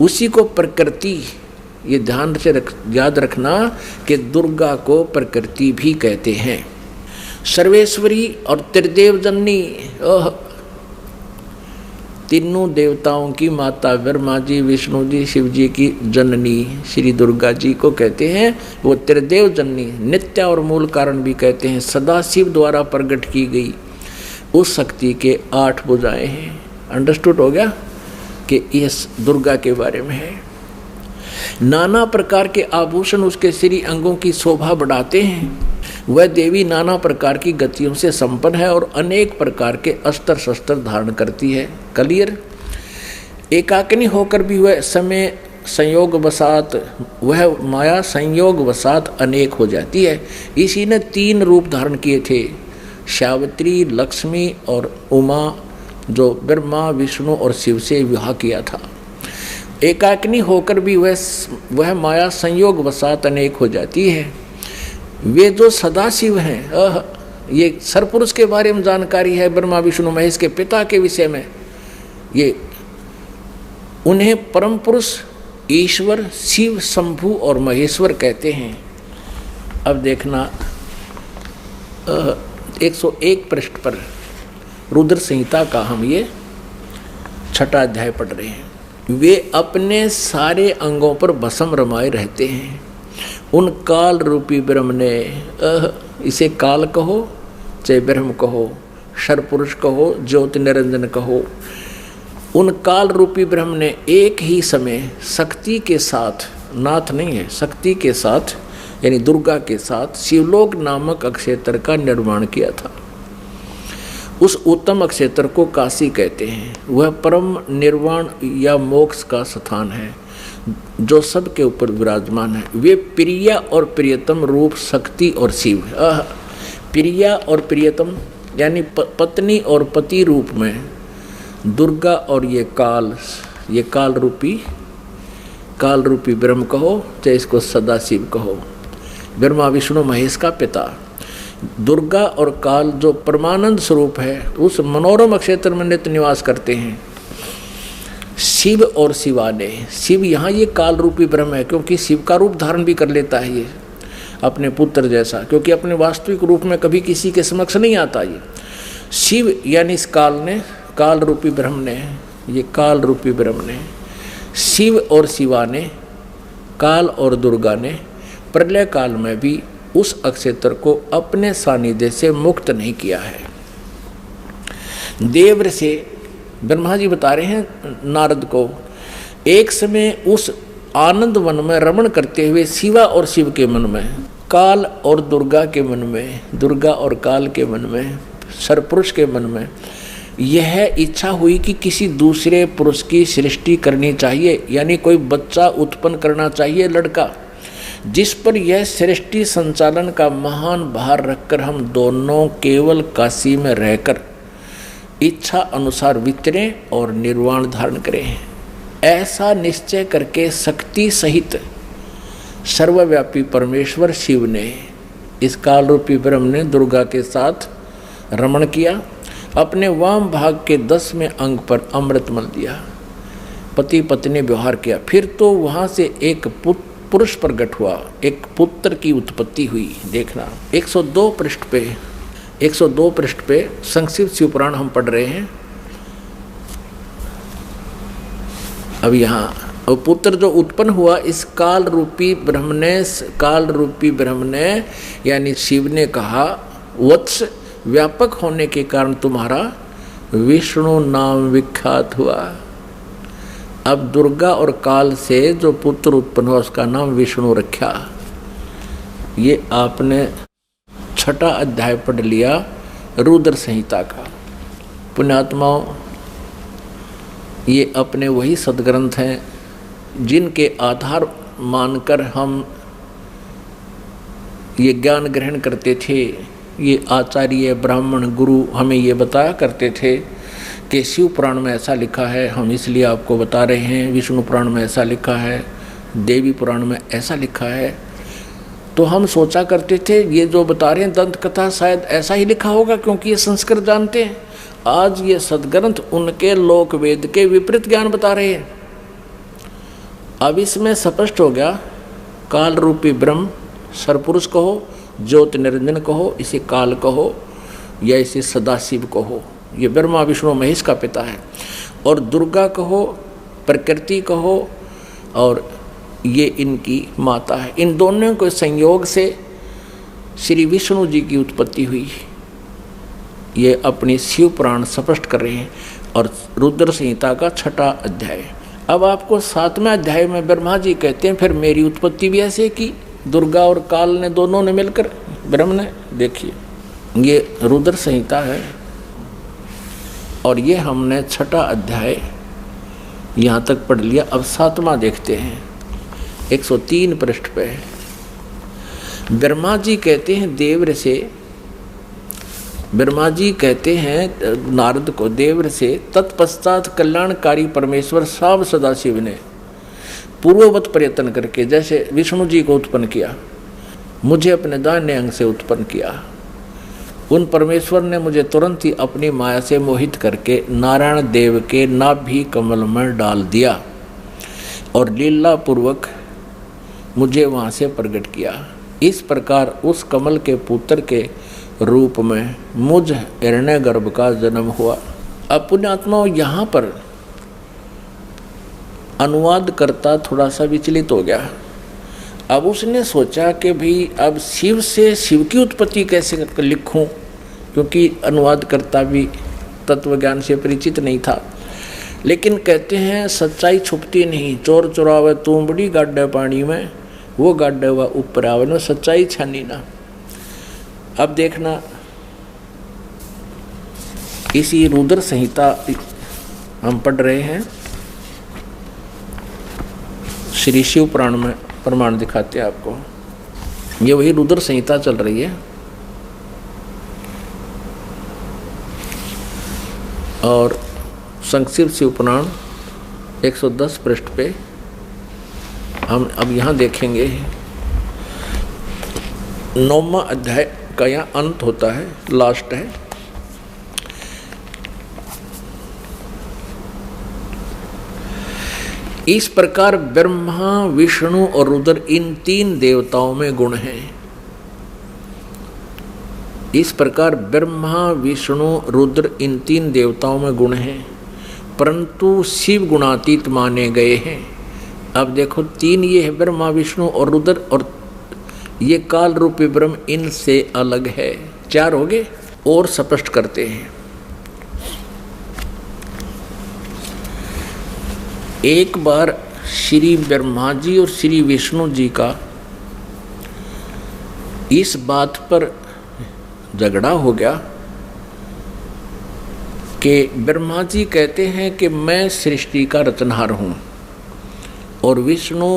उसी को प्रकृति, ये ध्यान से याद रखना कि दुर्गा को प्रकृति भी कहते हैं। सर्वेश्वरी और त्रिदेव जननी, तीनों देवताओं की माता ब्रह्मा जी, विष्णु जी, शिव जी की जननी श्री दुर्गा जी को कहते हैं। वो त्रिदेव जननी, नित्य और मूल कारण भी कहते हैं। सदाशिव द्वारा प्रकट की गई उस शक्ति के 8 भुजाएं हैं। अंडरस्टूड हो गया कि इस दुर्गा के बारे में है। नाना प्रकार के आभूषण उसके श्री अंगों की शोभा बढ़ाते हैं। वह देवी नाना प्रकार की गतियों से संपन्न है और अनेक प्रकार के अस्त्र शस्त्र धारण करती है। क्लियर? एकाकिनी होकर भी वह समय संयोग वसात, वह माया संयोग वसात अनेक हो जाती है। इसी ने 3 रूप धारण किए थे, सावित्री, लक्ष्मी और उमा, जो ब्रह्मा विष्णु और शिव से विवाह किया था। एकाकिनी होकर भी वह माया संयोग वसात अनेक हो जाती है। वे जो सदाशिव हैं, ये सरपुरुष के बारे में जानकारी है, ब्रह्मा विष्णु महेश के पिता के विषय में। ये उन्हें परम पुरुष ईश्वर शिव शंभु और महेश्वर कहते हैं। अब देखना 101 पृष्ठ पर रुद्र संहिता का हम ये 6वां अध्याय पढ़ रहे हैं। वे अपने सारे अंगों पर भस्म रमाए रहते हैं। उन काल रूपी ब्रह्म ने, इसे काल कहो चाहे ब्रह्म कहो, सर्वपुरुष कहो, ज्योति निरंजन कहो, उन काल रूपी ब्रह्म ने एक ही समय शक्ति के साथ, नाथ नहीं है, शक्ति के साथ यानी दुर्गा के साथ शिवलोक नामक अक्षेत्र का निर्माण किया था। उस उत्तम अक्षेत्र को काशी कहते हैं। वह परम निर्वाण या मोक्ष का स्थान है जो सबके ऊपर विराजमान है। वे प्रिया और प्रियतम रूप शक्ति और शिव। प्रिया और प्रियतम यानी पत्नी और पति रूप में दुर्गा और ये काल रूपी ब्रह्म कहो चाहे इसको सदाशिव कहो, ब्रह्मा विष्णु महेश का पिता। दुर्गा और काल जो परमानंद स्वरूप है उस मनोरम क्षेत्र में नित्य निवास करते हैं। शिव और शिवाने, शिव यहाँ ये काल रूपी ब्रह्म है क्योंकि शिव का रूप धारण भी कर लेता है ये अपने पुत्र जैसा, क्योंकि अपने वास्तविक रूप में कभी किसी के समक्ष नहीं आता। ये शिव यानी इस काल रूपी ब्रह्म ने, ये काल रूपी ब्रह्म ने, शिव और शिवा ने, काल और दुर्गा ने प्रलय काल में भी उस अक्षेत्र को अपने सानिध्य से मुक्त नहीं किया है। देव से ब्रह्मा जी बता रहे हैं नारद को, एक समय उस आनंद वन में रमण करते हुए शिवा और शिव के मन में, काल और दुर्गा के मन में, दुर्गा और काल के मन में, सरपुरुष के मन में यह इच्छा हुई कि किसी दूसरे पुरुष की सृष्टि करनी चाहिए, यानी कोई बच्चा उत्पन्न करना चाहिए, लड़का, जिस पर यह सृष्टि संचालन का महान भार रखकर हम दोनों केवल काशी में रहकर इच्छा अनुसार विचरें और निर्वाण धारण करें। ऐसा निश्चय करके शक्ति सहित सर्वव्यापी परमेश्वर शिव ने, इस काल रूपी ब्रह्म ने दुर्गा के साथ रमण किया। अपने वाम भाग के 10वें अंग पर अमृत मल दिया, पति पत्नी व्यवहार किया। फिर तो वहाँ से एक पुरुष प्रकट हुआ, एक पुत्र की उत्पत्ति हुई। देखना 102 पृष्ठ पे संक्षिप्त शिवपुराण हम पढ़ रहे हैं। अब यहाँ पुत्र जो उत्पन्न हुआ इस काल रूपी ब्रह्म ने यानी शिव ने कहा, वत्स व्यापक होने के कारण तुम्हारा विष्णु नाम विख्यात हुआ। अब दुर्गा और काल से जो पुत्र उत्पन्न हुआ उसका नाम विष्णु रखा। ये आपने 6वां अध्याय पढ़ लिया रुद्र संहिता का। पुण्यात्माओं, ये अपने वही सदग्रंथ हैं जिनके आधार मानकर हम ये ज्ञान ग्रहण करते थे। ये आचार्य ब्राह्मण गुरु हमें ये बताया करते थे कि शिव पुराण में ऐसा लिखा है, हम इसलिए आपको बता रहे हैं। विष्णु पुराण में ऐसा लिखा है, देवी पुराण में ऐसा लिखा है। तो हम सोचा करते थे ये जो बता रहे हैं दंत कथा शायद ऐसा ही लिखा होगा, क्योंकि ये संस्कृत जानते हैं। आज ये सदग्रंथ उनके लोक वेद के विपरीत ज्ञान बता रहे हैं। अब इसमें स्पष्ट हो गया, काल रूपी ब्रह्म सरपुरुष कहो, ज्योति निरंजन कहो, इसे काल कहो या इसे सदाशिव कहो, ये ब्रह्मा विष्णु महेश का पिता है। और दुर्गा कहो, प्रकृति कहो, और ये इनकी माता है। इन दोनों के संयोग से श्री विष्णु जी की उत्पत्ति हुई। ये अपनी शिव पुराण स्पष्ट कर रहे हैं। और रुद्र संहिता का 6वां अध्याय। अब आपको 7वें अध्याय में ब्रह्मा जी कहते हैं फिर मेरी उत्पत्ति भी ऐसे की, दुर्गा और काल ने दोनों ने मिलकर ब्रह्म ने। देखिए ये रुद्र संहिता है और ये हमने 6वां अध्याय यहाँ तक पढ़ लिया। अब 7वां देखते हैं, 103 पृष्ठ पे। ब्रह्मा जी कहते हैं देवर से, ब्रह्मा जी कहते हैं नारद को देवर से, तत्पश्चात कल्याणकारी परमेश्वर साव सदाशिव ने पूर्ववत प्रयत्न करके, जैसे विष्णु जी को उत्पन्न किया, मुझे अपने दाहिने अंग से उत्पन्न किया। उन परमेश्वर ने मुझे तुरंत ही अपनी माया से मोहित करके नारायण देव के नाभि कमल में डाल दिया और लीला पूर्वक मुझे वहाँ से प्रकट किया। इस प्रकार उस कमल के पुत्र के रूप में मुझ हिरण्यगर्भ का जन्म हुआ। अब पुण्यात्माओं यहाँ पर अनुवाद करता थोड़ा सा विचलित हो गया। अब उसने सोचा कि भाई अब शिव से शिव की उत्पत्ति कैसे लिखूं, क्योंकि अनुवाद करता भी तत्व ज्ञान से परिचित नहीं था। लेकिन कहते हैं सच्चाई छुपती नहीं, चोर चुरावे तूंबड़ी गाड्डे पानी में, वो गाड्डे हुआ ऊपर आवे ना, सच्चाई छानी ना। अब देखना इसी रुद्र संहिता हम पढ़ रहे हैं, श्री शिव पुराण में प्रमाण दिखाते हैं आपको। ये वही रुद्र संहिता चल रही है और संक्षिप्त शिव पुराण 110 पृष्ठ पे हम अब यहाँ देखेंगे 9वां अध्याय का यहाँ अंत होता है, लास्ट है। इस प्रकार ब्रह्मा विष्णु और रुद्र इन 3 देवताओं में गुण हैं। इस प्रकार ब्रह्मा विष्णु रुद्र इन 3 देवताओं में गुण हैं, परंतु शिव गुणातीत माने गए हैं। अब देखो 3 ये है, ब्रह्मा विष्णु और रुद्र, और ये काल रूपी ब्रह्म इनसे अलग है। 4 हो गए। और स्पष्ट करते हैं, एक बार श्री ब्रह्मा जी और श्री विष्णु जी का इस बात पर झगड़ा हो गया कि ब्रह्मा जी कहते हैं कि मैं सृष्टि का रचनहार हूँ और विष्णु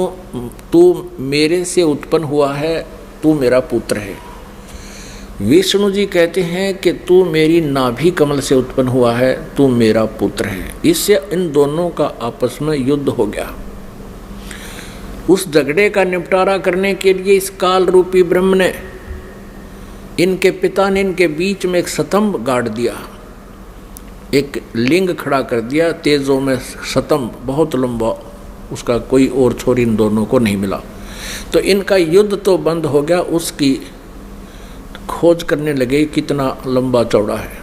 तू मेरे से उत्पन्न हुआ है, तू मेरा पुत्र है। विष्णु जी कहते हैं कि तू मेरी नाभि कमल से उत्पन्न हुआ है, तू मेरा पुत्र है। इससे इन दोनों का आपस में युद्ध हो गया। उस झगड़े का निपटारा करने के लिए इस काल रूपी ब्रह्म ने, इनके पिता ने इनके बीच में एक स्तंभ गाड़ दिया, एक लिंग खड़ा कर दिया तेजों में स्तंभ, बहुत लंबा, उसका कोई और छोर इन दोनों को नहीं मिला। तो इनका युद्ध तो बंद हो गया, उसकी खोज करने लगे कितना लंबा चौड़ा है।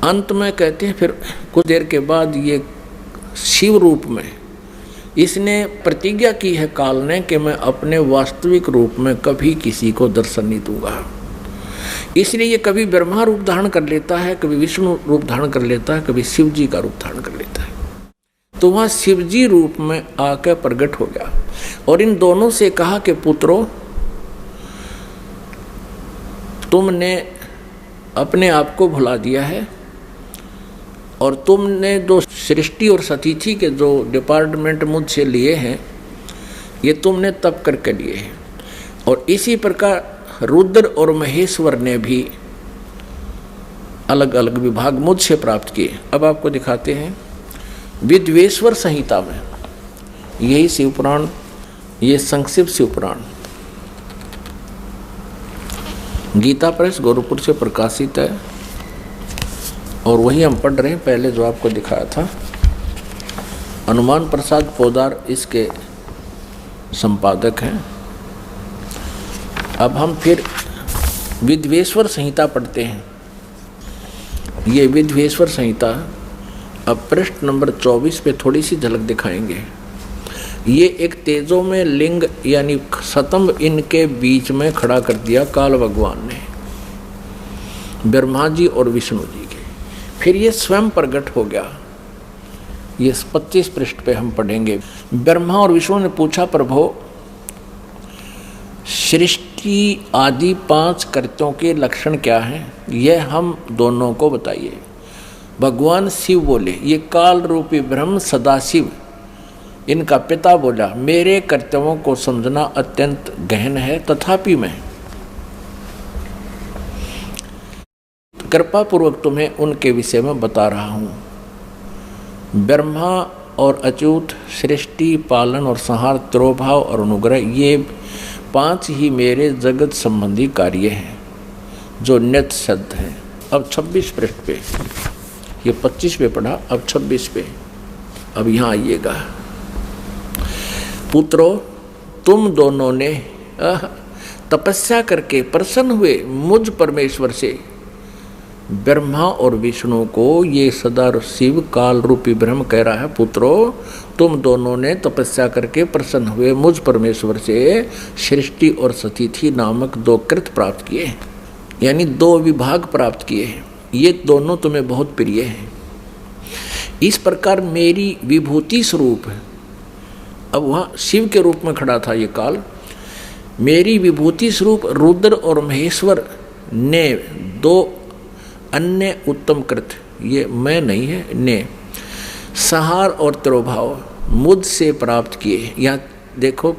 अंत में कहते हैं फिर कुछ देर के बाद ये शिव रूप में इसने प्रतिज्ञा की है काल ने कि मैं अपने वास्तविक रूप में कभी किसी को दर्शन नहीं दूंगा। इसलिए ये कभी ब्रह्मा रूप धारण कर लेता है, कभी विष्णु रूप धारण कर लेता है, कभी शिव जी का रूप धारण कर लेता है। तो वहाँ शिव जी रूप में आकर प्रकट हो गया और इन दोनों से कहा कि पुत्रों, तुमने अपने आप को भुला दिया है और तुमने जो सृष्टि और सतिथि के जो डिपार्टमेंट मुझसे लिए हैं, ये तुमने तप करके लिए हैं। और इसी प्रकार रुद्र और महेश्वर ने भी अलग अलग विभाग मुझसे प्राप्त किए। अब आपको दिखाते हैं विद्वेश्वर संहिता में, यही शिव पुराण, ये संक्षिप्त शिव पुराण गीता प्रेस गोरखपुर से प्रकाशित है और वही हम पढ़ रहे हैं। पहले जो आपको दिखाया था हनुमान प्रसाद पोदार इसके संपादक हैं। अब हम फिर विद्वेश्वर संहिता पढ़ते हैं। ये विद्वेश्वर संहिता अब पृष्ठ नंबर 24 पे थोड़ी सी झलक दिखाएंगे। ये एक तेजों में लिंग यानी स्तंभ इनके बीच में खड़ा कर दिया काल भगवान ने, ब्रह्मा जी और विष्णु जी के। फिर ये स्वयं प्रकट हो गया। ये 25 पृष्ठ पे हम पढ़ेंगे। ब्रह्मा और विष्णु ने पूछा, प्रभु सृष्टि आदि 5 कृत्यों के लक्षण क्या हैं, यह हम दोनों को बताइए। भगवान शिव बोले, ये काल रूपी ब्रह्म सदाशिव इनका पिता बोला, मेरे कर्तव्यों को समझना अत्यंत गहन है, तथापि मैं कृपा पूर्वक तुम्हें उनके विषय में बता रहा हूँ। ब्रह्मा और अच्युत, सृष्टि, पालन और संहार, तिरोभाव और अनुग्रह, ये 5 ही मेरे जगत संबंधी कार्य हैं जो नित्य सिद्ध हैं। अब 26 पृष्ठ पे, ये 25 पे पढ़ा, अब 26 पे। अब यहाँ आइएगा। पुत्रों, तुम दोनों ने तपस्या करके प्रसन्न हुए मुझ परमेश्वर से ब्रह्मा और विष्णु को ये सदा शिव काल रूपी ब्रह्म कह रहा है, पुत्रों तुम दोनों ने तपस्या करके प्रसन्न हुए मुझ परमेश्वर से सृष्टि और सतिथि नामक 2 कृत प्राप्त किए, यानी 2 विभाग प्राप्त किए हैं। ये दोनों तुम्हें बहुत प्रिय हैं। इस प्रकार मेरी विभूति स्वरूप है, अब वहाँ शिव के रूप में खड़ा था ये काल, मेरी विभूति स्वरूप रुद्र और महेश्वर ने 2 अन्य उत्तम कृत, ये मैं नहीं है, ने संहार और तिरोभाव मुझसे प्राप्त किए। यहाँ देखो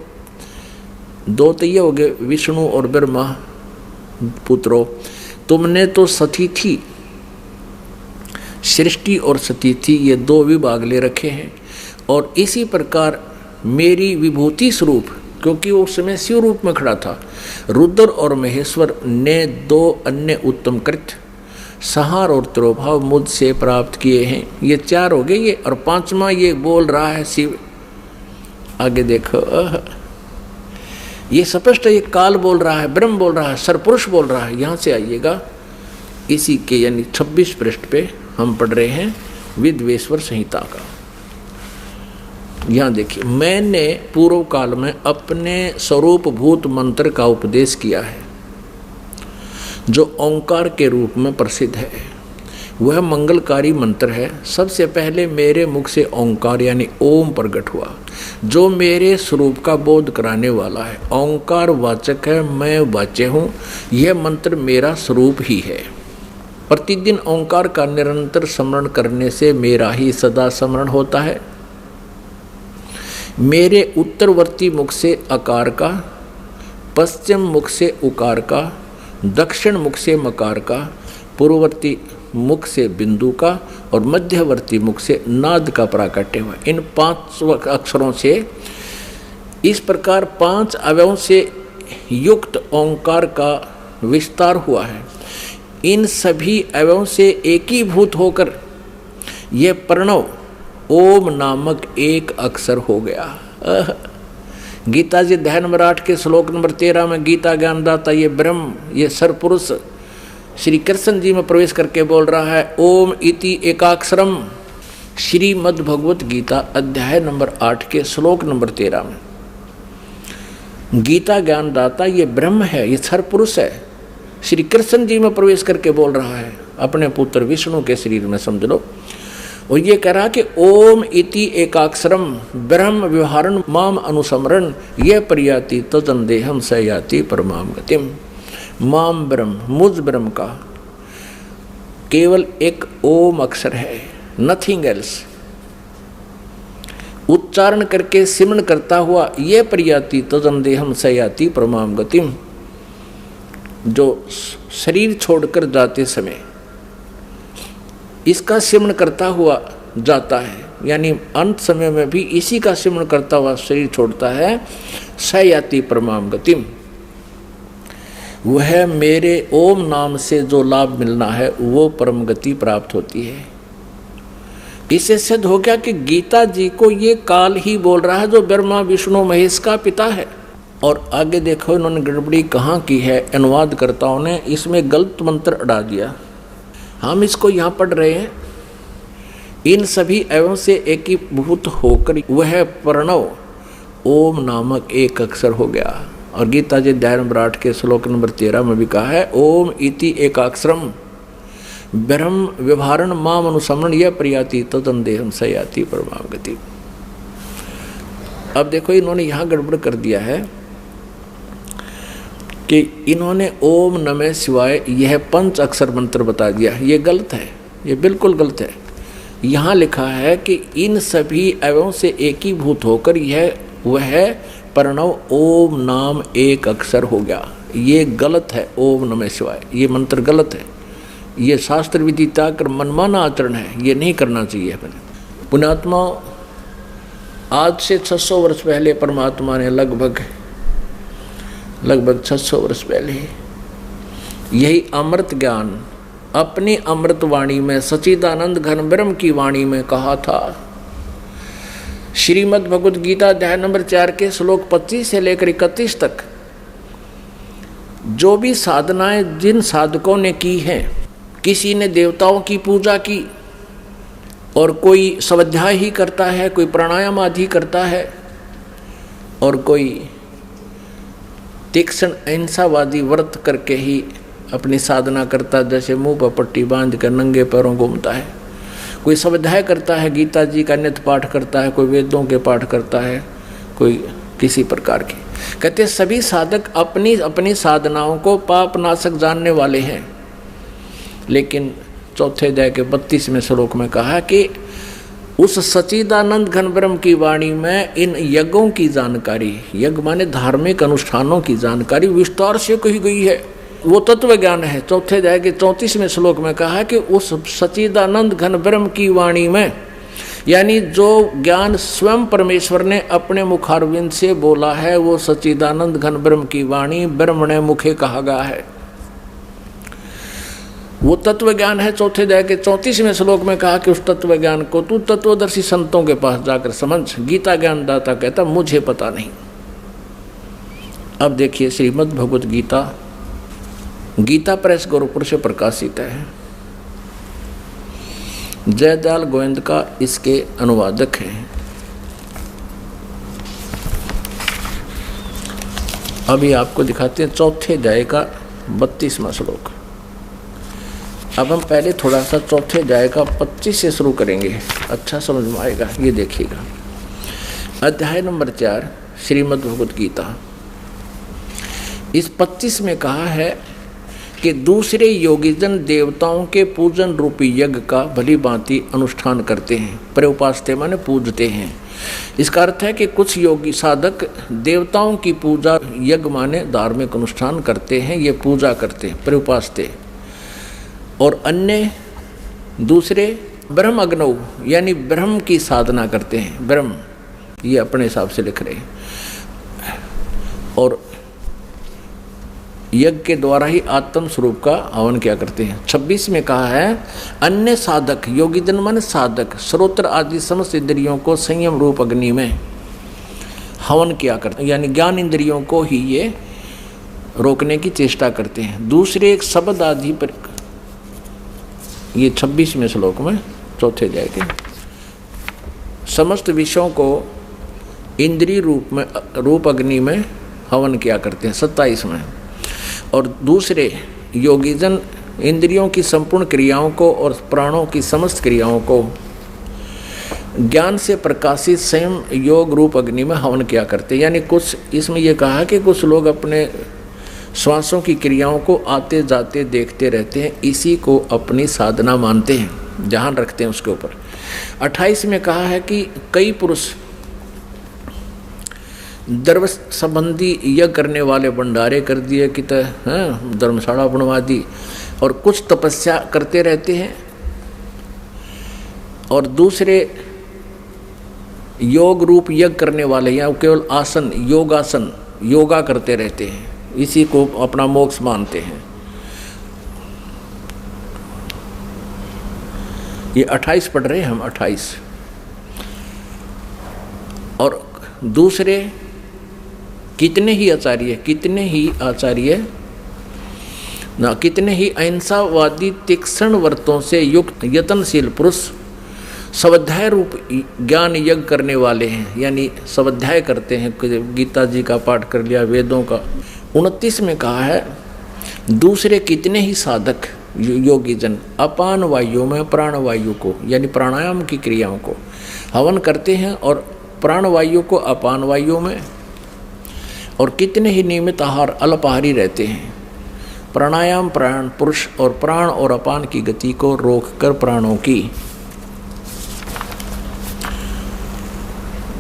2 तो ये हो गए, विष्णु और ब्रह्मा। पुत्रों, तुमने तो सतिथि, सृष्टि और सतिथि ये 2 विभाग ले रखे हैं, और इसी प्रकार मेरी विभूति स्वरूप, क्योंकि वो उस समय शिव रूप में खड़ा था, रुद्र और महेश्वर ने 2 अन्य उत्तम कृत संहार और तिरोभाव मुझसे प्राप्त किए हैं। ये 4 हो गए ये, और 5वां ये बोल रहा है शिव। आगे देखो, ये स्पष्ट ये काल बोल रहा है, ब्रह्म बोल रहा है, सरपुरुष बोल रहा है। यहाँ से आइएगा, इसी के यानी 26 पृष्ठ पे हम पढ़ रहे हैं विद्वेश्वर संहिता का। यहाँ देखिए, मैंने पूर्व काल में अपने स्वरूप भूत मंत्र का उपदेश किया है जो ओंकार के रूप में प्रसिद्ध है। वह मंगलकारी मंत्र है। सबसे पहले मेरे मुख से ओंकार यानी ओम प्रकट हुआ, जो मेरे स्वरूप का बोध कराने वाला है। ओंकार वाचक है, मैं वाच्य हूँ। यह मंत्र मेरा स्वरूप ही है। प्रतिदिन ओंकार का निरंतर स्मरण करने से मेरा ही सदा स्मरण होता है। मेरे उत्तरवर्ती मुख से अकार का, पश्चिम मुख से उकार का, दक्षिण मुख से मकार का, पूर्ववर्ती मुख से बिंदु का और मध्यवर्ती मुख से नाद का प्राकट्य हुआ। इन 5 अक्षरों से इस प्रकार 5 अवयवों से युक्त ओंकार का विस्तार हुआ है। इन सभी अवयवों से एकीभूत होकर यह प्रणव ओम नामक एक अक्षर हो गया। गीता जी अध्याय नंबर 8 के श्लोक नंबर 13 में गीता ज्ञानदाता ये ब्रह्म, ये सरपुरुष श्री कृष्ण जी में प्रवेश करके बोल रहा है, ओम इति एकाक्षरम। श्रीमद् भगवत गीता अध्याय नंबर 8 के श्लोक नंबर 13 में गीता ज्ञानदाता ये ब्रह्म है, ये सरपुरुष है, श्री कृष्ण जी में प्रवेश करके बोल रहा है, अपने पुत्र विष्णु के शरीर में समझ लो। और ये कह रहा कि ओम इति एकाक्षरम ब्रह्म व्यवहारन माम अनुसमरण ये प्रयाति तजन देहम स याति परमाम गतिम। माम ब्रह्म, मुझ ब्रह्म का केवल एक ओम अक्षर है, नथिंग एल्स। उच्चारण करके सिमरण करता हुआ ये प्रयाति तजन देहम सयाति परमाम गतिम, जो शरीर छोड़कर जाते समय इसका सिमरण करता हुआ जाता है, यानी अंत समय में भी इसी का सिमरण करता हुआ शरीर छोड़ता है, सयाति परमाम गतिम, वह मेरे ओम नाम से जो लाभ मिलना है वो परम गति प्राप्त होती है। इससे सिद्ध हो गया कि गीता जी को ये काल ही बोल रहा है जो ब्रह्मा विष्णु महेश का पिता है। और आगे देखो इन्होंने गड़बड़ी कहाँ की है, अनुवादकर्ताओं ने इसमें गलत मंत्र अड़ा दिया। हम इसको यहाँ पढ़ रहे हैं, इन सभी एवं से एकीभूत होकर वह प्रणव ओम नामक एक अक्षर हो गया। और गीता जी अध्याय नंबर 8 के श्लोक नंबर 13 में भी कहा है, ओम इति एकाक्षरम ब्रह्म व्यवहारण माम अनुसमरण यह प्रयाति तदन देहम सयाति परमाम गति। अब देखो इन्होंने यहाँ गड़बड़ कर दिया है कि इन्होंने ओम नमः शिवाय यह 5 अक्षर मंत्र बता दिया। ये गलत है, ये बिल्कुल गलत है। यहाँ लिखा है कि इन सभी एवं से एकीभूत होकर यह वह प्रणव ओम नाम एक अक्षर हो गया। ये गलत है, ओम नमः शिवाय ये मंत्र गलत है। ये शास्त्र विधि त्याग मनमाना आचरण है, ये नहीं करना चाहिए। पुण्यात्मा, आज से 600 वर्ष पहले परमात्मा ने लगभग 600 वर्ष पहले यही अमृत ज्ञान अपनी अमृत वाणी में सच्चिदानंद घन ब्रह्म की वाणी में कहा था। श्रीमद् भगवद गीता अध्याय नंबर 4 के श्लोक 25 से लेकर 31 तक जो भी साधनाएं जिन साधकों ने की हैं, किसी ने देवताओं की पूजा की और कोई स्वाध्याय ही करता है, कोई प्राणायाम आदि करता है और कोई तीक्ष्ण अहिंसावादी व्रत करके ही अपनी साधना करता, जैसे मुंह पर पट्टी बांध कर नंगे पैरों घूमता है। कोई स्वाध्याय करता है, गीता जी का नित्य पाठ करता है, कोई वेदों के पाठ करता है, कोई किसी प्रकार की। कहते सभी साधक अपनी अपनी साधनाओं को पाप नाशक जानने वाले हैं। लेकिन चौथे अध्याय के 32वें श्लोक में कहा कि उस सच्चिदानंद घन ब्रह्म की वाणी में इन यज्ञों की जानकारी, यज्ञ माने धार्मिक अनुष्ठानों की जानकारी विस्तार से कही गई है। वो तत्व ज्ञान है। चौथे अध्याय के 34वें श्लोक में कहा कि उस सच्चिदानंद घन ब्रह्म की वाणी में, यानी जो ज्ञान स्वयं परमेश्वर ने अपने मुखारविंद से बोला है, वो सच्चिदानंद घन ब्रह्म की वाणी ब्रह्मणे मुखे कहा गया है। वो तत्व ज्ञान है। चौथे अध्याय के 34वें श्लोक में कहा कि उस तत्व ज्ञान को तू तत्वदर्शी संतों के पास जाकर समझ। गीता ज्ञानदाता कहता मुझे पता नहीं। अब देखिए श्रीमद् भगवद गीता, गीता प्रेस गोरखपुर से प्रकाशित है। जयदयाल गोविंद का इसके अनुवादक है। अभी आपको दिखाते हैं चौथे अध्याय का 32वां श्लोक। अब हम पहले थोड़ा सा चौथे अध्याय का 25 से शुरू करेंगे, अच्छा समझ में आएगा। ये देखिएगा, अध्याय नंबर 4 श्रीमद् भगवद गीता। इस 25 में कहा है कि दूसरे योगीजन देवताओं के पूजन रूपी यज्ञ का भली भांति अनुष्ठान करते हैं। प्रउपास्ते माने पूजते हैं। इसका अर्थ है कि कुछ योगी साधक देवताओं की पूजा, यज्ञ माने धार्मिक अनुष्ठान करते हैं, ये पूजा करते हैं प्रउपास्ते। और अन्य दूसरे ब्रह्म अग्नौ यानी ब्रह्म की साधना करते हैं। ब्रह्म ये अपने हिसाब से लिख रहे हैं और यज्ञ के द्वारा ही आत्म स्वरूप का हवन क्या करते हैं। 26 में कहा है अन्य साधक, योगी जन मन साधक, श्रोत्र आदि समस्त इंद्रियों को संयम रूप अग्नि में हवन किया करते हैं, यानी ज्ञान इंद्रियों को ही ये रोकने की चेष्टा करते हैं। दूसरे एक शब्द आदि पर, ये 26वें श्लोक में चौथे अध्याय के, समस्त विषयों को इंद्रिय रूप अग्नि में हवन किया करते हैं 27 में। और दूसरे योगीजन इंद्रियों की संपूर्ण क्रियाओं को और प्राणों की समस्त क्रियाओं को ज्ञान से प्रकाशित स्वयं योग रूप अग्नि में हवन किया करते हैं। यानी कुछ इसमें यह कहा कि कुछ लोग अपने श्वासों की क्रियाओं को आते जाते देखते रहते हैं, इसी को अपनी साधना मानते हैं, ध्यान रखते हैं उसके ऊपर। 28 में कहा है कि कई पुरुष धर्म संबंधी यज्ञ करने वाले भंडारे कर दिए कि धर्मशाला बनवा दी, और कुछ तपस्या करते रहते हैं, और दूसरे योग रूप यज्ञ करने वाले या केवल आसन योगासन योगा करते रहते हैं, इसी को अपना मोक्ष मानते हैं। ये 28 पढ़ रहे हैं हम, 28। और दूसरे कितने ही आचार्य ना कितने ही अहिंसावादी तीक्ष्ण व्रतों से युक्त यत्नशील पुरुष स्वाध्याय रूप ज्ञान यज्ञ करने वाले हैं, यानी स्वाध्याय करते हैं। गीता जी का पाठ कर लिया, वेदों का। 29 में कहा है, दूसरे कितने ही साधक योगी जन अपान वायु में प्राण वायु को, यानी प्राणायाम की क्रियाओं को हवन करते हैं, और प्राण वायु को अपान वायु में, और कितने ही नियमित आहार अल्पाहारी रहते हैं। प्राणायाम प्राण पुरुष और प्राण और अपान की गति को रोककर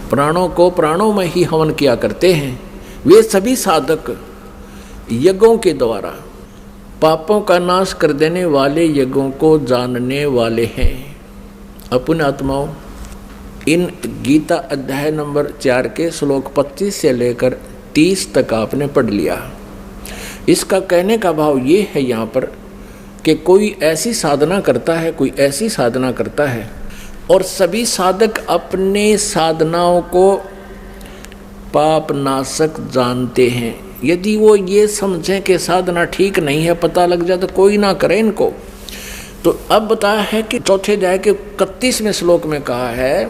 प्राणों को प्राणों में ही हवन किया करते हैं। वे सभी साधक यज्ञों के द्वारा पापों का नाश कर देने वाले यज्ञों को जानने वाले हैं। अपने आत्माओं, इन गीता अध्याय नंबर 4 के श्लोक 25 से लेकर 30 तक आपने पढ़ लिया। इसका कहने का भाव ये है यहाँ पर कि कोई ऐसी साधना करता है और सभी साधक अपने साधनाओं को पाप नाशक जानते हैं। यदि वो ये समझें कि साधना ठीक नहीं है, पता लग जाए तो कोई ना करे इनको। तो अब बताया है कि चौथे अध्याय के 31वें श्लोक में कहा है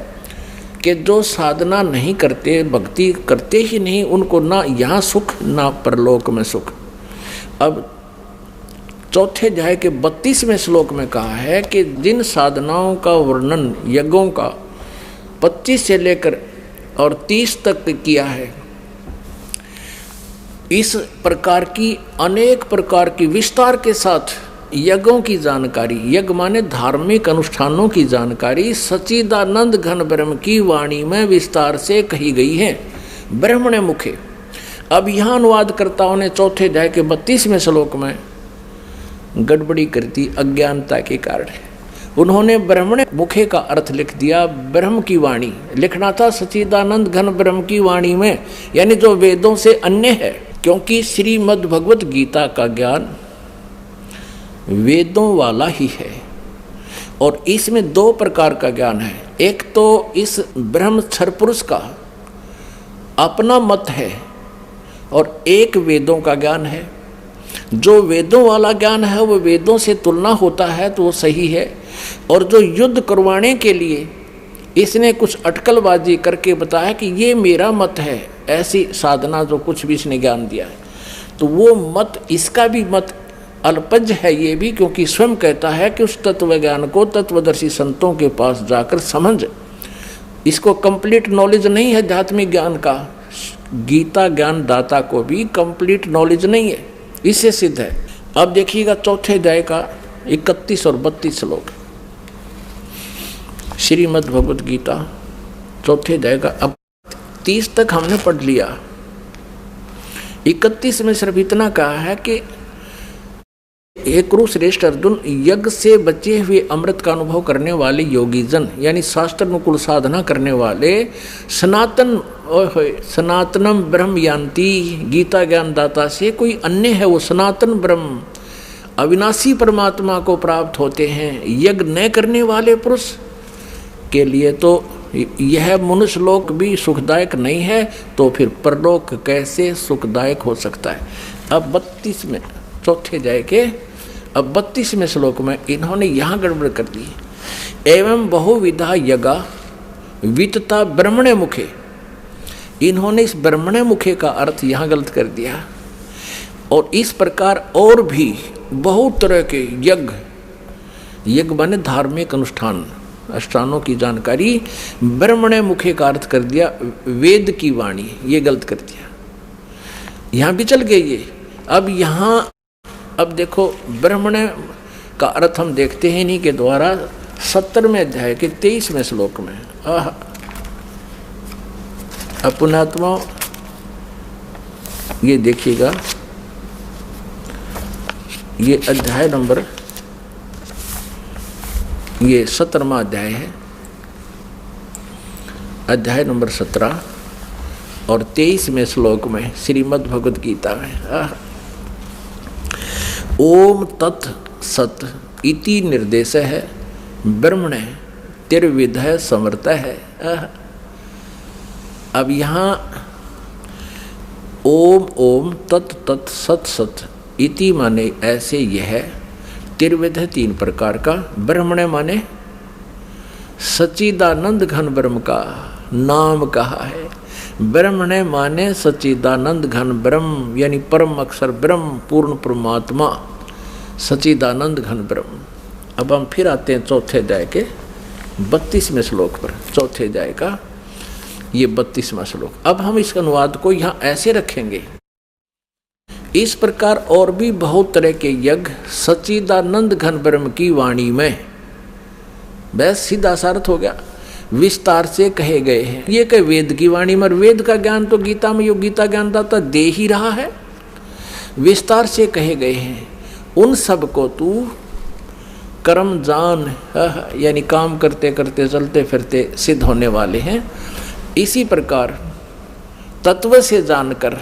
कि जो साधना नहीं करते, भक्ति करते ही नहीं, उनको ना यहाँ सुख ना परलोक में सुख। अब चौथे अध्याय के 32वें श्लोक में कहा है कि जिन साधनाओं का वर्णन यज्ञों का 25 से लेकर और 30 तक किया है, इस प्रकार की अनेक प्रकार की विस्तार के साथ यज्ञों की जानकारी, यज्ञ माने धार्मिक अनुष्ठानों की जानकारी सच्चिदानंद घन ब्रह्म की वाणी में विस्तार से कही गई है, ब्रह्मणे मुखे। अब यहाँ अनुवादकर्ताओं ने चौथे अध्याय के 32वें श्लोक में गड़बड़ी कर दी अज्ञानता के कारण। उन्होंने ब्रह्मणे मुखे का अर्थ लिख दिया ब्रह्म की वाणी। लिखना था सच्चिदानंद घन ब्रह्म की वाणी में, यानी जो वेदों से अन्य है, क्योंकि श्रीमद् भगवत गीता का ज्ञान वेदों वाला ही है। और इसमें 2 प्रकार का ज्ञान है। एक तो इस ब्रह्म क्षर पुरुष का अपना मत है, और एक वेदों का ज्ञान है। जो वेदों वाला ज्ञान है वो वेदों से तुलना होता है तो वो सही है, और जो युद्ध करवाने के लिए इसने कुछ अटकलबाजी करके बताया कि ये मेरा मत है, ऐसी साधना जो कुछ भी इसने ज्ञान दिया है, तो वो मत, इसका भी मत अल्पज्ञ है ये भी, क्योंकि स्वयं कहता है कि उस तत्व ज्ञान को तत्वदर्शी संतों के पास जाकर समझ। इसको कंप्लीट नॉलेज नहीं है आध्यात्मिक ज्ञान का। गीता ज्ञान दाता को भी कंप्लीट नॉलेज नहीं है, इससे सिद्ध है। अब देखिएगा चौथे अध्याय का 31 और 32 श्लोक, श्रीमद् भगवत गीता चौथे अध्याय का। अब 30 तक हमने पढ़ लिया, 31 में सिर्फ इतना कहा है कि हे कुरुश्रेष्ठ अर्जुन, यज्ञ से बचे हुए अमृत का अनुभव करने वाले योगी जन, यानी शास्त्र अनुकूल साधना करने वाले सनातनम ब्रह्म यान्ति, गीता ज्ञान दाता से कोई अन्य है, वो सनातन ब्रह्म अविनाशी परमात्मा को प्राप्त होते हैं। यज्ञ न करने वाले पुरुष के लिए तो यह मनुष्य लोक भी सुखदायक नहीं है, तो फिर परलोक कैसे सुखदायक हो सकता है। अब 32 में चौथे अध्याय के अब 32वें श्लोक में इन्होंने यहाँ गड़बड़ कर दी। एवं बहुविधा यज्ञा वितता ब्रह्मणे मुखे, इन्होंने इस ब्रह्मणे मुखे का अर्थ यहाँ गलत कर दिया। और इस प्रकार और भी बहुत तरह के यज्ञ बने धार्मिक अनुष्ठानों की जानकारी, ब्रह्मणे मुखे का अर्थ कर दिया वेद की वाणी, ये गलत कर दिया। यहाँ भी चल गए ये। अब देखो ब्रह्मणे का अर्थ हम देखते हैं इन्हीं के द्वारा 70वें अध्याय के 23वें श्लोक में। अपनात्मा ये देखिएगा, ये अध्याय नंबर, ये 17वां अध्याय है, अध्याय नंबर 17 और 23वें श्लोक में श्रीमद् भगवद गीता में ओम तत् सत इति निर्देश है ब्रह्मणे तिर्विध समर्थ है। अब यहाँ ओम ओम तत् तत् सत सत इति माने ऐसे यह, तिर्विध 3 प्रकार का, ब्रह्मणे माने सच्चिदानंद घन ब्रह्म का नाम कहा है। ब्रह्मणे माने सच्चिदानंद घन ब्रह्म, यानी परम अक्षर ब्रह्म, पूर्ण परमात्मा, सच्चिदानंद घन ब्रह्म। अब हम फिर आते हैं चौथे अध्याय के 32वें श्लोक पर। चौथे अध्याय का ये 32वां श्लोक। अब हम इस अनुवाद को यहाँ ऐसे रखेंगे, इस प्रकार और भी बहुत तरह के यज्ञ सच्चिदानंद घन ब्रह्म की वाणी में, बस सीधा सा अर्थ हो गया, विस्तार से कहे गए हैं। ये कहे वेद की वाणी में, वेद का ज्ञान तो गीता में, यो गीता ज्ञानदाता दे ही रहा है, विस्तार से कहे गए हैं। उन सब को तू कर्म जान, यानी काम करते करते चलते फिरते सिद्ध होने वाले हैं। इसी प्रकार तत्व से जानकर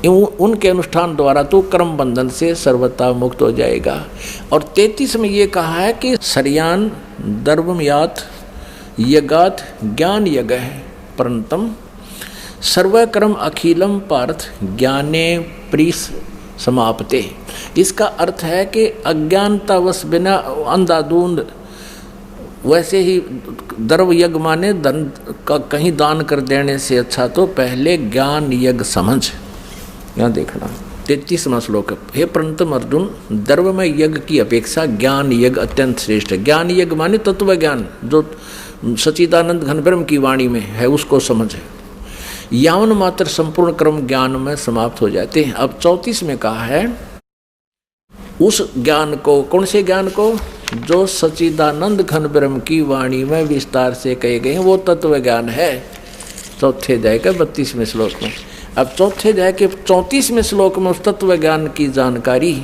उनके अनुष्ठान द्वारा तो कर्म बंधन से सर्वथा मुक्त हो जाएगा। और 33 में ये कहा है कि सर्यान दर्वमयात यगात ज्ञान यग है परंतम सर्वकर्म अखिलम पार्थ ज्ञाने प्रीस समाप्ते। इसका अर्थ है कि अज्ञानतावश बिना अंधाधुंध, वैसे ही द्रव यज्ञ माने धन का कहीं दान कर देने से अच्छा तो पहले ज्ञान यज्ञ समझ। यहाँ देखना 33वां श्लोक है, हे परंतम अर्जुन, द्रव्यमय यज्ञ की अपेक्षा ज्ञान यज्ञ अत्यंत श्रेष्ठ है। ज्ञान यज्ञ माने तत्व ज्ञान, जो सच्चिदानंद घन ब्रह्म की वाणी में है उसको समझे। यावन मात्र संपूर्ण कर्म ज्ञान में समाप्त हो जाते हैं। अब 34 में कहा है उस ज्ञान को, कौन से ज्ञान को, जो सच्चिदानंद घन ब्रह्म की वाणी में विस्तार से कहे गए हैं, वो तत्व ज्ञान है। चौथे अध्याय का 32वें श्लोक में। अब चौथे अध्याय के 34वें श्लोक में उस तत्व ज्ञान की जानकारी,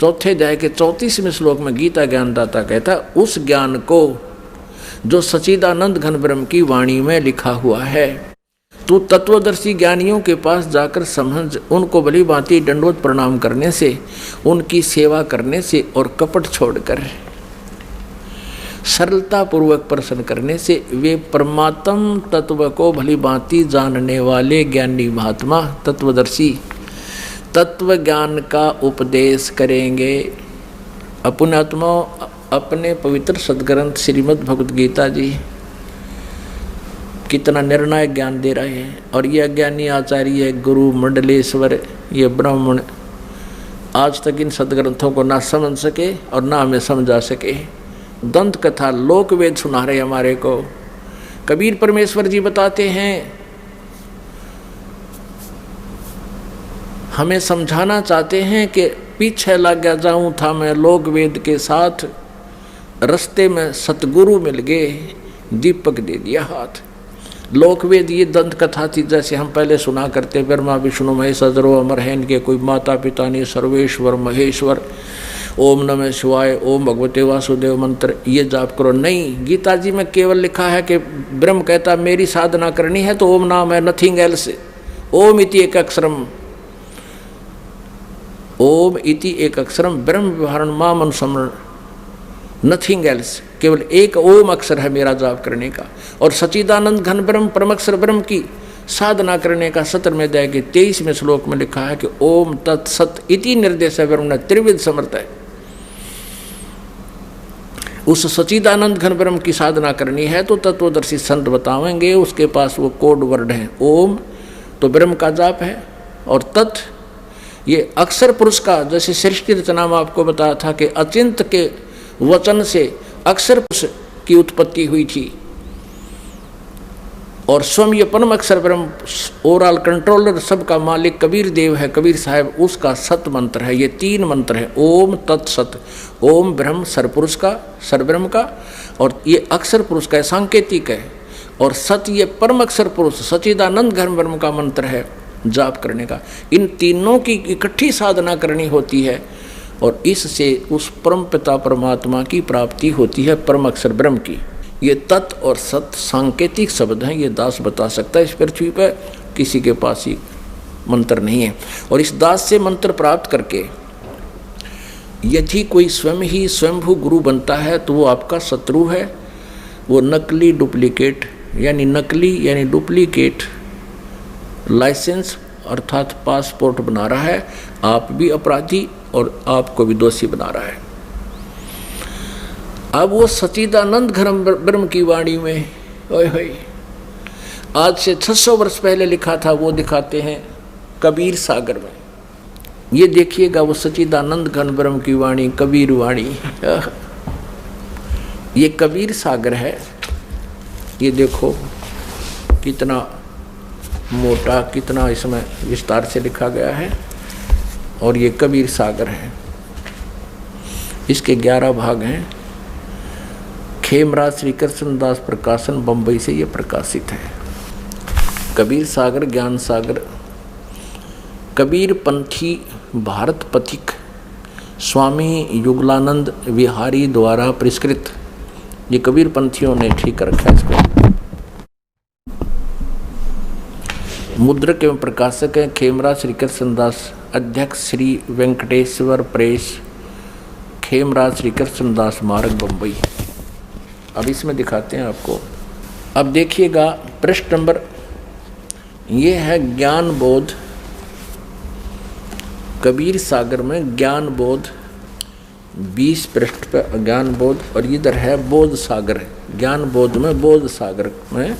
चौथे अध्याय के 34वें श्लोक में गीता ज्ञानदाता कहता है उस ज्ञान को जो सच्चिदानंद घन ब्रह्म की वाणी में लिखा हुआ है, तू तत्वदर्शी ज्ञानियों के पास जाकर समझ, उनको भली भांति दंडवत प्रणाम करने से, उनकी सेवा करने से और कपट छोड़कर सरलता पूर्वक प्रश्न करने से वे परमात्म तत्व को भली भांति जानने वाले ज्ञानी महात्मा तत्वदर्शी तत्व ज्ञान का उपदेश करेंगे। अपने आत्मा अपने पवित्र सदग्रंथ श्रीमद् भगवद गीता जी कितना निर्णायक ज्ञान दे रहे हैं। और ये अज्ञानी आचार्य गुरु मंडलेश्वर ये ब्राह्मण आज तक इन सदग्रंथों को ना समझ सके और ना हमें समझा सके। दंत कथा लोक वेद सुना रहे हमारे को। कबीर परमेश्वर जी बताते हैं, हमें समझाना चाहते हैं कि पीछे लग गया जाऊं था मैं लोक वेद के साथ, रास्ते में सतगुरु मिल गए, दीपक दे दिया हाथ। लोकवेद ये दंत कथा थी, जैसे हम पहले सुना करते, ब्रह्मा विष्णु महेश अजरो अमर है, इनके कोई माता पिता नहीं, सर्वेश्वर महेश्वर, ओम नमः शिवाय, ओम भगवते वासुदेव मंत्र ये जाप करो। नहीं, गीता जी में केवल लिखा है कि ब्रह्म कहता मेरी साधना करनी है तो ओम नाम है, नथिंग एल्स। ओम इति एक अक्षरम, ओम इति एक अक्षरम ब्रह्म व्यवहारण माम अनुसमरण, नथिंग एल्स। केवल एक ओम अक्षर है मेरा जाप करने का। और सच्चिदानंद घन ब्रह्म परमक्षर ब्रह्म की साधना करने का 17वें अध्याय के 23वें श्लोक में लिखा है कि ओम तत्सत इति निर्देश ब्रह्म त्रिविध समर्थ है। उस सच्चिदानंद घन ब्रह्म की साधना करनी है तो तत्वदर्शी संत बताएंगे, उसके पास वो कोड वर्ड है। ओम तो ब्रह्म का जाप है, और तत् ये अक्षर पुरुष का, जैसे सृष्टि रचना में आपको बताया था कि अचिंत के वचन से अक्षर पुरुष की उत्पत्ति हुई थी, और स्वयं ये परम अक्षर ब्रह्म ओवरऑल कंट्रोलर सबका मालिक कबीर देव है, कबीर साहब, उसका सत मंत्र है। ये 3 मंत्र है, ओम तत्सत। ओम ब्रह्म सरपुरुष का, सरब्रह्म का, और ये अक्षर पुरुष का सांकेतिक है। और सत ये परम अक्षर पुरुष सच्चिदानंद घन ब्रह्म का मंत्र है जाप करने का। इन तीनों की इकट्ठी साधना करनी होती है और इससे उस परम पिता परमात्मा की प्राप्ति होती है, परम अक्षर ब्रह्म की। ये तत् और सत सांकेतिक शब्द हैं, ये दास बता सकता है। इस पृथ्वी पर किसी के पास ही मंत्र नहीं है। और इस दास से मंत्र प्राप्त करके यदि कोई स्वयं ही स्वयंभू गुरु बनता है तो वो आपका शत्रु है। वो नकली डुप्लीकेट लाइसेंस अर्थात पासपोर्ट बना रहा है। आप भी अपराधी और आपको भी दोषी बना रहा है। अब वो सच्चिदानंद घन ब्रह्म की वाणी में ओए आज से 600 वर्ष पहले लिखा था वो दिखाते हैं कबीर सागर में। ये देखिएगा वो सच्चिदानंद घन ब्रह्म की वाणी, कबीर वाणी। ये कबीर सागर है। ये देखो कितना मोटा, कितना इसमें विस्तार से लिखा गया है। और ये कबीर सागर है। इसके 11 भाग हैं। खेमराज श्री कृष्णदास प्रकाशन बंबई से ये प्रकाशित है। कबीर सागर, ज्ञान सागर, कबीर पंथी भारत पथिक स्वामी युगलानंद विहारी द्वारा परिष्कृत। ये कबीर पंथियों ने ठीक रखा है इसको। मुद्रक एवं प्रकाशक है खेमराज श्री कृष्णदास, अध्यक्ष श्री वेंकटेश्वर प्रेस, खेमराज श्री कृष्णदास मार्ग बंबई। अब इसमें दिखाते हैं आपको। अब देखिएगा पृष्ठ नंबर, ये है ज्ञान बोध। कबीर सागर में ज्ञान बोध 20 पृष्ठ पर ज्ञान बोध, और इधर है बोध सागर। ज्ञान बोध में, बोध सागर में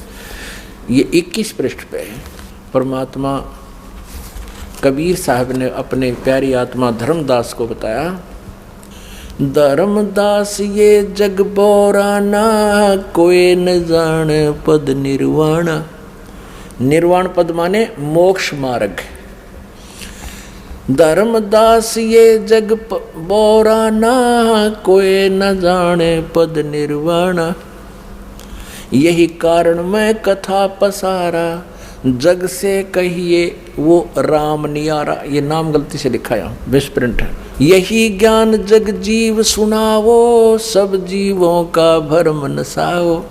ये 21 पृष्ठ पे है। परमात्मा कबीर साहब ने अपने प्यारी आत्मा धर्मदास को बताया, धर्मदास ये जग बोराना, कोई न जाने पद निर्वाण। निर्वाण पद माने मोक्ष मार्ग। धर्मदास ये जग बोराना, कोई न जाने पद निर्वाण। यही कारण मैं कथा पसारा, जग से कहिए वो राम नियारा। ये नाम गलती से लिखा है, मिसप्रिंट है। यही ज्ञान जग जीव सुनावो, सब जीवों का भरम नसाओ।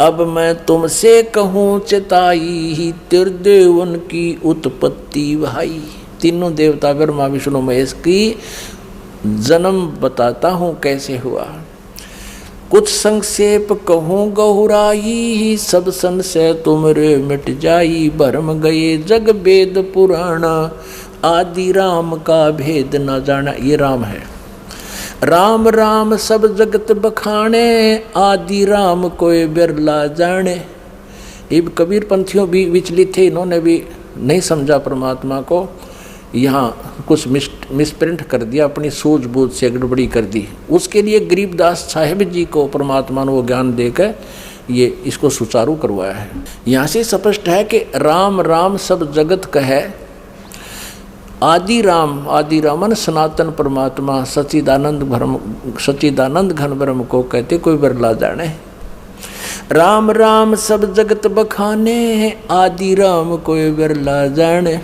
अब मैं तुमसे कहूँ चिताई, त्रिदेवन की उत्पत्ति भाई। तीनों देवता ब्रह्मा विष्णु महेश की जन्म बताता हूँ कैसे हुआ। कुछ संक्षेप कहूँ गहुराई, सब संशय तुमरे मिट जाई। भरम गए जग वेद पुराण, आदि राम का भेद न जाना। ये राम है। राम राम सब जगत बखाने, आदि राम कोई बिरला जाने। ये कबीर पंथियों भी विचलित थे, इन्होंने भी नहीं समझा परमात्मा को। यहाँ कुछ मिसप्रिंट कर दिया, अपनी सूझबूझ से गड़बड़ी कर दी। उसके लिए गरीबदास साहिब जी को परमात्मा ने वो ज्ञान देकर ये इसको सुचारू करवाया है। यहाँ से स्पष्ट है कि राम राम सब जगत कहे, आदि रामन सनातन परमात्मा सच्चिदानंद घन ब्रह्म को कहते, कोई बिरला जाने। राम राम सब जगत बखाने, आदि राम कोई बिरला जाने।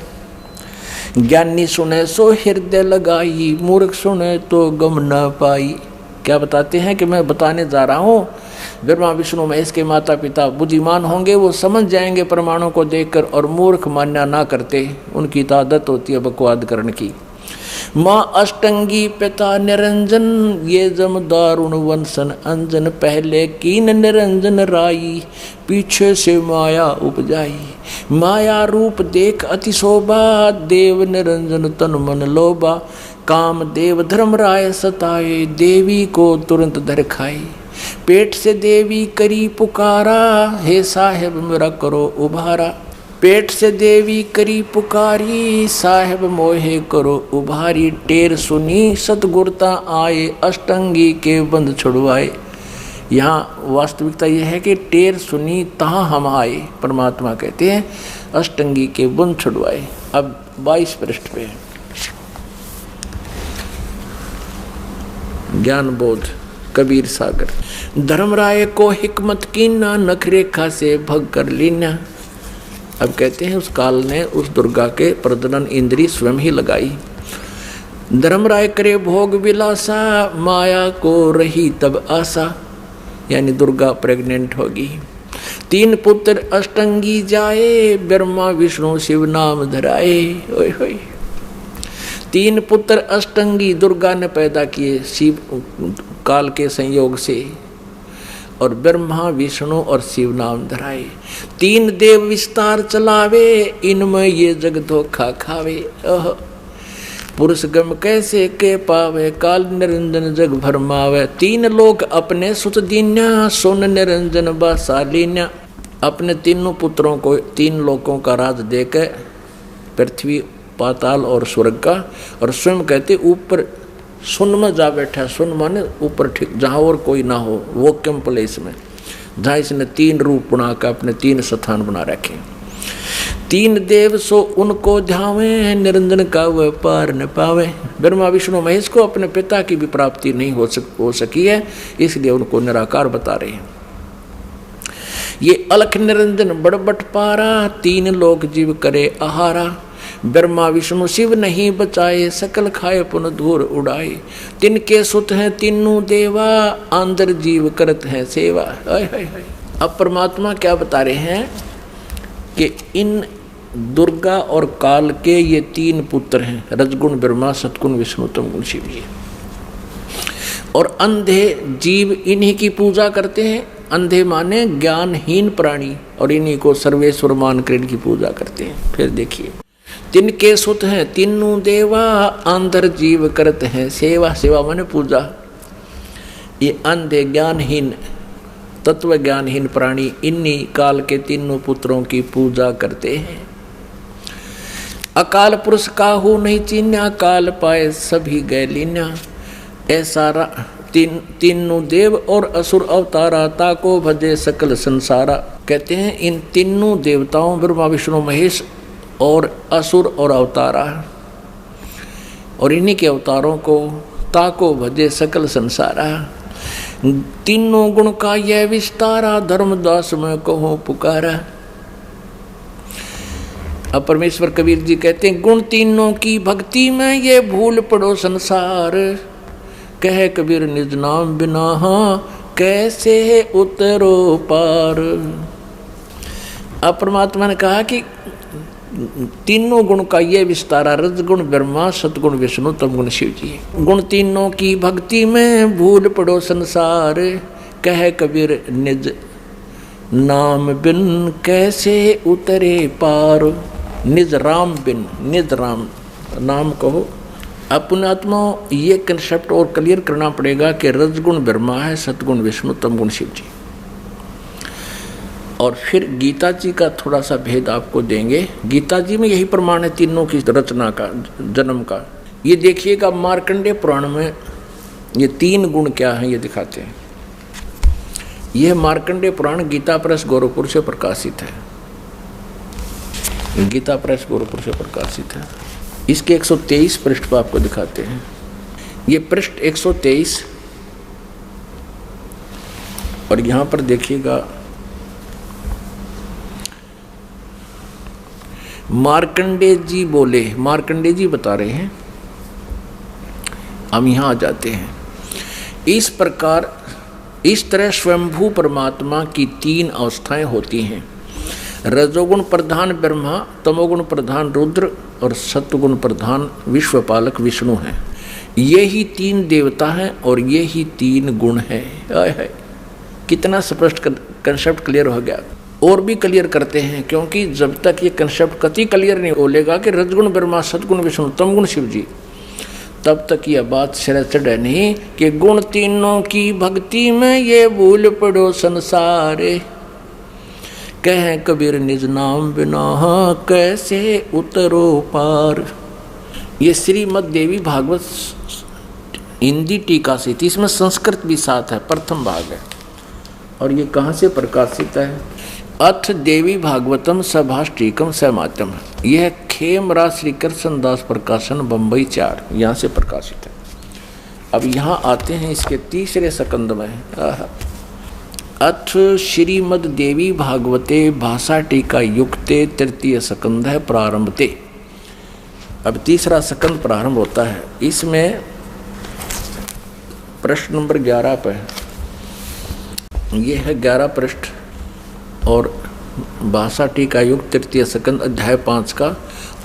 ज्ञानी सुने सो हृदय लगाई, मूर्ख सुने तो गम न पाई। क्या बताते हैं कि मैं बताने जा रहा हूँ, ब्रह्मा विष्णु महेश के माता पिता बुद्धिमान होंगे, वो समझ जाएंगे प्रमाणों को देखकर, और मूर्ख मान्या ना करते, उनकी तो आदत होती है बकवाद करने की। माँ अष्टंगी पिता निरंजन, ये जम दारुण वंशन अंजन। पहले कीन निरंजन राई, पीछे से माया उपजाई। माया रूप देख अति शोभा, देव निरंजन तन मन लोभा। काम देव धर्म राय सताए, देवी को तुरंत धर खाई। पेट से देवी करी पुकारा, हे साहेब मेरा करो उभारा। पेट से देवी करी पुकारी, साहेब मोहे करो उभारी। टेर सुनी सतगुरता आए, अष्टंगी के बंध छुड़वाए। यहाँ वास्तविकता यह है कि टेर सुनी तहाँ हम आए, परमात्मा कहते हैं अष्टंगी के बंध छुड़वाए। अब 22 पृष्ठ पे ज्ञान बोध। कबीर सागर। धर्मराय को हिकमत कीना, नखरेखा से भग कर लीना। अब कहते हैं उस काल ने उस दुर्गा के प्रजनन इंद्री स्वयं ही लगाई। धर्मराय करे भोग विलासा, माया को रही तब आशा, यानी दुर्गा प्रेग्नेंट होगी। 3 पुत्र अष्टंगी जाए, ब्रह्मा विष्णु शिव नाम धराए। ओए होए, 3 पुत्र अष्टंगी दुर्गा ने पैदा किए शिव काल के संयोग से, और ब्रह्मा विष्णु और शिव नाम धराए। 3 देव विस्तार चलावे, इनमें ये जग धोखा खावे। पुरुष गम कैसे के पावे, काल निरंजन जग भरमावे। 3 लोग अपने सुत दीन्या, सोन निरंजन बासालीन्या। अपने तीनों पुत्रों को 3 लोकों का राज देकर, पृथ्वी पाताल और स्वर्ग का, और स्वयं कहते ऊपर सुन में जा बैठा। सुन माने ऊपर, ठीक जहाँ और कोई ना हो, वो वैक्यूम प्लेस में, जहाँ इसने 3 रूप बनाकर अपने 3 स्थान बना रखे। 3 देव सो उनको ध्यावे, निरंजन का वह पार न पावे। ब्रह्मा विष्णु महेश को अपने पिता की भी प्राप्ति नहीं हो सकी है, इसलिए उनको निराकार बता रहे हैं। ये अलख निरंजन बड़बट पारा, 3 लोक जीव करे आहारा। ब्रह्मा विष्णु शिव नहीं बचाए, सकल खाए पुन धूर उड़ाए। तिनके सुत हैं तीनों देवा, आंदर जीव करत हैं सेवा। अब परमात्मा क्या बता रहे हैं कि इन दुर्गा और काल के ये 3 पुत्र हैं, रजगुण ब्रह्मा, सतगुण विष्णु, तमगुण शिव जी। और अंधे जीव इन्हीं की पूजा करते हैं। अंधे माने ज्ञानहीन प्राणी, और इन्हीं को सर्वेश्वर मानकर इनकी पूजा करते हैं। फिर देखिए, तिनके सुत हैं तीनों देवा, आंधर जीव करते हैं सेवा। सेवा माने पूजा। ये अंधे ज्ञानहीन, तत्व ज्ञानहीन प्राणी इन्हीं काल के तीनों पुत्रों की पूजा करते हैं। अकाल पुरुष काहू नहीं चीन्या, काल पाए सभी गए लीन्या। ऐसा तीनों देव और असुर अवतारा, ताको भजे सकल संसारा। कहते हैं इन तीनों देवताओं ब्रह्मा विष्णु महेश और असुर और अवतारा, और इन्हीं के अवतारों को ताको भजे सकल संसारा। तीनों गुण का यह विस्तारा, धर्मदास में कहो पुकारा। अब परमेश्वर कबीर जी कहते हैं गुण तीनों की भक्ति में ये भूल पड़ो संसार। कह कबीर निज नाम बिना कैसे उतरो पार। अब परमात्मा ने कहा कि तीनों गुण का ये विस्तारा, रजगुण ब्रह्मा, सतगुण विष्णु, तमगुण शिव जी। गुण तीनों की भक्ति में भूल पड़ो संसार। कह कबीर निज नाम बिन कैसे उतरे पार। निज राम बिन, निज राम नाम कहो। अपने आत्मा ये कंसेप्ट और क्लियर करना पड़ेगा कि रजगुण ब्रह्मा है, सतगुण विष्णु, तमगुण शिव जी। और फिर गीता जी का थोड़ा सा भेद आपको देंगे। गीता जी में यही प्रमाण है तीनों की रचना का, जन्म का। ये देखिएगा मार्कंडेय पुराण में ये 3 गुण क्या हैं ये दिखाते हैं। यह मार्कंडेय पुराण गीता प्रेस गोरखपुर से प्रकाशित है। गीता प्रेस गोरखपुर से प्रकाशित है। इसके 123 पृष्ठ पर आपको दिखाते हैं। ये पृष्ठ 123, और यहां पर देखिएगा मार्कंडेय जी बोले, मार्कंडेय जी बता रहे हैं। हम यहां आ जाते हैं। इस प्रकार, इस तरह स्वयंभू परमात्मा की 3 अवस्थाएं होती हैं। रजोगुण प्रधान ब्रह्मा, तमोगुण प्रधान रुद्र और सत्वगुण प्रधान विश्वपालक विष्णु हैं। ये ही 3 देवता हैं और ये ही 3 गुण हैं। कितना स्पष्ट कंसेप्ट क्लियर हो गया। और भी क्लियर करते हैं, क्योंकि जब तक ये कंसेप्ट कति क्लियर नहीं बोलेगा कि रजगुण ब्रह्मा, सतगुण विष्णु, तमगुण शिव जी, तब तक यह बात सिर चढ़े नहीं कि गुण तीनों की भक्ति में ये भूल पड़ो संसारे। कह कबीर निज नाम बिना कैसे उतरो पार। ये श्रीमद् देवी भागवत हिंदी टीका से थी, इसमें संस्कृत भी साथ है, प्रथम भाग है। और ये कहाँ से प्रकाशित है? अथ देवी भागवतम सभाष्टीकम समात्यम। यह खेमराज श्री कृष्ण दास प्रकाशन बम्बई 4, यहाँ से प्रकाशित है। अब यहाँ आते हैं इसके तीसरे स्कंद में। अथ श्रीमद देवी भागवते भाषा टीका युक्ते तृतीय स्कंद है प्रारंभते। अब तीसरा स्कंद प्रारंभ होता है। इसमें प्रश्न नंबर 11 पे ये है 11 पृष्ठ और भाषा टीका युक्त तृतीय स्कंद अध्याय 5 का,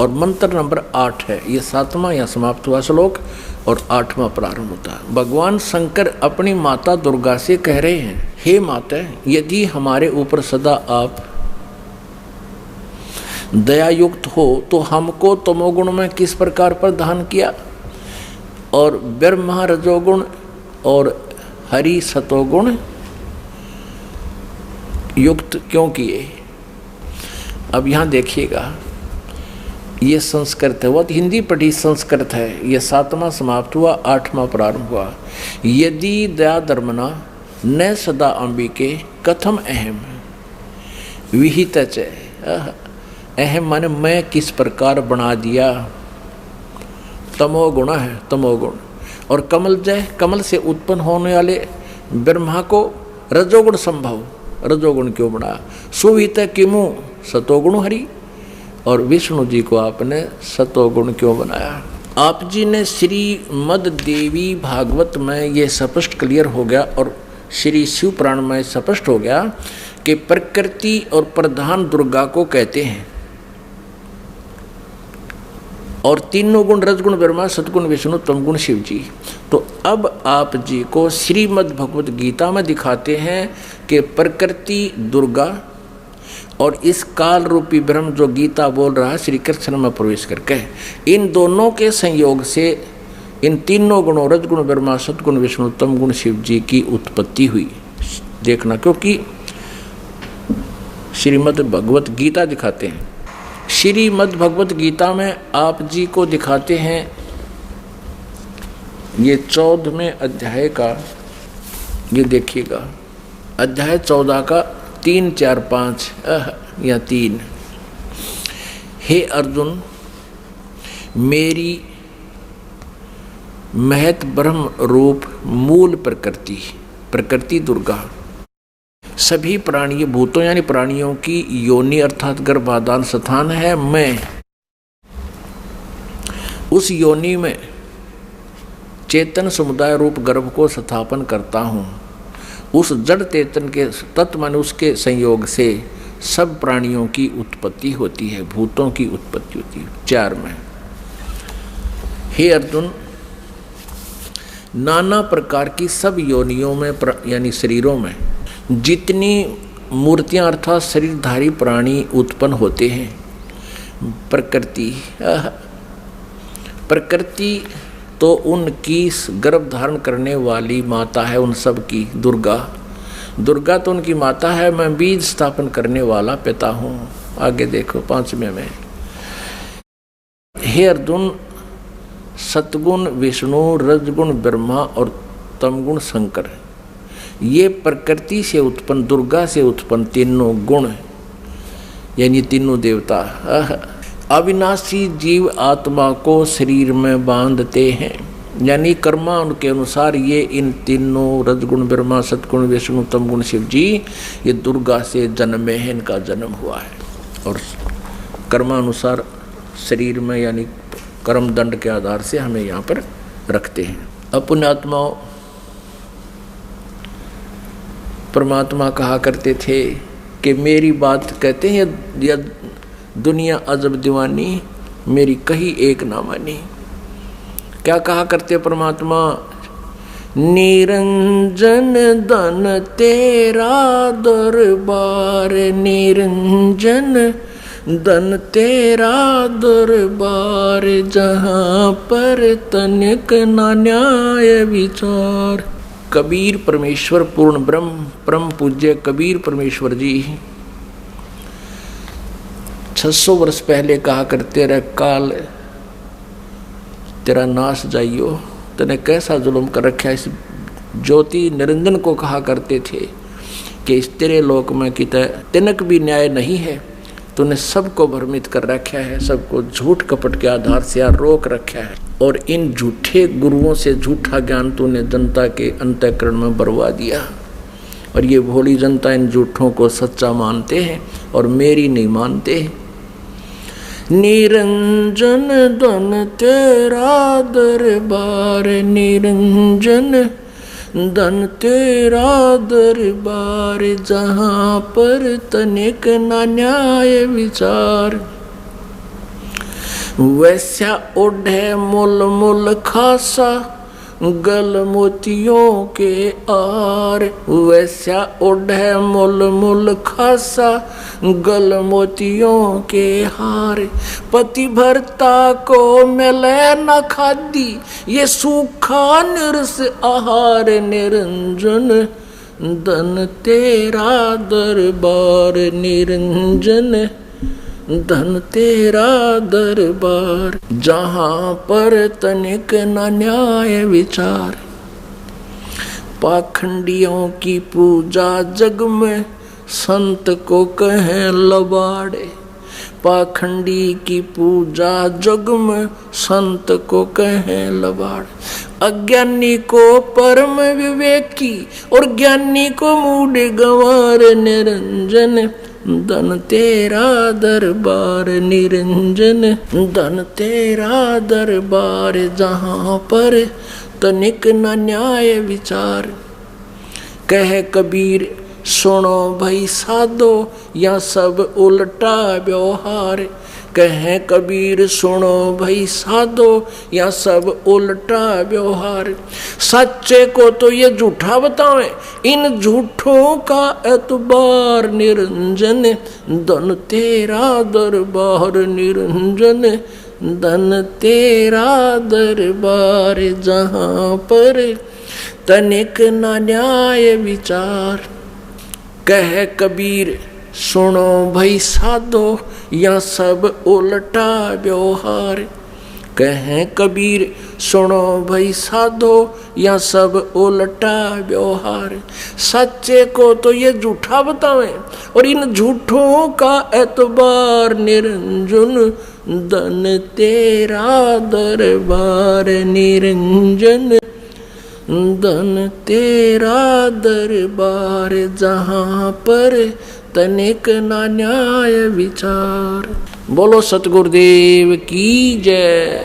और मंत्र नंबर 8 है। ये 7वां या समाप्त हुआ श्लोक और 8वां प्रारंभ होता है। भगवान शंकर अपनी माता दुर्गा से कह रहे हैं, हे माता, यदि हमारे ऊपर सदा आप दयायुक्त हो तो हमको तमोगुण में किस प्रकार प्रदान किया और ब्रह्मा रजोगुण और हरि सतोगुण युक्त क्यों किए। अब यहाँ देखिएगा, ये संस्कृत है, वो हिंदी पढ़ी संस्कृत है। ये 7वां समाप्त हुआ, 8वां प्रारंभ हुआ। यदि दया धर्मना न सदा अंबिके कथम अहम विहित च। अहम माने मैं किस प्रकार बना दिया। तमोगुण है, तमोगुण। और कमल जय, कमल से उत्पन्न होने वाले ब्रह्मा को रजोगुण संभव, रजोगुण क्यों बना। सुवित किमु सतोगुण हरि, और विष्णु जी को आपने सतोगुण क्यों बनाया। आप जी ने श्रीमद देवी भागवत में ये स्पष्ट क्लियर हो गया, और श्री शिव पुराण में स्पष्ट हो गया कि प्रकृति और प्रधान दुर्गा को कहते हैं, और तीनों गुण रजगुण ब्रह्मा, सतगुण विष्णु, तमगुण शिव जी। तो अब आप जी को श्रीमद् भगवत गीता में दिखाते हैं कि प्रकृति दुर्गा और इस काल रूपी ब्रह्म जो गीता बोल रहा है श्री कृष्ण में प्रवेश करके, इन दोनों के संयोग से इन तीनों गुणों रजगुण ब्रह्मा, सतगुण विष्णु, तमगुण शिव जी की उत्पत्ति हुई। देखना, क्योंकि श्रीमद् भगवत गीता दिखाते हैं। श्रीमद् भगवत गीता में आप जी को दिखाते हैं ये 14वें अध्याय का, ये देखिएगा अध्याय 14 का 3, 4, 5 या 3। हे अर्जुन, मेरी महत ब्रह्म रूप मूल प्रकृति, प्रकृति दुर्गा सभी प्राणी भूतों यानी प्राणियों की योनि अर्थात गर्भाधान स्थान है। मैं उस योनि में चेतन समुदाय रूप गर्भ को स्थापन करता हूँ। उस जड़ चेतन के तत्व मन उसके संयोग से सब प्राणियों की उत्पत्ति होती है, भूतों की उत्पत्ति होती है। 4 में, हे अर्जुन, नाना प्रकार की सब योनियों में यानी शरीरों में जितनी मूर्तियां अर्थात शरीरधारी प्राणी उत्पन्न होते हैं, प्रकृति तो उनकी गर्भ धारण करने वाली माता है, उन सब की दुर्गा। दुर्गा तो उनकी माता है, मैं बीज स्थापन करने वाला पिता हूँ। आगे देखो 5वें में, हे अर्जुन, सतगुण विष्णु, रजगुण ब्रह्मा और तमगुण शंकर, ये प्रकृति से उत्पन्न दुर्गा से उत्पन्न तीनों गुण यानी तीनों देवता अविनाशी जीव आत्मा को शरीर में बांधते हैं, यानी कर्मा उनके अनुसार ये इन तीनों रजगुण ब्रह्मा, सतगुण विष्णु, तमगुण शिव जी ये दुर्गा से जन्मे हैं, इनका जन्म हुआ है। और कर्मानुसार शरीर में यानी कर्म दंड के आधार से हमें यहाँ पर रखते हैं। अपने आत्माओं, परमात्मा कहा करते थे कि मेरी बात कहते हैं या दुनिया अजब दीवानी, मेरी कही एक ना मानी। क्या कहा करते परमात्मा, निरंजन धन तेरा दरबार, निरंजन धन तेरा दरबार, जहाँ पर तनिक ना न्याय विचार। कबीर परमेश्वर पूर्ण ब्रह्म परम पूज्य कबीर परमेश्वर जी 600 वर्ष पहले कहा करते रहे, काल तेरा नाश जाइयो, तने कैसा जुल्म कर रखा। इस ज्योति निरंजन को कहा करते थे कि इस तेरे लोक में कित तिनक भी न्याय नहीं है, तूने सबको भ्रमित कर रखा है, सबको झूठ कपट के आधार से यार रोक रखा है, और इन झूठे गुरुओं से झूठा ज्ञान तूने जनता के अंतःकरण में बरवा दिया। और ये भोली जनता इन झूठों को सच्चा मानते हैं और मेरी नहीं मानते हैं। निरंजन धन तेरा दरबार, निरंजन धन तेरा दरबार, जहाँ पर तनिक न न्याय विचार। वैसा ओढ़े मुल मुल खासा, गल मोतियों के आर। वैसा ओढ़े मुल मुल खासा, गल मोतियों के हार। पति भरता को मिले न खादी, ये सूखा निरस आहार। निरंजन धन तेरा दरबार, निरंजन धन तेरा दरबार, जहाँ पर तनिक न न्याय विचार। पाखंडियों की पूजा जग में, संत को कहें लबाड़े। पाखंडी की पूजा जग में, संत को कहें लबाड़। अज्ञानी को परम विवेकी, और ज्ञानी को मूढ़ गंवार। निरंजन धन तेरा दरबार, निरंजन धन तेरा दरबार, जहाँ पर तनिक न न्याय विचार। कह कबीर सुनो भाई साधो, या सब उल्टा व्यवहार। कहें कबीर सुनो भाई साधो, या सब उल्टा व्यवहार। सच्चे को तो ये झूठा बतावें, इन झूठों का एतबार। निरंजन धन तेरा दरबार, निरंजन धन तेरा दरबार, जहाँ पर तनिक न न्याय विचार। कह कबीर सुनो भाई साधो, या सब उल्टा व्यवहार। कहें कबीर सुनो भाई साधो, या सब उल्टा व्यवहार। सच्चे को तो ये झूठा बतावें, और इन झूठों का एतबार। निरंजन धन तेरा दरबार, निरंजन धन तेरा दरबार, जहाँ पर तनिक न न्याय विचार। बोलो सतगुरुदेव की जय।